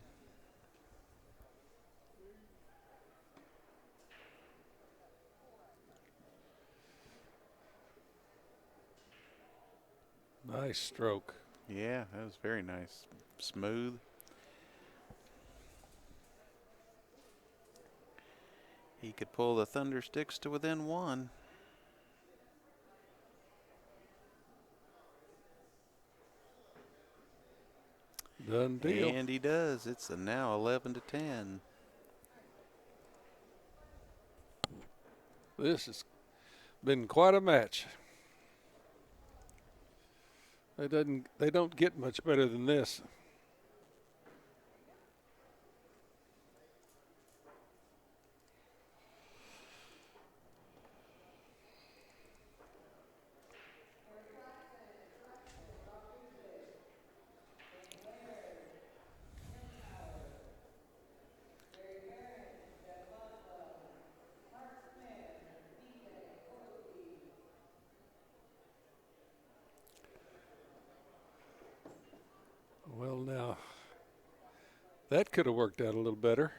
S4: nice stroke.
S6: Yeah, that was very nice. Smooth. He could pull the Thundersticks to within 1.
S4: Done deal.
S6: And he does. It's now 11-10.
S4: This has been quite a match. They don't get much better than this. Well, now, that could have worked out a little better.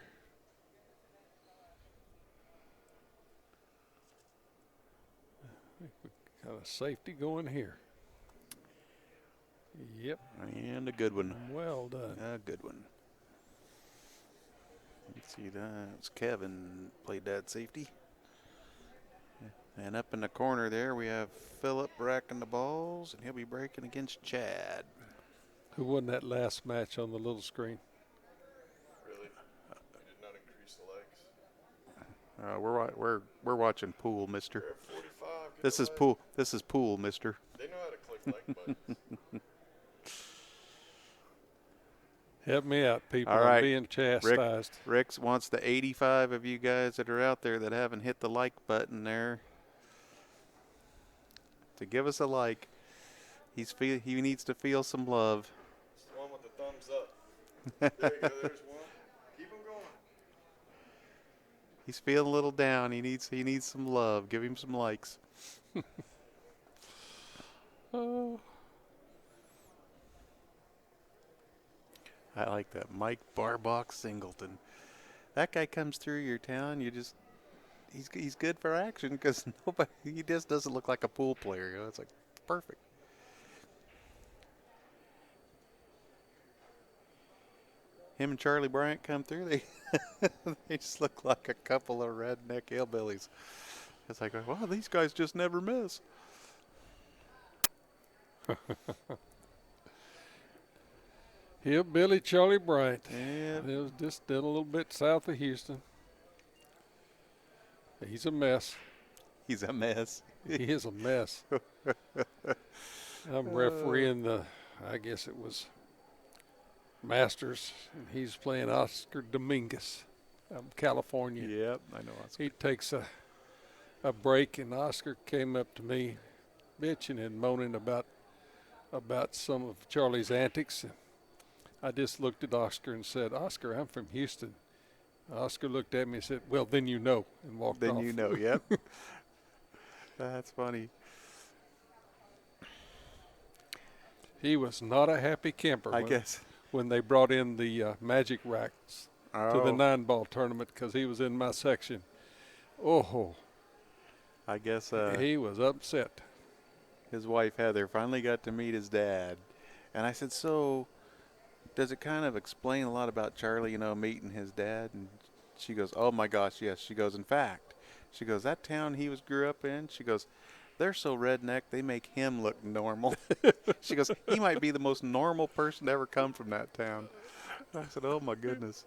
S4: Got a safety going here. Yep.
S6: And a good one.
S4: Well done.
S6: A good one. Let's see, that's Kevin played that safety. And up in the corner there, we have Phillip racking the balls, and he'll be breaking against Chad.
S4: Who won that last match on the little screen?
S1: Really? I did not increase the likes.
S6: We're watching pool, Mister.
S1: They're at 45. Get
S6: This
S1: the
S6: is
S1: like.
S6: pool. This is pool, Mister.
S1: They know how to click like buttons.
S4: Help me out, people.
S6: All
S4: I'm
S6: right.
S4: being chastised.
S6: Rick wants the 85 of you guys that are out there that haven't hit the like button there to give us a like. He needs to feel some love.
S1: It's the one with the thumbs up. There you go. There's one. Keep them going.
S6: He's feeling a little down. He needs some love. Give him some likes.
S4: Oh,
S6: I like that. Mike Barbox Singleton. That guy comes through your town. He's good for action because he just doesn't look like a pool player. You know, it's like perfect. Him and Charlie Bryant come through. They just look like a couple of redneck hillbillies. It's like, wow, these guys just never miss.
S4: Hillbilly Charlie Bryant.
S6: Yeah.
S4: It was just a little bit south of Houston. He's a mess.
S6: He's a mess.
S4: He is a mess. I'm refereeing I guess it was Masters, and he's playing Oscar Dominguez from California.
S6: Yep, I know.
S4: He takes a break, and Oscar came up to me bitching and moaning about some of Charlie's antics. I just looked at Oscar and said, "Oscar, I'm from Houston." Oscar looked at me and said, "Well, then you know," and walked off.
S6: Then you know, yep. That's funny.
S4: He was not a happy camper
S6: I guess.
S4: when they brought in the magic racks to the
S6: Oh,
S4: 9-ball tournament because he was in my section. Oh,
S6: I guess
S4: he was upset.
S6: his wife Heather finally got to meet his dad, and I said, "So, does it kind of explain a lot about Charlie, meeting his dad?" And she goes, "Oh my gosh, yes." She goes, "In fact," she goes, "that town he grew up in," she goes, "they're so redneck they make him look normal." She goes, "He might be the most normal person to ever come from that town." I said, "Oh my goodness."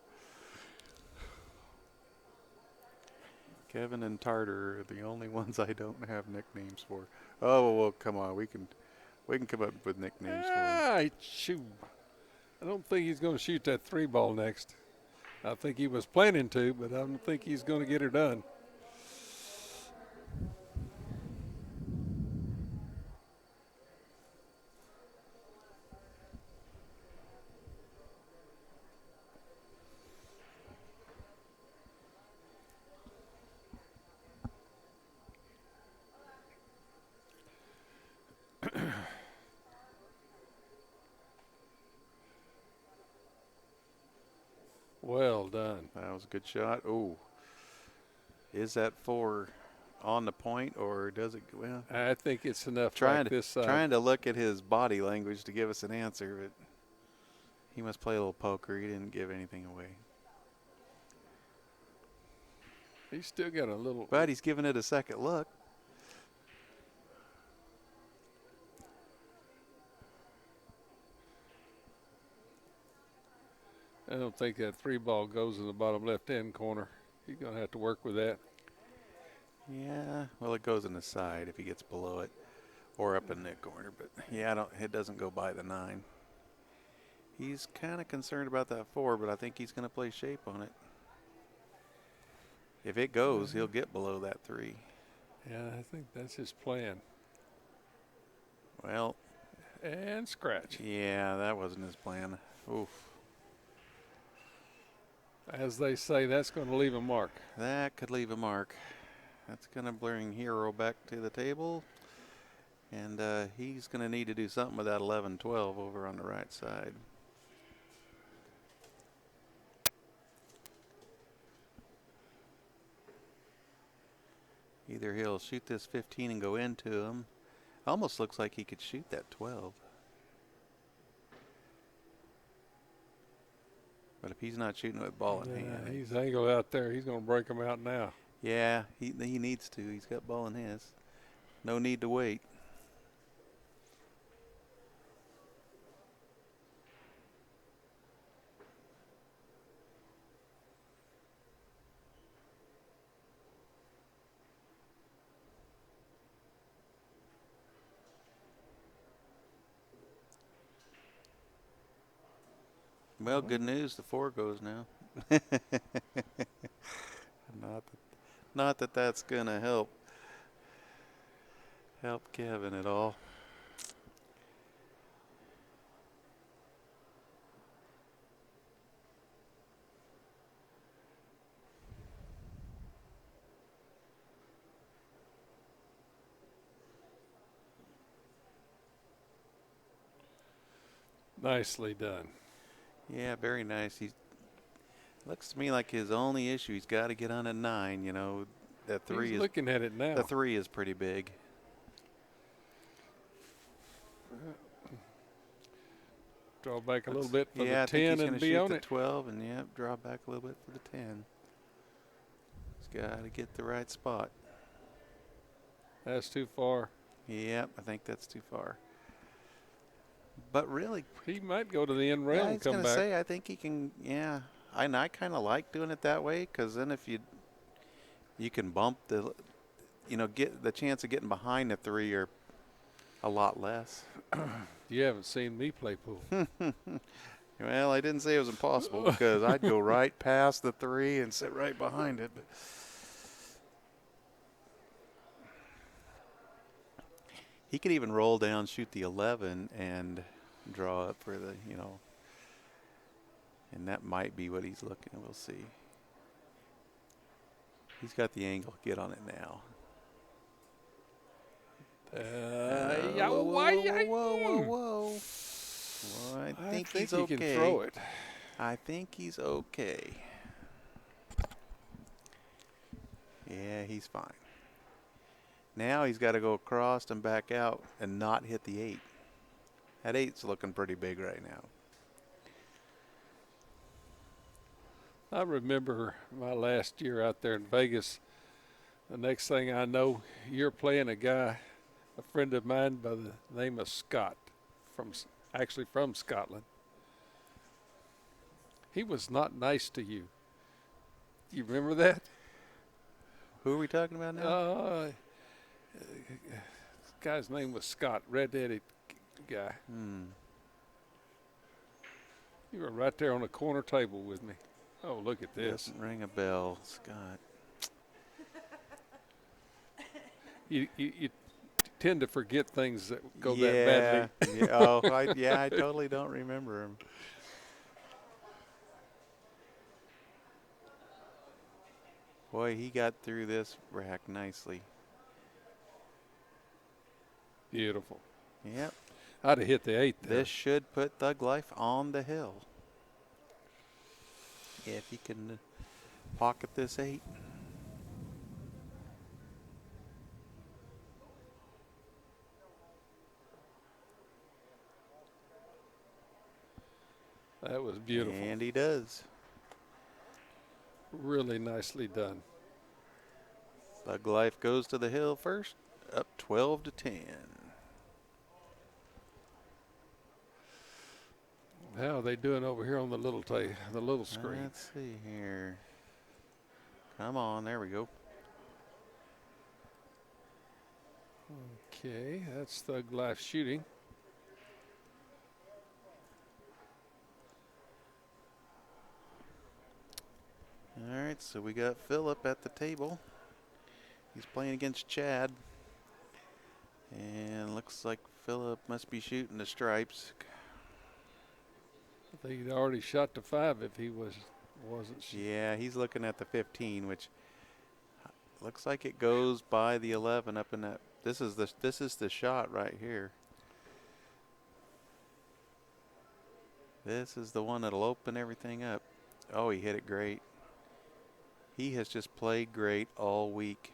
S6: Kevin and Tartar are the only ones I don't have nicknames for. Oh well, come on, we can come up with nicknames for him.
S4: Shoot. I don't think he's going to shoot that 3-ball next. I think he was planning to, but I don't think he's going to get her done. Well done.
S6: That was a good shot. Oh, is that 4 on the point, or does it? Well,
S4: I think it's enough
S6: trying
S4: like this side.
S6: trying to look at his body language to give us an answer, but he must play a little poker. He didn't give anything away,
S4: He's still got a little.
S6: but he's giving it a second look.
S4: I don't think that 3 ball goes in the bottom left-hand corner. He's going to have to work with that.
S6: Yeah, well, it goes in the side if he gets below it, or up in the corner. But yeah, it doesn't go by the 9. He's kind of concerned about that 4, but I think he's going to play shape on it. If it goes, he'll get below that 3.
S4: Yeah, I think that's his plan.
S6: Well,
S4: And scratch.
S6: yeah, that wasn't his plan. Oof.
S4: As they say, that's going to leave a mark.
S6: That could leave a mark. That's going to bring Hero back to the table. And he's going to need to do something with that 11-12 over on the right side. Either he'll shoot this 15 and go into him. Almost looks like he could shoot that 12. But if he's not shooting with ball in hand.
S4: He's angled out there. He's going to break him out now.
S6: Yeah, he needs to. He's got ball in his. No need to wait. Well, good news. The 4 goes now. Not that that's gonna help Kevin at all.
S4: Nicely done.
S6: Yeah, very nice. He looks to me like his only issue, he's got to get on a 9. You know, that 3
S4: He's
S6: is
S4: looking at it now.
S6: the 3 is pretty big.
S4: Draw back a little bit for
S6: Yeah, I
S4: the
S6: think
S4: 10
S6: he's
S4: and
S6: gonna
S4: be
S6: shoot
S4: on
S6: the
S4: it.
S6: 12, and yeah, draw back a little bit for the 10. He's got to get the right spot.
S4: That's too far.
S6: Yep, I think that's too far. But really,
S4: He might go to the end rail
S6: yeah, I
S4: and
S6: was
S4: come
S6: gonna
S4: back.
S6: say I think he can. Yeah, and I kind of like doing it that way, because then if you can bump get the chance of getting behind the 3 or a lot less.
S4: You haven't seen me play pool.
S6: Well, I didn't say it was impossible, because I'd go right past the 3 and sit right behind it. But he could even roll down, shoot the 11, and draw up for the, and that might be what he's looking. We'll see. He's got the angle. Get on it now. Whoa. Well, I think he's
S4: he
S6: okay.
S4: can throw it.
S6: I think he's okay. Yeah, he's fine. Now he's got to go across and back out and not hit the 8. That 8's looking pretty big right now.
S4: I remember my last year out there in Vegas. The next thing I know, you're playing a guy, a friend of mine by the name of Scott, from Scotland. He was not nice to you. You remember that?
S6: Who are we talking about now?
S4: This guy's name was Scott, red-headed guy. You were right there on the corner table with me. Oh, look at this.
S6: Doesn't ring a bell, Scott.
S4: You tend to forget things that go that badly.
S6: Yeah. I totally don't remember him. Boy, he got through this rack nicely.
S4: Beautiful.
S6: Yep.
S4: I'd have hit the 8 there.
S6: This should put Thug Life on the hill. If he can pocket this 8.
S4: That was beautiful.
S6: And he does.
S4: Really nicely done.
S6: Thug Life goes to the hill first, up 12-10.
S4: How are they doing over here on the little screen?
S6: Let's see here. Come on, there we go.
S4: Okay, that's Thug Life shooting.
S6: All right, so we got Philip at the table. He's playing against Chad. And looks like Philip must be shooting the stripes.
S4: I think he'd already shot to 5 if he wasn't shooting.
S6: Yeah, he's looking at the 15, which looks like it goes by the 11 up in that. This is the shot right here. This is the one that'll open everything up. Oh, he hit it great. He has just played great all week.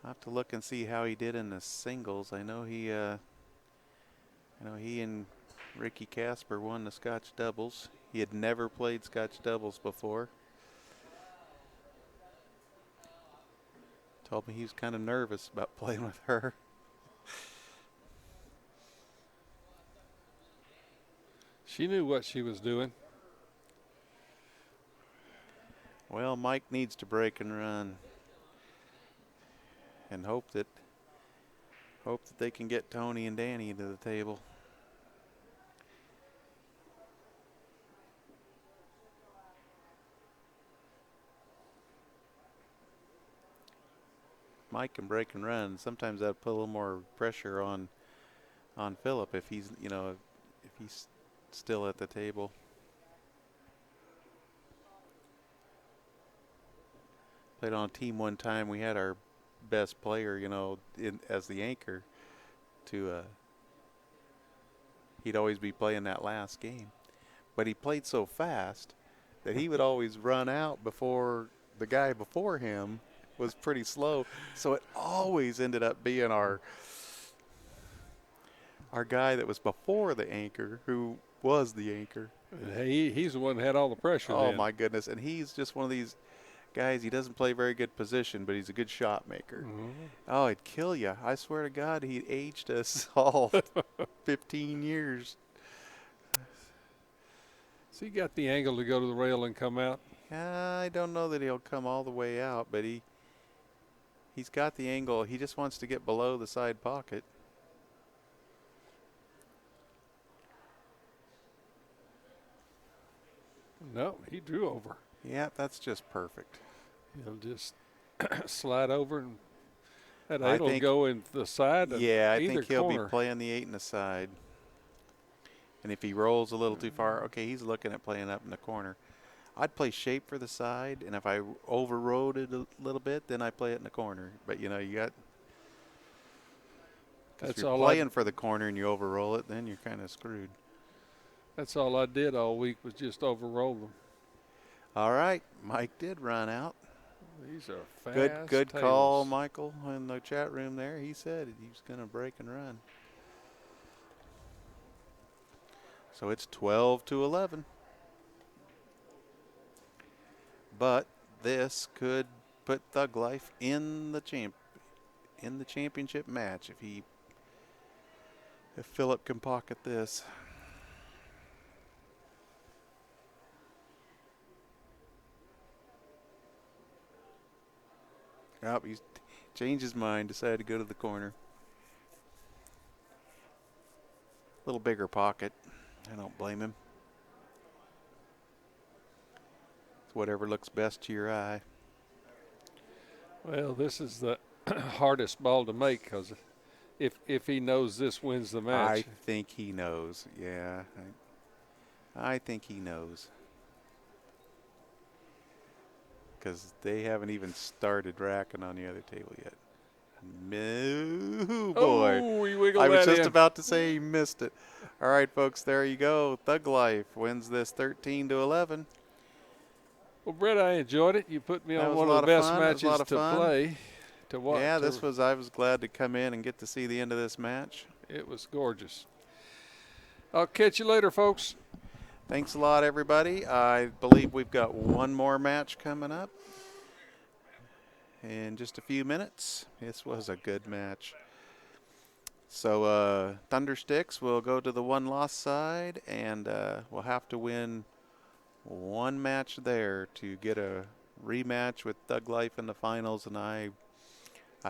S6: I'll have to look and see how he did in the singles. I know he and Ricky Casper won the Scotch doubles. He had never played Scotch doubles before. Told me he was kind of nervous about playing with her.
S4: She knew what she was doing.
S6: Well, Mike needs to break and run, and hope that they can get Tony and Danny to the table. Mike can break and run. Sometimes that put a little more pressure on Philip if he's still at the table. Played on a team one time. We had our best player, as the anchor. He'd always be playing that last game, but he played so fast that he would always run out before the guy before him was pretty slow. So it always ended up being our guy that was before the anchor who was the anchor.
S4: He's the one that had all the pressure.
S6: Oh
S4: then.
S6: my goodness! And he's just one of these guys. He doesn't play very good position, but he's a good shot maker. Oh, it'd kill you! I swear to God, he aged us all 15 years.
S4: So he got the angle to go to the rail and come out.
S6: I don't know that he'll come all the way out, but he's got the angle. He just wants to get below the side pocket.
S4: No, he drew over.
S6: Yeah, that's just perfect.
S4: He'll just slide over, and that
S6: I
S4: 8 will
S6: think-
S4: go in the side.
S6: Yeah, I
S4: either
S6: think he'll
S4: corner.
S6: be playing the 8 in the side. And if he rolls a little too far, okay, he's looking at playing up in the corner. I'd play shape for the side, and if I overrode it a little bit, then I play it in the corner. But, you got... If
S4: That's
S6: you're
S4: all
S6: playing for the corner and you overroll it, then you're kind of screwed.
S4: That's all I did all week was just overroll them.
S6: All right, Mike did run out.
S4: These are fast
S6: Good
S4: tables.
S6: call, Michael, in the chat room there. He said he was going to break and run. So it's 12-11. But this could put Thug Life in the championship match if Philip can pocket this. Oh, he's changed his mind, decided to go to the corner. A little bigger pocket. I don't blame him. It's whatever looks best to your eye.
S4: Well, this is the hardest ball to make because if he knows this wins the match.
S6: I think he knows. Yeah. I think he knows. Because they haven't even started racking on the other table yet. No, boy.
S4: Oh, he wiggled
S6: I was
S4: that
S6: just
S4: in.
S6: about to say he missed it. All right, folks, there you go. Thug Life wins this 13-11.
S4: Well, Brett, I enjoyed it. You put me
S6: That
S4: on
S6: was a
S4: one of
S6: lot
S4: the
S6: of
S4: best
S6: fun. It was a lot
S4: matches
S6: of
S4: to
S6: fun.
S4: play. To watch.
S6: Yeah, I was glad to come in and get to see the end of this match.
S4: It was gorgeous. I'll catch you later, folks.
S6: Thanks a lot, everybody. I believe we've got one more match coming up in just a few minutes. This was a good match. So Thundersticks will go to the one-loss side, and we'll have to win one match there to get a rematch with Thug Life in the finals, and I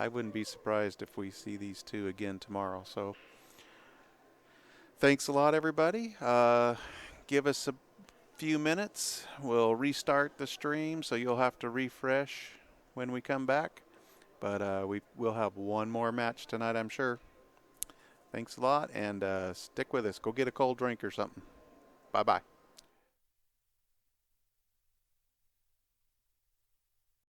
S6: wouldn't be surprised if we see these two again tomorrow. So thanks a lot, everybody. Give us a few minutes. We'll restart the stream, so you'll have to refresh when we come back. But we'll have one more match tonight, I'm sure. Thanks a lot, and stick with us. Go get a cold drink or something. Bye-bye.